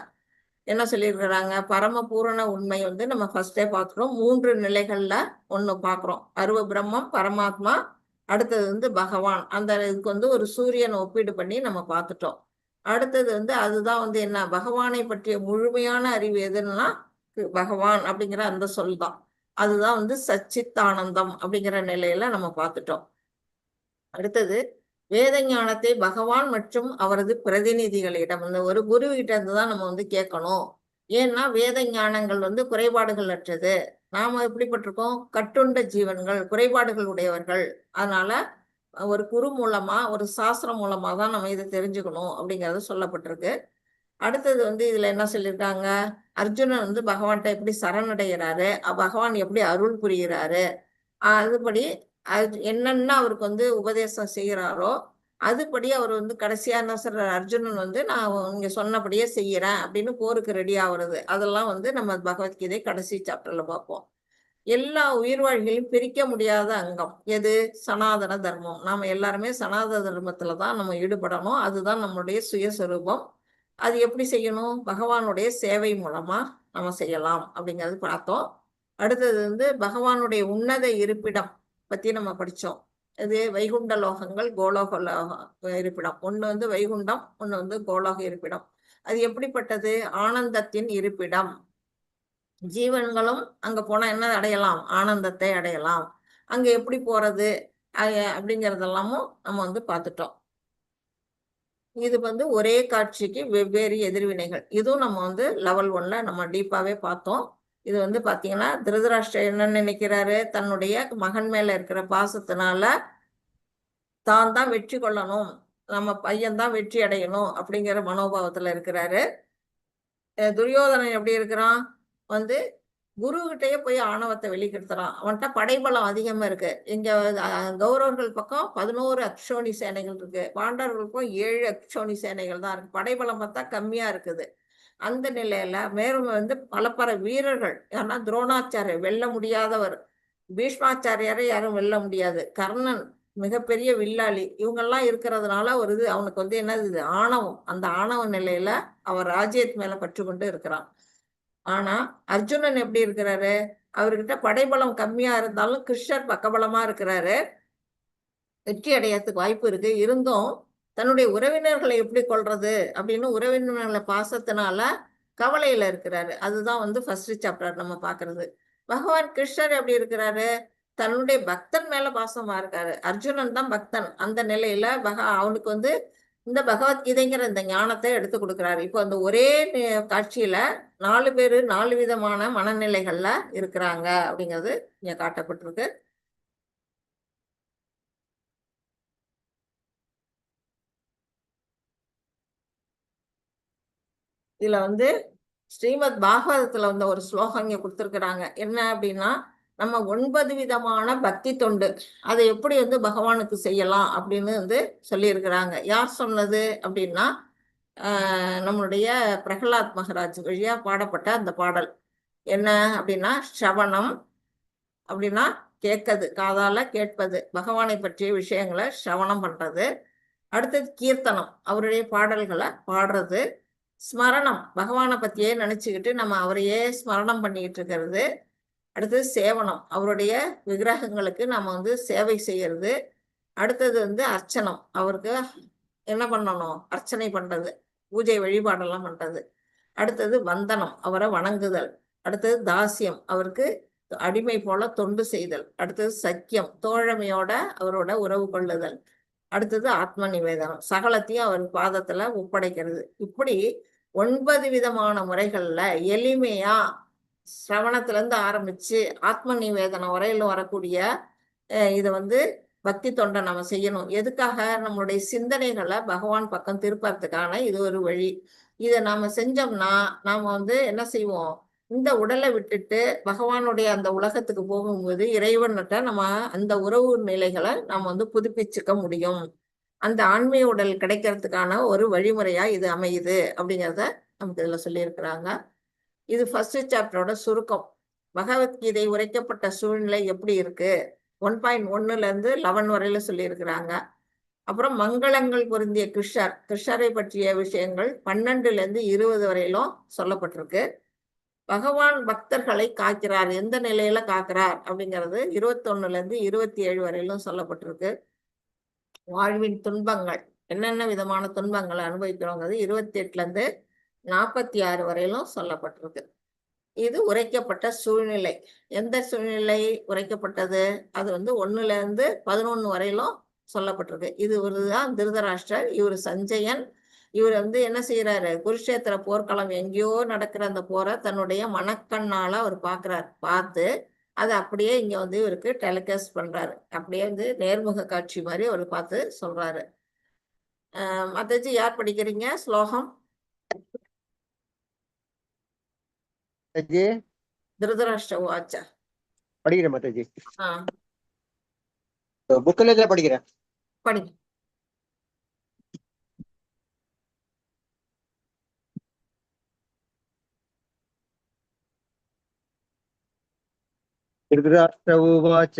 என்ன சொல்லியிருக்கிறாங்க, பரம பூரண உண்மை வந்து நம்ம ஃபர்ஸ்டே பார்க்குறோம். 3 நிலைகள்ல ஒண்ணு பார்க்குறோம். அருவ பிரம்மம், பரமாத்மா, அடுத்தது வந்து பகவான். அந்த இதுக்கு வந்து ஒரு சூரியனை ஒப்பீடு பண்ணி நம்ம பார்த்துட்டோம். அடுத்தது வந்து அதுதான் வந்து என்ன, பகவானை பற்றிய முழுமையான அறிவு எதுன்னா பகவான் அப்படிங்கிற அந்த சொல் தான். அதுதான் வந்து சச்சித்தானந்தம் அப்படிங்கிற நிலையில நம்ம பார்த்துட்டோம். அடுத்தது வேத ஞானத்தை பகவான் மற்றும் அவரது பிரதிநிதிகளிடம், இந்த ஒரு குரு கிட்ட இருந்து தான் நம்ம வந்து கேட்கணும். ஏன்னா வேத ஞானங்கள் வந்து குறைபாடுகள் அற்றது. நாம எப்படிப்பட்டிருக்கோம், கட்டுண்ட ஜீவன்கள், குறைபாடுகள் உடையவர்கள். அதனால ஒரு குரு மூலமா, ஒரு சாஸ்திரம் மூலமா தான் நம்ம இதை தெரிஞ்சுக்கணும் அப்படிங்கிறது சொல்லப்பட்டிருக்கு. அடுத்தது வந்து இதுல என்ன சொல்லியிருக்காங்க, அர்ஜுனன் வந்து பகவான்கிட்ட எப்படி சரணடைகிறாரு, பகவான் எப்படி அருள் புரிகிறாரு, அதுபடி என்னென்ன அவருக்கு வந்து உபதேசம் செய்கிறாரோ அதுபடி அவர் வந்து கடைசியா என்ன சொல்றாரு, அர்ஜுனன் வந்து நான் இங்க சொன்னபடியே செய்யறேன் அப்படின்னு போருக்கு ரெடி ஆகுறது. அதெல்லாம் வந்து நம்ம பகவத்கீதை கடைசி சாப்டர்ல பார்ப்போம். எல்லா உயிர்வாழ்களையும் பிரிக்க முடியாத அங்கம் எது, சனாதன தர்மம். நாம எல்லாருமே சனாதன தர்மத்துல தான் நம்ம ஈடுபடணும். அதுதான் நம்மளுடைய சுயஸ்வரூபம். அது எப்படி செய்யணும், பகவானுடைய சேவை மூலமா நம்ம செய்யலாம் அப்படிங்கிறது பார்த்தோம். அடுத்தது வந்து பகவானுடைய உன்னத இருப்பிடம் பத்தி நம்ம படிச்சோம். இது வைகுண்ட லோகங்கள், கோலோக இருப்பிடம். ஒண்ணு வந்து வைகுண்டம், ஒண்ணு வந்து கோலோக இருப்பிடம். அது எப்படிப்பட்டது, ஆனந்தத்தின் இருப்பிடம். ஜீவன்களும் அங்க போனா என்ன அடையலாம், ஆனந்தத்தை அடையலாம். அங்க எப்படி போறது அப்படிங்கறதெல்லாமும் நம்ம வந்து பார்த்துட்டோம். இது வந்து ஒரே காட்சிக்கு வெவ்வேறு எதிர்வினைகள். இதுவும் நம்ம வந்து லெவல் 1ல நம்ம டீப்பாவே பார்த்தோம். இது வந்து பாத்தீங்கன்னா திருதராஷ்டிரர் என்ன நினைக்கிறாரு, தன்னுடைய மகன் மேல இருக்கிற பாசத்தினால தான் தான் வெற்றி கொள்ளணும், நம்ம பையன் தான் வெற்றி அடையணும் அப்படிங்கிற மனோபாவத்துல இருக்கிறாரு. துரியோதனன் எப்படி இருக்கிறான், வந்து குரு கிட்டயே போய் ஆணவத்தை வெளிப்படுத்துறான். அவன்கிட்ட படைபலம் அதிகமா இருக்கு. இங்க கௌரவர்கள் பக்கம் 11 அக்ஷோணி சேனைகள் இருக்கு, பாண்டவர்களுக்கும் 7 அக்ஷோணி சேனைகள் தான் இருக்கு. படைபலம் பார்த்தா கம்மியா இருக்குது. அந்த நிலையில மேலும் வந்து பல வீரர்கள், ஏன்னா துரோணாச்சாரியர் வெல்ல முடியாதவர், பீஷ்மாச்சாரியாரை யாரும் வெல்ல முடியாது, கர்ணன் மிகப்பெரிய வில்லாளி, இவங்கெல்லாம் இருக்கிறதுனால ஒரு இது அவனுக்கு வந்து என்னது, ஆணவம். அந்த ஆணவ நிலையில அவர் ராஜ்யத்து மேல பற்று கொண்டு இருக்கிறான். ஆனா அர்ஜுனன் எப்படி இருக்கிறாரு, அவர்கிட்ட படைபலம் கம்மியா இருந்தாலும் கிருஷ்ணர் பக்கபலமா இருக்கிறாரு, வெற்றி அடையறதுக்கு வாய்ப்பு இருக்கு. இருந்தும் தன்னுடைய உறவினர்களை எப்படி கொள்றது அப்படின்னு உறவினர்களை பாசத்தினால கவலையில இருக்கிறாரு. அதுதான் வந்து ஃபர்ஸ்ட் சாப்டர் நம்ம பாக்குறது. பகவான் கிருஷ்ணர் எப்படி இருக்கிறாரு? தன்னுடைய பக்தன் மேல பாசமா இருக்காரு. அர்ஜுனன் தான் பக்தன். அந்த நிலையில அவனுக்கு வந்து இந்த பகவத்கீதைங்கிற இந்த ஞானத்தை எடுத்து கொடுக்கிறாரு. இப்போ அந்த ஒரே காட்சியில 4 பேரு 4 விதமான மனநிலைகள்ல இருக்கிறாங்க அப்படிங்கிறது இங்க காட்டப்பட்டிருக்கு. இதுல வந்து ஸ்ரீமத் பாகவதத்துல வந்து ஒரு ஸ்லோகம் இங்க கொடுத்திருக்கிறாங்க. என்ன அப்படின்னா, நம்ம 9 விதமான பக்தி தொண்டு அதை எப்படி வந்து பகவானுக்கு செய்யலாம் அப்படின்னு வந்து சொல்லியிருக்கிறாங்க. யார் சொன்னது அப்படின்னா, நம்மளுடைய பிரகலாத் மகாராஜ் வழியா பாடப்பட்ட அந்த பாடல். என்ன அப்படின்னா, ஸ்ரவணம் அப்படின்னா கேட்கது, காதால கேட்பது, பகவானை பற்றிய விஷயங்களை ஸ்ரவணம் பண்றது. அடுத்தது கீர்த்தனம், அவருடைய பாடல்களை பாடுறது. ஸ்மரணம், பகவானை பத்தியே நினைச்சுக்கிட்டு நம்ம அவரையே ஸ்மரணம் பண்ணிக்கிட்டு இருக்கிறது. அடுத்தது சேவனம், அவருடைய விக்கிரகங்களுக்கு நம்ம வந்து சேவை செய்யறது. அடுத்தது வந்து அர்ச்சனம், அவருக்கு என்ன பண்ணணும், அர்ச்சனை பண்றது, பூஜை வழிபாடெல்லாம் பண்றது. அடுத்தது வந்தனம், அவரை வணங்குதல். அடுத்தது தாசியம், அவருக்கு அடிமை போல தொண்டு செய்தல். அடுத்தது சக்கியம், தோழமையோட அவரோட உறவு கொள்ளுதல். அடுத்தது ஆத்ம நிவேதனம், சகலத்தையும் அவர் பாதத்துல ஒப்படைக்கிறது. இப்படி 9 விதமான முறைகள்ல எளிமையா சிரவணத்துல இருந்து ஆரம்பிச்சு ஆத்ம நிவேதனம் வரையிலும் வரக்கூடிய இதை வந்து பக்தி தொண்டை நம்ம செய்யணும். எதுக்காக? நம்மளுடைய சிந்தனைகளை பகவான் பக்கம் திருப்பறதுக்கான இது ஒரு வழி. இதை நாம செஞ்சோம்னா நாம வந்து என்ன செய்வோம், இந்த உடலை விட்டுட்டு பகவானுடைய அந்த உலகத்துக்கு போகும்போது இறைவன்கிட்ட நம்ம அந்த உறவு நிலைகளை நம்ம வந்து புதுப்பிச்சுக்க முடியும். அந்த ஆன்மீக உடல் கிடைக்கிறதுக்கான ஒரு வழிமுறையா இது அமையுது அப்படிங்கிறத நமக்கு இதுல சொல்லியிருக்கிறாங்க. இது ஃபர்ஸ்ட் சாப்டரோட சுருக்கம். பகவத்கீதை உரைக்கப்பட்ட சூழ்நிலை எப்படி இருக்கு 1.1ல இருந்து 11 வரையில சொல்லியிருக்கிறாங்க. அப்புறம் மங்களங்கள் பொருந்திய கிருஷ்ணரை பற்றிய விஷயங்கள் 12ல இருந்து 20 வரையிலும் சொல்லப்பட்டிருக்கு. பகவான் பக்தர்களை காக்கிறார், எந்த நிலையில காக்கிறார் அப்படிங்கிறது 21ல இருந்து 27 வரையிலும் சொல்லப்பட்டிருக்கு. வாழ்வின் துன்பங்கள், என்னென்ன விதமான துன்பங்களை அனுபவிக்கிறோங்கிறது 28ல இருந்து 46 வரையிலும் சொல்லப்பட்டிருக்கு. இது உரைக்கப்பட்ட சூழ்நிலை. எந்த சூழ்நிலை உரைக்கப்பட்டது? அது வந்து 1ல இருந்து 11 வரையிலும் சொல்லப்பட்டிருக்கு. இது ஒருதான் திருதராஷ்டிரர், இவர் சஞ்சயன். இவர் வந்து என்ன செய்யறாரு, குருஷேத்திர போர்க்களம் எங்கேயோ நடக்கிற அந்த போரை தன்னுடைய மனக்கண்ணால அவர் பாக்குறாரு. பார்த்து அதை அப்படியே இங்க வந்து இவருக்கு டெலிகாஸ்ட் பண்றாரு. அப்படியே வந்து நேர்முக காட்சி மாதிரி அவர் பார்த்து சொல்றாரு. மாதாஜி யார் படிக்கிறீங்க ஸ்லோகம்? திருதராஷ்டிர வாச்சா படிக்கிறேன் மாதாஜி. புக்ல படிக்கிறேன். படிங்க. திருதராஷ்டிர உவாச்ச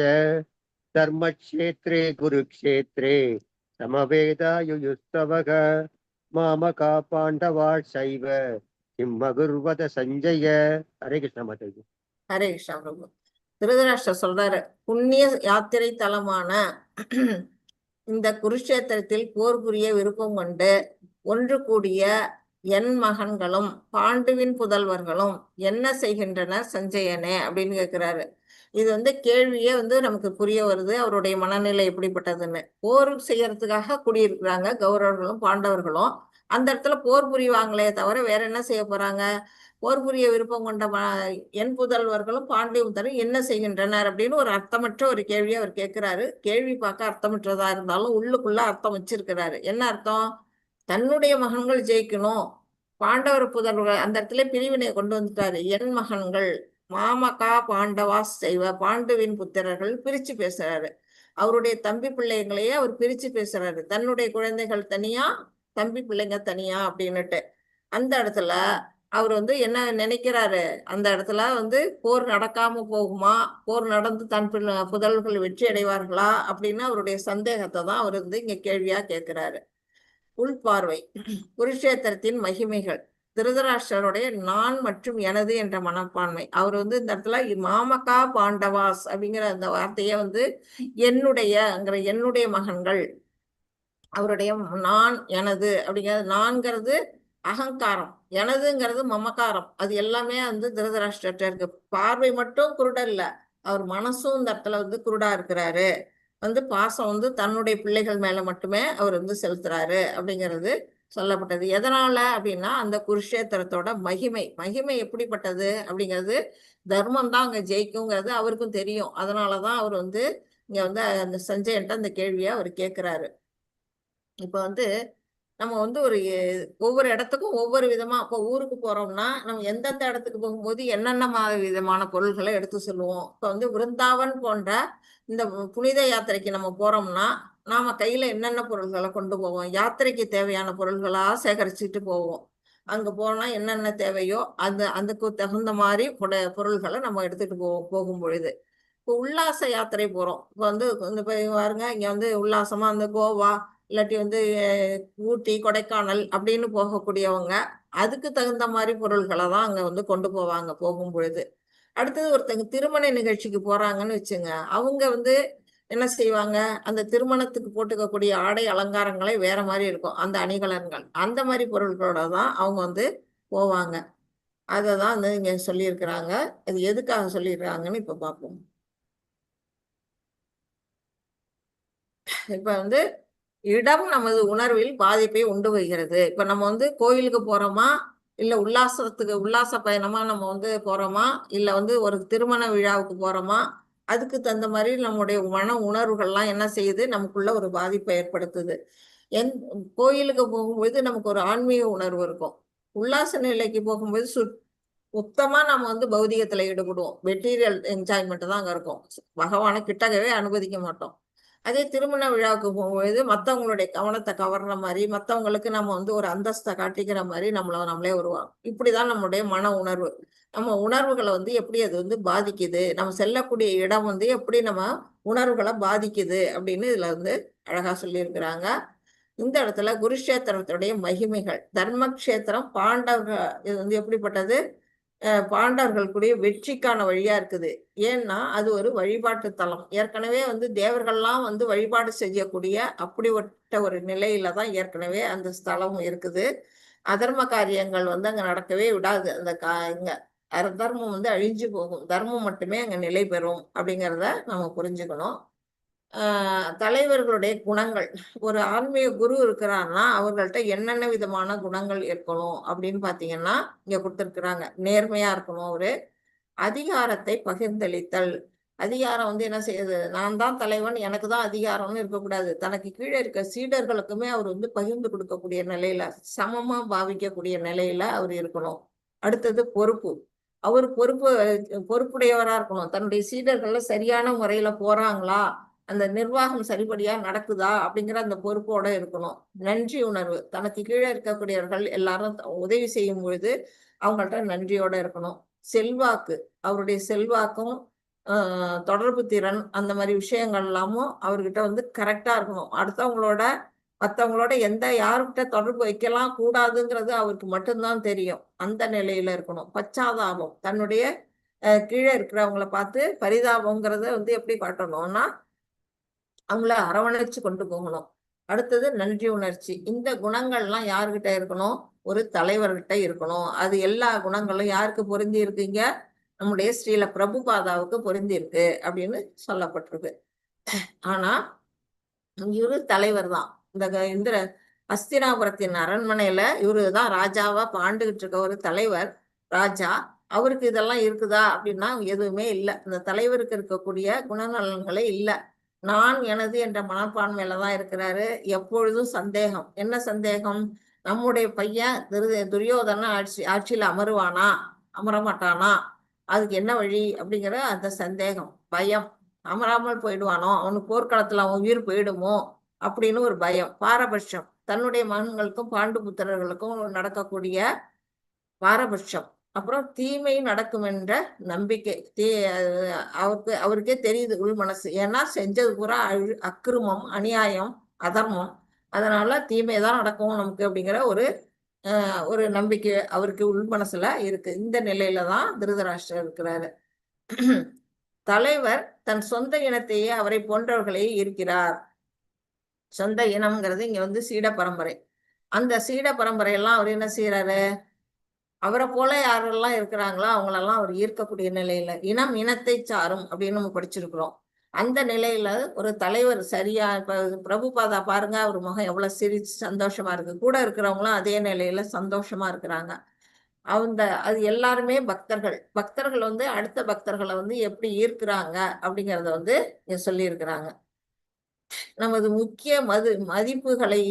தர்மக்ஷேத்ரே குருக்ஷேத்ரே சமவேதாயுயுஸ்தவக மாமகா பாண்டவா சைவ கிம்மகுர்வத சஞ்சய. ஹரே கிருஷ்ணா மாதாஜி. ஹரே கிருஷ்ணா பிரபு. திருதராஷ்டிர சொல்றாரு, புண்ணிய யாத்திரை தலமான இந்த குருஷேத்திரத்தில் போர் புரிய விருப்பம் கொண்டு ஒன்று கூடிய என் மகன்களும் பாண்டுவின் புதல்வர்களும் என்ன செய்கின்றனர் சஞ்சயனே அப்படின்னு கேட்கிறாரு. இது வந்து கேள்வியே வந்து நமக்கு புரிய வருது, அவருடைய மனநிலை எப்படிப்பட்டதுன்னு. போர் செய்யறதுக்காக கூடியிருக்கிறாங்க கௌரவர்களும் பாண்டவர்களும். அந்த இடத்துல போர் புரிவாங்களே தவிர வேற என்ன செய்ய போறாங்க? போர் புரிய விருப்பம் கொண்ட என் புதல்வர்களும் பாண்டியபுத்தரும் என்ன செய்கின்றனர் அப்படின்னு ஒரு அர்த்தமற்ற ஒரு கேள்வியை அவர் கேட்கிறாரு. கேள்வி பார்க்க அர்த்தமற்றதா இருந்தாலும் உள்ளுக்குள்ள அர்த்தம் வச்சிருக்கிறாரு. என்ன அர்த்தம்? தன்னுடைய மகன்கள் ஜெயிக்கணும், பாண்டவர் புதல்வர், அந்த இடத்துல பிரிவினை கொண்டு வந்துட்டாரு. என் மகன்கள் மாமகா பாண்டவா செய்வ, பாண்டுவின் புத்திரர்கள் பிரிச்சு பேசுறாரு. அவருடைய தம்பி பிள்ளைங்களையே அவர் பிரிச்சு பேசுறாரு. தன்னுடைய குழந்தைகள் தனியா, தம்பி பிள்ளைங்க தனியா அப்படின்னுட்டு. அந்த இடத்துல அவர் வந்து என்ன நினைக்கிறாரு, அந்த இடத்துல வந்து போர் நடக்காம போகுமா, போர் நடந்து தன் புதல்வர்கள் வெற்றி அடைவார்களா அப்படின்னு அவருடைய சந்தேகத்தை தான் அவர் வந்து இங்க கேள்வியா கேட்கிறாரு. உள்பார்வை, குருஷேத்திரத்தின் மகிமைகள், திருதராஷ்டிரருடைய நான் மற்றும் எனது என்ற மனப்பான்மை. அவர் வந்து இந்த இடத்துல மாமகா பாண்டவாஸ் அப்படிங்கிற அந்த வார்த்தையை வந்து என்னுடைய மகன்கள், அவருடைய நான் எனது அப்படிங்கிறது, நான்கிறது அகங்காரம், எனதுங்கிறது மமக்காரம், அது எல்லாமே வந்து திருதராஷ்டிரர்கிட்ட இருக்கு. பார்வை மட்டும் குருடல்ல, அவர் மனசும் இந்த இடத்துல வந்து குருடா இருக்கிறாரு. வந்து பாசம் வந்து தன்னுடைய பிள்ளைகள் மேல மட்டுமே அவர் வந்து செலுத்துறாரு அப்படிங்கிறது சொல்லப்பட்டது. எதனால அப்படின்னா அந்த குருஷேத்திரத்தோட மகிமை எப்படிப்பட்டது அப்படிங்கிறது, தர்மம் தான் அங்க ஜெயிக்குங்கிறது அவருக்கும் தெரியும். அதனாலதான் அவர் வந்து இங்க வந்து அந்த சஞ்சயன்ட்ட அந்த கேள்வியை அவர் கேட்கிறாரு. இப்ப வந்து நம்ம வந்து ஒவ்வொரு இடத்துக்கும் ஒவ்வொரு விதமா, இப்போ ஊருக்கு போறோம்னா நம்ம எந்தெந்த இடத்துக்கு போகும்போது என்னென்ன விதமான பொருள்களை எடுத்து சொல்லுவோம். இப்போ வந்து விருந்தாவன் போன்ற இந்த புனித யாத்திரைக்கு நம்ம போறோம்னா நாம கையில என்னென்ன பொருள்களை கொண்டு போவோம், யாத்திரைக்கு தேவையான பொருள்களா சேகரிச்சுட்டு போவோம். அங்க போனா என்னென்ன தேவையோ அதுக்கு தகுந்த மாதிரி பொருள்களை நம்ம எடுத்துட்டு போகும் பொழுது, இப்போ உல்லாச யாத்திரை போறோம். இப்போ வந்து பாருங்க, இங்க வந்து உல்லாசமா அந்த கோவா இல்லாட்டி வந்து ஊட்டி, கொடைக்கானல் அப்படின்னு போகக்கூடியவங்க அதுக்கு தகுந்த மாதிரி பொருள்களை தான் அங்க வந்து கொண்டு போவாங்க போகும் பொழுது. அடுத்தது ஒருத்தங்க திருமண நிகழ்ச்சிக்கு போறாங்கன்னு வச்சுங்க, அவங்க வந்து என்ன செய்வாங்க, அந்த திருமணத்துக்கு போட்டுக்கக்கூடிய ஆடை அலங்காரங்களே வேற மாதிரி இருக்கும், அந்த அணிகலன்கள் அந்த மாதிரி பொருட்களோட தான் அவங்க வந்து போவாங்க. அதை தான் வந்து இங்க சொல்லியிருக்கிறாங்க. அது எதுக்காக சொல்லியிருக்காங்கன்னு இப்ப பார்ப்போம். இப்ப வந்து இடம் நமது உணர்வில் பாதிப்பை உண்டு வருகிறது. இப்ப நம்ம வந்து கோயிலுக்கு போறோமா, இல்ல உல்லாச பயணமா நம்ம வந்து போறோமா, இல்ல வந்து ஒரு திருமண விழாவுக்கு போறோமா, அதுக்கு தகுந்த மாதிரி நம்முடைய மன உணர்வுகள்லாம் என்ன செய்யுது, நமக்குள்ள ஒரு பாதிப்பை ஏற்படுத்துது. கோயிலுக்கு போகும்போது நமக்கு ஒரு ஆன்மீக உணர்வு இருக்கும். உல்லாச நிலைக்கு போகும்போது சுத்தமா நம்ம வந்து பௌதிகத்துல ஈடுபடுவோம். மெட்டீரியல் என்ஜாய்மெண்ட் தான் அங்க இருக்கும். பகவானை கிட்டக்கவே அனுமதிக்க மாட்டோம். அதே திருமண விழாவுக்கு போகும்போது மற்றவங்களுடைய கவனத்தை கவர்ற மாதிரி, மற்றவங்களுக்கு நம்ம வந்து ஒரு அந்தஸ்தை காட்டிக்கிற மாதிரி நம்மளே வருவோம். இப்படிதான் நம்மளுடைய மன உணர்வு. நம்ம உணர்வுகளை வந்து எப்படி அது வந்து பாதிக்குது, நம்ம செல்லக்கூடிய இடம் வந்து எப்படி நம்ம உணர்வுகளை பாதிக்குது அப்படின்னு இதுல வந்து அழகா சொல்லியிருக்கிறாங்க. இந்த இடத்துல குருஷேத்திரத்துடைய மகிமைகள், தர்மக்ஷேத்திரம் பாண்டவர்கள் இது வந்து எப்படிப்பட்டது, பாண்டவர்களுக்குடைய வெற்றிக்கான வழியா இருக்குது. ஏன்னா அது ஒரு வழிபாட்டு தலம். ஏற்கனவே வந்து தேவர்கள்லாம் வந்து வழிபாடு செய்யக்கூடிய அப்படிப்பட்ட ஒரு நிலையில தான் ஏற்கனவே அந்த ஸ்தலம் இருக்குது. அதர்ம காரியங்கள் வந்து அங்க நடக்கவே விடாது. இங்க தர்மம் வந்து அழிஞ்சு போகும், தர்மம் மட்டுமே அங்க நிலை பெறும் அப்படிங்கிறத நம்ம புரிஞ்சுக்கணும். தலைவர்களுடைய குணங்கள், ஒரு ஆன்மீக குரு இருக்கிறான்னா அவர்கள்ட்ட என்னென்ன விதமான குணங்கள் இருக்கணும் அப்படின்னு பாத்தீங்கன்னா இங்க கொடுத்துருக்குறாங்க. நேர்மையா இருக்கணும், ஒரு அதிகாரத்தை பகிர்ந்தளித்தல். அதிகாரம் வந்து என்ன செய்யுது, நான் தான் தலைவன் எனக்கு தான் அதிகாரம்னு இருக்கக்கூடாது. தனக்கு கீழே இருக்க சீடர்களுக்குமே அவர் வந்து பகிர்ந்து கொடுக்கக்கூடிய நிலையில, சமமா பாவிக்கக்கூடிய நிலையில அவர் இருக்கணும். அடுத்தது பொறுப்பு. அவர் பொறுப்புடையவரா இருக்கணும். தன்னுடைய சீடர்கள்ல சரியான முறையில போறாங்களா, அந்த நிர்வாகம் சரிபடியா நடக்குதா அப்படிங்கிற அந்த பொறுப்போட இருக்கணும். நன்றி உணர்வு, தனக்கு கீழே இருக்கக்கூடியவர்கள் எல்லாரும் உதவி செய்யும் பொழுது அவங்கள்ட்ட நன்றியோட இருக்கணும். செல்வாக்கு, அவருடைய செல்வாக்கும் தொடர்பு திறன் அந்த மாதிரி விஷயங்கள் எல்லாமும் அவர்கிட்ட வந்து கரெக்டா இருக்கணும். மற்றவங்களோட யாருக்கிட்ட தொடர்பு வைக்கலாம் கூடாதுங்கிறது அவருக்கு மட்டும்தான் தெரியும். அந்த நிலையில இருக்கணும். பச்சாதாபம், தன்னுடைய கீழே இருக்கிறவங்கள பார்த்து பரிதாபங்கிறத வந்து எப்படி காட்டணும்னா அவங்கள அரவணைச்சு கொண்டு போகணும். அடுத்தது நன்றி உணர்ச்சி. இந்த குணங்கள்லாம் யாருக்கிட்ட இருக்கணும், ஒரு தலைவர்கிட்ட இருக்கணும். அது எல்லா குணங்களும் யாருக்கு பொருந்தி இருக்குங்க, நம்முடைய ஸ்ரீல பிரபுபாதாவுக்கு பொருந்தி இருக்கு அப்படின்னு சொல்லப்பட்டிருக்கு. ஆனா இவரு தலைவர் தான். இந்த அஸ்தினாபுரத்தின் அரண்மனையில இவருதான் ராஜாவா ஆண்டுகிட்டு இருக்க ஒரு தலைவர், ராஜா. அவருக்கு இதெல்லாம் இருக்குதா அப்படின்னா எதுவுமே இல்லை. இந்த தலைவருக்கு இருக்கக்கூடிய குணநலன்களே இல்லை. நான் எனது என்ற மனப்பான்மையில தான் இருக்கிறாரு. எப்பொழுதும் சந்தேகம். என்ன சந்தேகம், நம்முடைய பையன் துரியோதன ஆட்சியில அமர மாட்டானா, அதுக்கு என்ன வழி அப்படிங்கிற அந்த சந்தேகம், பயம். அமராமல் போயிடுவானோ, அவனுக்கு போர்க்களத்துல அவன் உயிர் போயிடுமோ அப்படின்னு ஒரு பயம். பாரபட்சம், தன்னுடைய மகன்களுக்கும் பாண்டு புத்திரர்களுக்கும் நடக்கக்கூடிய பாரபட்சம். அப்புறம் தீமை நடக்கும் என்ற நம்பிக்கை. அவருக்கே தெரியுது உள் மனசு. ஏன்னா செஞ்சது பூரா அக்கிரமம், அநியாயம், அதர்மம். அதனால தீமைதான் நடக்கும் நமக்கு அப்படிங்கிற ஒரு நம்பிக்கை அவருக்கு உள் மனசுல இருக்கு. இந்த நிலையில தான் திருதராஷ்டிரர் இருக்கிறாரு. தலைவர் தன் சொந்த இனத்தையே அவரை போன்றவர்களே இருக்கிறார். சொந்த இனம்ங்கிறது இங்க வந்து சீட பரம்பரை. அந்த சீட பரம்பரையெல்லாம் அவர் என்ன செய்யறாரு, அவரை போல யாரெல்லாம் இருக்கிறாங்களோ அவங்களெல்லாம் அவர் ஈர்க்கக்கூடிய நிலையில, இனம் இனத்தை சாரும் அப்படின்னு நம்ம படிச்சிருக்கிறோம். அந்த நிலையில ஒரு தலைவர் சரியா, இப்ப பிரபுபாதா பாருங்க, அவர் முகம் எவ்வளவு சிரிச்சு சந்தோஷமா இருக்கு. கூட இருக்கிறவங்களும் அதே நிலையில சந்தோஷமா இருக்கிறாங்க. அது எல்லாருமே பக்தர்கள். பக்தர்கள் வந்து அடுத்த பக்தர்களை வந்து எப்படி ஈர்க்கிறாங்க அப்படிங்கறத வந்து இங்க சொல்லி இருக்கிறாங்க. நமது முக்கிய மதிப்புகளை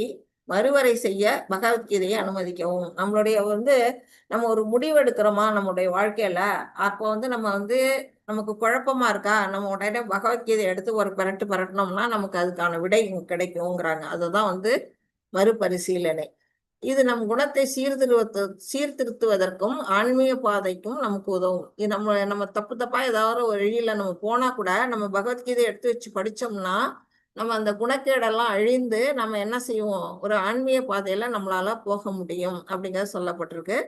மறுவரை செய்ய பகவத்கீதையை அனுமதிக்கவும். நம்மளுடைய வந்து நம்ம ஒரு முடிவு எடுக்கிறோமா நம்மளுடைய வாழ்க்கையில, அப்போ வந்து நம்ம வந்து நமக்கு குழப்பமா இருக்கா, நம்ம உடனே பகவத்கீதை எடுத்து ஒரு பரட்டினோம்னா நமக்கு அதுக்கான விடை கிடைக்குங்கிறாங்க. அதுதான் வந்து மறுபரிசீலனை. இது நம் குணத்தை சீர்திருத்துவதற்கும் ஆன்மீக பாதைக்கும் நமக்கு உதவும். இது நம்ம தப்பா ஏதாவது ஒரு வழியில நம்ம போனா கூட நம்ம பகவத்கீதை எடுத்து வச்சு படிச்சோம்னா நம்ம அந்த குணக்கேடெல்லாம் அழிந்து நம்ம என்ன செய்வோம், ஒரு ஆன்மீக பாதையில நம்மளால போக முடியும் அப்படிங்கிறது சொல்லப்பட்டிருக்கு.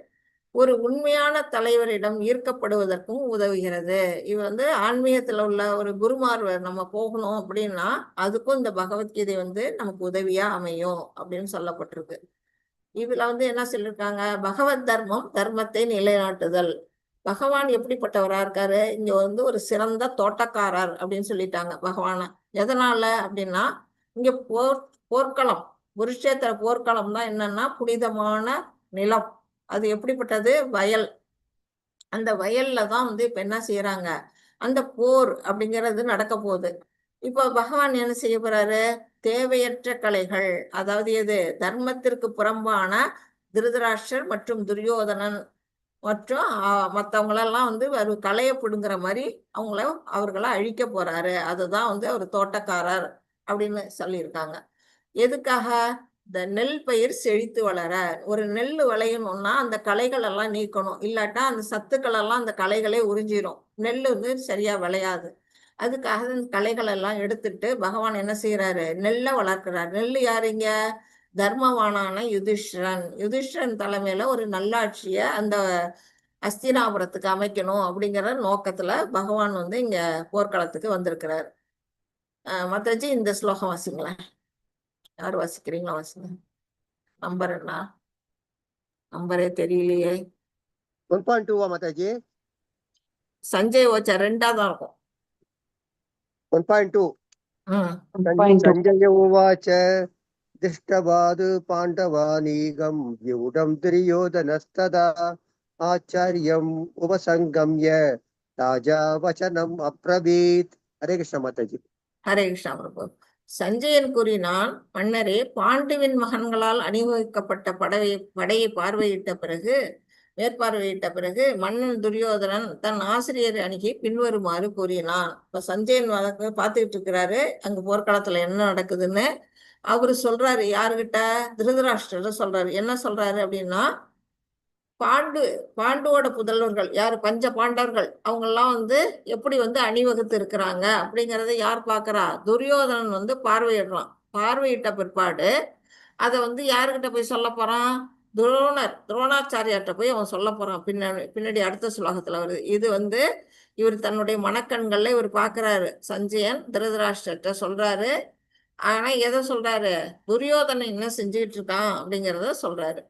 ஒரு உண்மையான தலைவரிடம் ஈர்க்கப்படுவதற்கும் உதவுகிறது. இது வந்து ஆன்மீகத்துல உள்ள ஒரு குருமார் நம்ம போகணும் அப்படின்னா அதுக்கும் இந்த பகவத்கீதை வந்து நமக்கு உதவியா அமையும் அப்படின்னு சொல்லப்பட்டிருக்கு. இதுல வந்து என்ன சொல்லியிருக்காங்க, பகவத் தர்மம் தர்மத்தை நிலைநாட்டுதல். பகவான் எப்படிப்பட்டவரா இருக்காரு, இங்க வந்து ஒரு சிறந்த தோட்டக்காரர் அப்படின்னு சொல்லிட்டாங்க பகவான. எதனால அப்படின்னா இங்க போர்க்களம், குருஷேத்திர போர்க்களம் தான் என்னன்னா புனிதமான நிலம். அது எப்படிப்பட்டது, வயல். அந்த வயல்ல தான் வந்து இப்ப என்ன செய்யறாங்க, அந்த போர் அப்படிங்கிறது நடக்க போகுது. இப்போ பகவான் என்ன செய்ய போறாரு, தேவையற்ற கலைகள், அதாவது எது தர்மத்திற்கு புறம்பான திருதராஷ்டிரர் மற்றும் துரியோதனன் மற்றும் மற்றவங்களெல்லாம் வந்து கலையை பிடுங்குற மாதிரி அவர்களை அழிக்க போறாரு. அதுதான் வந்து அவர் தோட்டக்காரர் அப்படின்னு சொல்லியிருக்காங்க. எதுக்காக, இந்த நெல் பயிர் செழித்து வளர. ஒரு நெல் விளையணும்னா அந்த களைகள் எல்லாம் நீக்கணும், இல்லாட்டா அந்த சத்துக்கள் எல்லாம் அந்த களைகளே உறிஞ்சிடும், நெல் வந்து சரியா விளையாது. அதுக்காக இந்த களைகள் எல்லாம் எடுத்துட்டு பகவான் என்ன செய்யறாரு, நெல்லை வளர்க்கிறார். நெல் யாருங்க, தர்மவானான யுதிஷ்டிரன் தலைமையில ஒரு நல்லாட்சிய அந்த அஸ்தினாபுரத்துக்கு அமைக்கணும் அப்படிங்கிற நோக்கத்துல பகவான் வந்து இங்க போர்க்களத்துக்கு வந்திருக்கிறார். மத்தாஜி இந்த ஸ்லோகம் வாசிங்களேன். யார் வாசிக்கிறீங்களா வாசிங்க. நம்பர் என்ன, நம்பரே தெரியலையே. 1.2 மாதாஜி, சஞ்சய் ஓச்சா 2ஆ தான் இருக்கும். 1.2. சஞ்சய உவாச்ச திருஷ்டபாது பாண்டவானீகம் யூடம் துரியோதனஸ்ததா ஆச்சாரியம் உபசங்கம்ய ராஜா வசனம் அப்ரவீத். ஹரே கிருஷ்ண மாதாஜி. ஹரே கிருஷ்ணா பிரபு. சஞ்சயன் கூறினான், மன்னரே, பாண்டுவின் மகன்களால் அணிவகுக்கப்பட்ட படையை மேற்பார்வையிட்ட பிறகு மன்னன் துரியோதனன் தன் ஆசிரியர் அணுகி பின்வருமாறு கூறினான். இப்ப சஞ்சயன் பார்த்துக்கிட்டு இருக்கிறாரு அங்க போர்க்களத்துல என்ன நடக்குதுன்னு. அவரு சொல்றாரு யாருகிட்ட, திருதராஷ்டிரர் சொல்றாரு. என்ன சொல்றாரு அப்படின்னா, பாண்டுவோட புதல்வர்கள் யாரு, பஞ்ச பாண்டவர்கள், அவங்க எல்லாம் வந்து எப்படி வந்து அணிவகுத்து இருக்கிறாங்க அப்படிங்கறத யார் பாக்குறா, துரியோதனன் வந்து பார்வையிடுறான். பார்வையிட்ட பிற்பாடு அதை வந்து யாருக்கிட்ட போய் சொல்ல போறான், துரோணாச்சாரியார்ட்ட போய் அவன் சொல்ல போறான். பின்னாடி அடுத்த ஸ்லோகத்துல வருது. இது வந்து இவர் தன்னுடைய மனக்கண்கள்ல இவர் பாக்குறாரு. சஞ்சயன் திருதராஷ்டிரர்ட்ட சொல்றாரு. ஆனா எதை சொல்றாரு, துரியோதனன் என்ன செஞ்சுக்கிட்டு இருக்கான் அப்படிங்கிறத சொல்றாரு.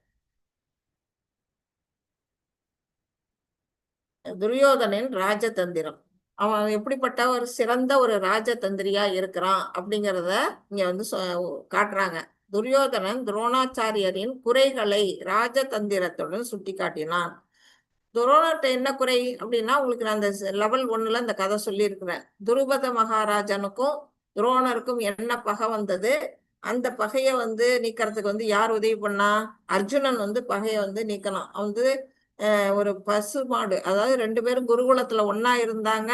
துரியோதனின் ராஜதந்திரம், அவன் எப்படிப்பட்ட ஒரு சிறந்த ஒரு ராஜதந்திரியா இருக்கிறான் அப்படிங்கிறத இங்க வந்து காட்டுறாங்க. துரியோதனன் துரோணாச்சாரியரின் குறைகளை ராஜதந்திரத்துடன் சுட்டி காட்டினான். துரோணர்கிட்ட என்ன குறை அப்படின்னா, உங்களுக்கு நான் அந்த லெவல் 1ல இந்த கதை சொல்லி இருக்கிறேன். துருபத மகாராஜனுக்கும் துரோணருக்கும் என்ன பகை வந்தது, அந்த பகையை வந்து நீக்கிறதுக்கு வந்து யார் உதவி பண்ணா, அர்ஜுனன் வந்து பகையை வந்து நீக்கலாம். அவன் வந்து ஒரு பசு மாடு, அதாவது 2 பேரும் குருகுலத்துல ஒன்னா இருந்தாங்க,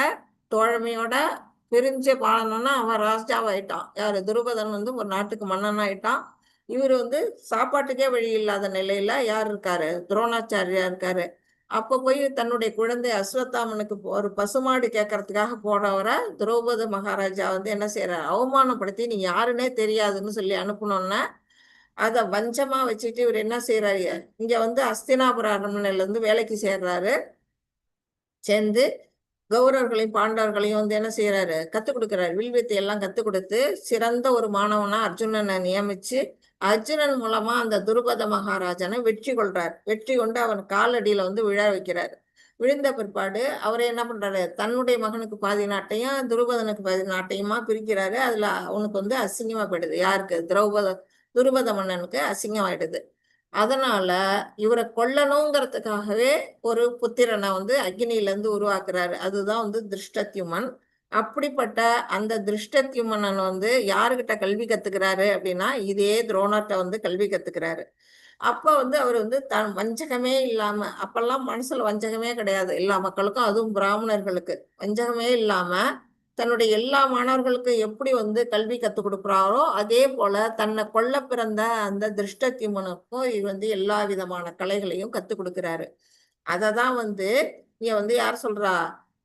தோழமையோட பிரிஞ்சு பாழணும்னா அவன் ராஜாவாயிட்டான். யாரு, துருபதன் வந்து ஒரு நாட்டுக்கு மன்னன் ஆயிட்டான். இவர் வந்து சாப்பாட்டுக்கே வழி இல்லாத நிலையில யார் இருக்காரு, துரோணாச்சாரியா இருக்காரு. அப்ப போய் தன்னுடைய குழந்தை அஸ்வத்தாமனுக்கு ஒரு பசுமாடு கேட்கறதுக்காக போனவரை திரௌபதி மகாராஜா வந்து என்ன செய்யறாரு, அவமானப்படுத்தி நீ யாருன்னே தெரியாதுன்னு சொல்லி அனுப்பணும்னா அதை வஞ்சமா வச்சுட்டு இவர் என்ன செய்யறாரு, இங்க வந்து அஸ்தினாபுர அரண்மனையில இருந்து வேலைக்கு சேர்றாரு. சேர்ந்து கௌரவர்களையும் பாண்டவர்களையும் வந்து என்ன செய்யறாரு, கத்துக் கொடுக்கிறாரு. வில்வித்தை எல்லாம் கத்துக் கொடுத்து சிறந்த ஒரு மாணவனா அர்ஜுனனை நியமிச்சு அர்ஜுனன் மூலமா அந்த துருபத மகாராஜனை வெற்றி கொள்றார். வெற்றி கொண்டு அவன் காலடியில வந்து விழ வைக்கிறார். விழுந்த பிற்பாடு அவரை என்ன பண்றாரு, தன்னுடைய மகனுக்கு பாதி நாட்டையும் துருபதனுக்கு பாதி நாட்டையுமா பிரிக்கிறாரு. அதுல அவனுக்கு வந்து அசிங்கமா போயிடுது. யாருக்கு? துருபத மன்னனுக்கு அசிங்கம் ஆயிடுது. அதனால இவரை கொல்லணுங்கிறதுக்காகவே ஒரு புத்திரனை வந்து அக்னியில இருந்து உருவாக்குறாரு. அதுதான் வந்து திருஷ்டத்யுமன். அப்படிப்பட்ட அந்த திருஷ்டத்யுமனன் வந்து யாருகிட்ட கல்வி கத்துக்கிறாரு அப்படின்னா, இதே துரோணர்கிட்ட வந்து கல்வி கத்துக்கிறாரு. அப்ப வந்து அவர் வந்து வஞ்சகமே இல்லாம, அப்பெல்லாம் மனசுல வஞ்சகமே கிடையாது எல்லா மக்களுக்கும், அதுவும் பிராமணர்களுக்கு வஞ்சகமே இல்லாம தன்னுடைய எல்லா மாணவர்களுக்கும் எப்படி வந்து கல்வி கத்துக் கொடுக்குறாரோ அதே போல தன்னை கொல்ல பிறந்த அந்த திருஷ்டத்யுமனுக்கும் இவர் வந்து எல்லா விதமான கலைகளையும் கத்துக் கொடுக்கிறாரு. அததான் வந்து இங்க வந்து யார் சொல்றா,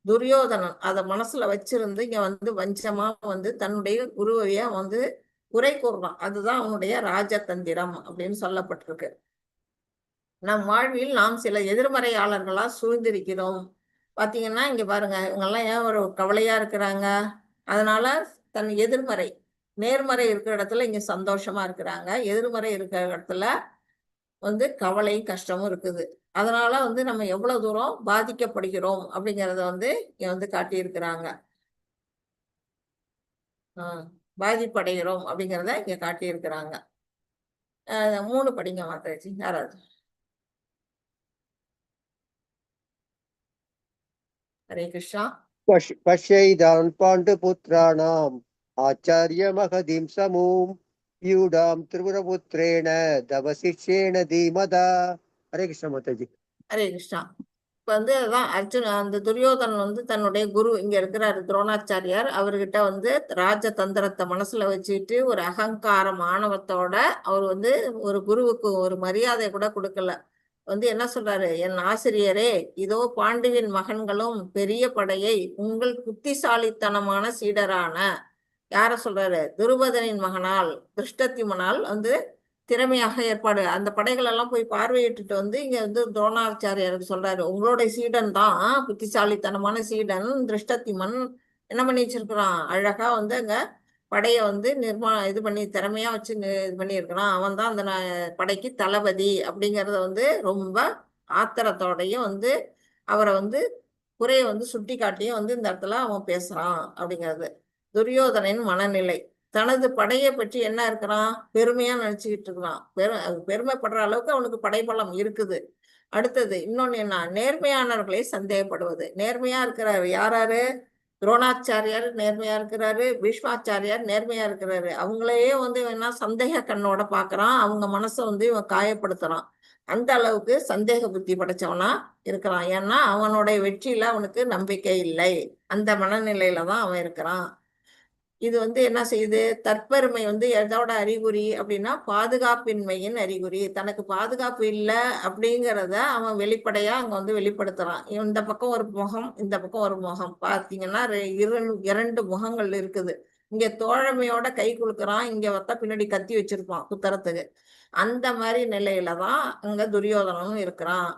துரியோதனன் அதை மனசுல வச்சிருந்து இங்க வந்து வஞ்சமா வந்து தன்னுடைய குருவைய வந்து குறை கூறுறான். அதுதான் அவனுடைய ராஜதந்திரம் அப்படின்னு சொல்லப்பட்டிருக்கு. நம் வாழ்வில் நாம் சில எதிர்மறையாளர்களா சூழ்ந்திருக்கிறோம். பாத்தீங்கன்னா இங்க பாருங்க, இவங்கெல்லாம் ஏன் ஒரு கவலையா இருக்கிறாங்க? அதனால தன் எதிர்மறை, நேர்மறை இருக்கிற இடத்துல இங்க சந்தோஷமா இருக்கிறாங்க, எதிர்மறை இருக்கிற இடத்துல வந்து கவலையும் கஷ்டமும் இருக்குது. அதனால வந்து நம்ம எவ்வளவு தூரம் பாதிக்கப்படுகிறோம் அப்படிங்கறத வந்து இங்க வந்து காட்டியிருக்கிறாங்க. பாதிப்படைகிறோம் அப்படிங்கிறத இங்க காட்டியிருக்கிறாங்க. 3 படிங்க மாதாஜி யாராவது. ஹரே கிருஷ்ணா. பஷ்யைதான் பாண்டுபுத்ராணாம் ஆச்சாரிய மகதீம் சமூம் யூடாம் திரிபுரபுத்ரேண தவசிஷேண தீமதா. ஹரே கிருஷ்ணா மாதாஜி. ஹரே கிருஷ்ணா. இப்ப வந்து அதான் அந்த துரியோதனன் வந்து தன்னுடைய குரு இங்க இருக்கிறாரு துரோணாச்சாரியார், அவர்கிட்ட வந்து ராஜதந்திரத்தை மனசுல வச்சுட்டு ஒரு அகங்காரம் ஆணவத்தோட அவர் வந்து ஒரு குருவுக்கு ஒரு மரியாதை கூட கொடுக்கல. வந்து என்ன சொல்றாரு, என் ஆசிரியரே, இதோ பாண்டுவின் மகன்களும் பெரிய படையை உங்கள் புத்திசாலித்தனமான சீடரான யார சொல்றாரு, துருபதனின் மகனால் திருஷ்டத்யுமனால் வந்து திறமையாக ஏற்பாடு அந்த படைகள் எல்லாம் போய் பார்வையிட்டுட்டு வந்து இங்க வந்து துரோணாச்சாரியாருக்கு சொல்றாரு, உங்களுடைய சீடன் தான் புத்திசாலித்தனமான சீடன் திருஷ்டத்யுமன் என்ன பண்ணி வச்சிருக்கிறான், அழகா வந்து அங்க படைய வந்து இது பண்ணி திறமையா வச்சு இது பண்ணியிருக்கிறான். அவன் தான் அந்த படைக்கு தளபதி அப்படிங்கறத வந்து ரொம்ப ஆத்திரத்தோடையும் வந்து அவரை வந்து குறைய வந்து சுட்டி காட்டியும் வந்து இந்த இடத்துல அவன் பேசுறான் அப்படிங்கிறது. துரியோதனின் மனநிலை, தனது படையை பற்றி என்ன இருக்கிறான், பெருமையா நினைச்சுக்கிட்டு இருக்கிறான். பெருமைப்படுற அளவுக்கு அவனுக்கு படைபலம் இருக்குது. அடுத்தது இன்னொன்னு என்ன, நேர்மையானவர்களை சந்தேகப்படுவது. நேர்மையா இருக்கிறாரு யாராரு, துரோணாச்சாரியார் நேர்மையா இருக்கிறாரு, பீஷ்மாச்சாரியார் நேர்மையா இருக்கிறாரு. அவங்களையே வந்து வேணா சந்தேக கண்ணோட பாக்குறான், அவங்க மனசை வந்து இவன் காயப்படுத்துறான். அந்த அளவுக்கு சந்தேக புத்தி படைச்சவனா இருக்கிறான். ஏன்னா அவனுடைய வெற்றியில அவனுக்கு நம்பிக்கை இல்லை, அந்த மனநிலையில தான் அவன் இருக்கிறான். இது வந்து என்ன செய்யுது, தற்பெருமை வந்து எதோட அறிகுறி அப்படின்னா பாதுகாப்பின்மையின் அறிகுறி. தனக்கு பாதுகாப்பு இல்லை அப்படிங்கிறத அவன் வெளிப்படையா அங்க வந்து வெளிப்படுத்துறான். இந்த பக்கம் ஒரு முகம், இந்த பக்கம் ஒரு முகம், பாத்தீங்கன்னா இரண்டு முகங்கள் இருக்குது. இங்க தோழமையோட கை குலுக்குறான், இங்க வத்தா பின்னாடி கத்தி வச்சிருப்பான் குத்துறதுக்கு. அந்த மாதிரி நிலையில தான் அங்க துரியோதனனும் இருக்கிறான்.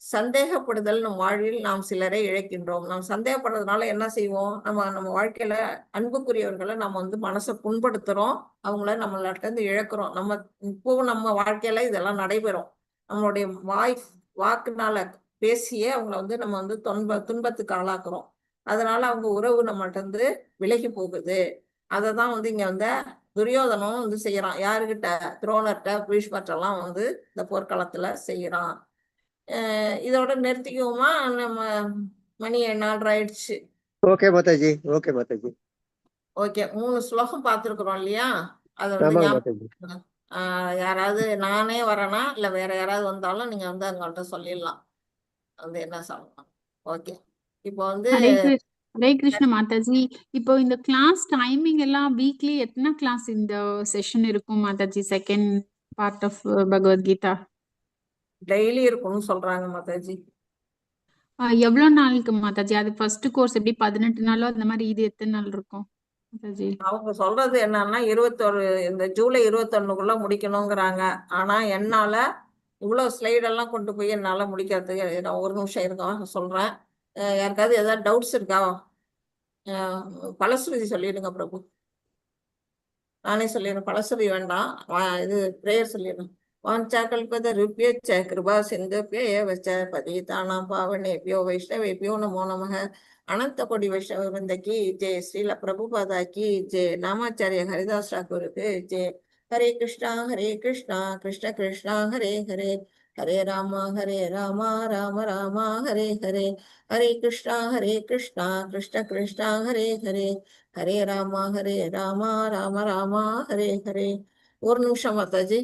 சந்தேகப்படுதல் நம் வாழ்வில் நாம் சிலரை இழக்கின்றோம். நாம் சந்தேகப்படுறதுனால என்ன செய்வோம், நம்ம வாழ்க்கையில அன்புக்குரியவர்களை நம்ம வந்து மனசை புண்படுத்துறோம், அவங்கள நம்மள்ட்ட இருந்து இழக்கிறோம். இப்பவும் நம்ம வாழ்க்கையில இதெல்லாம் நடைபெறும். நம்மளுடைய வாக்குனால பேசியே அவங்கள வந்து நம்ம வந்து துன்பத்துக்கு ஆளாக்குறோம். அதனால அவங்க உறவு நம்மள்ட்ட இருந்து விலகி போகுது. அததான் வந்து இங்க வந்து துரியோதனும் வந்து செய்யறான். யாருகிட்ட, துரோணர்கிட்ட, பீஷ்மர்ட்டெல்லாம் வந்து இந்த போர்க்களத்துல செய்யறான். இதோட நிறுத்திக்குவோமா, நம்ம மணி 4:30 ஆயிடுச்சு. Okay Mataji, okay Mataji. Okay, 3 ஸ்லோகம் பார்த்துருக்குறோம் இல்லையா, அதை வந்து யாராவது நானே வரேனா இல்ல வேற யாராவது வந்தாலும் நீங்க வந்து அவங்கள்ட்ட சொல்லிடலாம் வந்து என்ன சொல்லலாம். ஓகே, இப்போ வந்து ஹரே கிருஷ்ண மாதாஜி. இப்போ இந்த கிளாஸ் டைமிங் எல்லாம் வீக்லி எத்தனை கிளாஸ் இந்த செஷன் இருக்கும் Mataji? Second part of Bhagavad Gita daily இருக்கும்னு சொல்றாங்க மாதாஜி. எவ்வளவு நாளுக்கு மாதாஜி? அது ஃபர்ஸ்ட் கோர்ஸ் எப்படி 18 நாளோ அந்த மாதிரி, இது எத்தனை நாள் இருக்கும் மாதாஜி? அவங்க சொல்றது என்னன்னா 21 இந்த ஜூலை 21க்குள்ள முடிக்கணுங்கிறாங்க. ஆனா என்னால இவ்வளவு ஸ்லைட் எல்லாம் கொண்டு போய் என்னால முடிக்கிறதுக்கு நான் ஒரு நிமிஷம் இருக்கா சொல்றேன். யாருக்காவது ஏதாவது டவுட்ஸ் இருக்கா? பலஸ்ருதி சொல்லிடுங்க பிரபு. நானே சொல்லிடுறேன், பழசுரி வேண்டாம். இது பிரேயர் சொல்லிடுறேன். வாஞ்சாகல்பத ருப்யச்ச கிருபா சிந்துப்ய ஏவச்ச பதிதானாம் பாவனேபியோ வைஷ்ணவேபியோ நமோ நமः. அனந்த கோடி வைஷ்ணவ விருந்தகி ஜெய. ஸ்ரீல பிரபுபாதா கி ஜெய. நாமாச்சாரிய ஹரிதாஸ் டாக்கூருக்கு ஜெய. ஹரே கிருஷ்ணா கிருஷ்ண கிருஷ்ணா ஹரே ஹரே, ஹரே ராமா ராம ராமா ஹரே ஹரே, ஹரே கிருஷ்ணா கிருஷ்ண கிருஷ்ணா ஹரே ஹரே, ஹரே ராமா ராம ராமா ஹரே ஹரே. ஒரு நிமிஷம் மாதாஜி.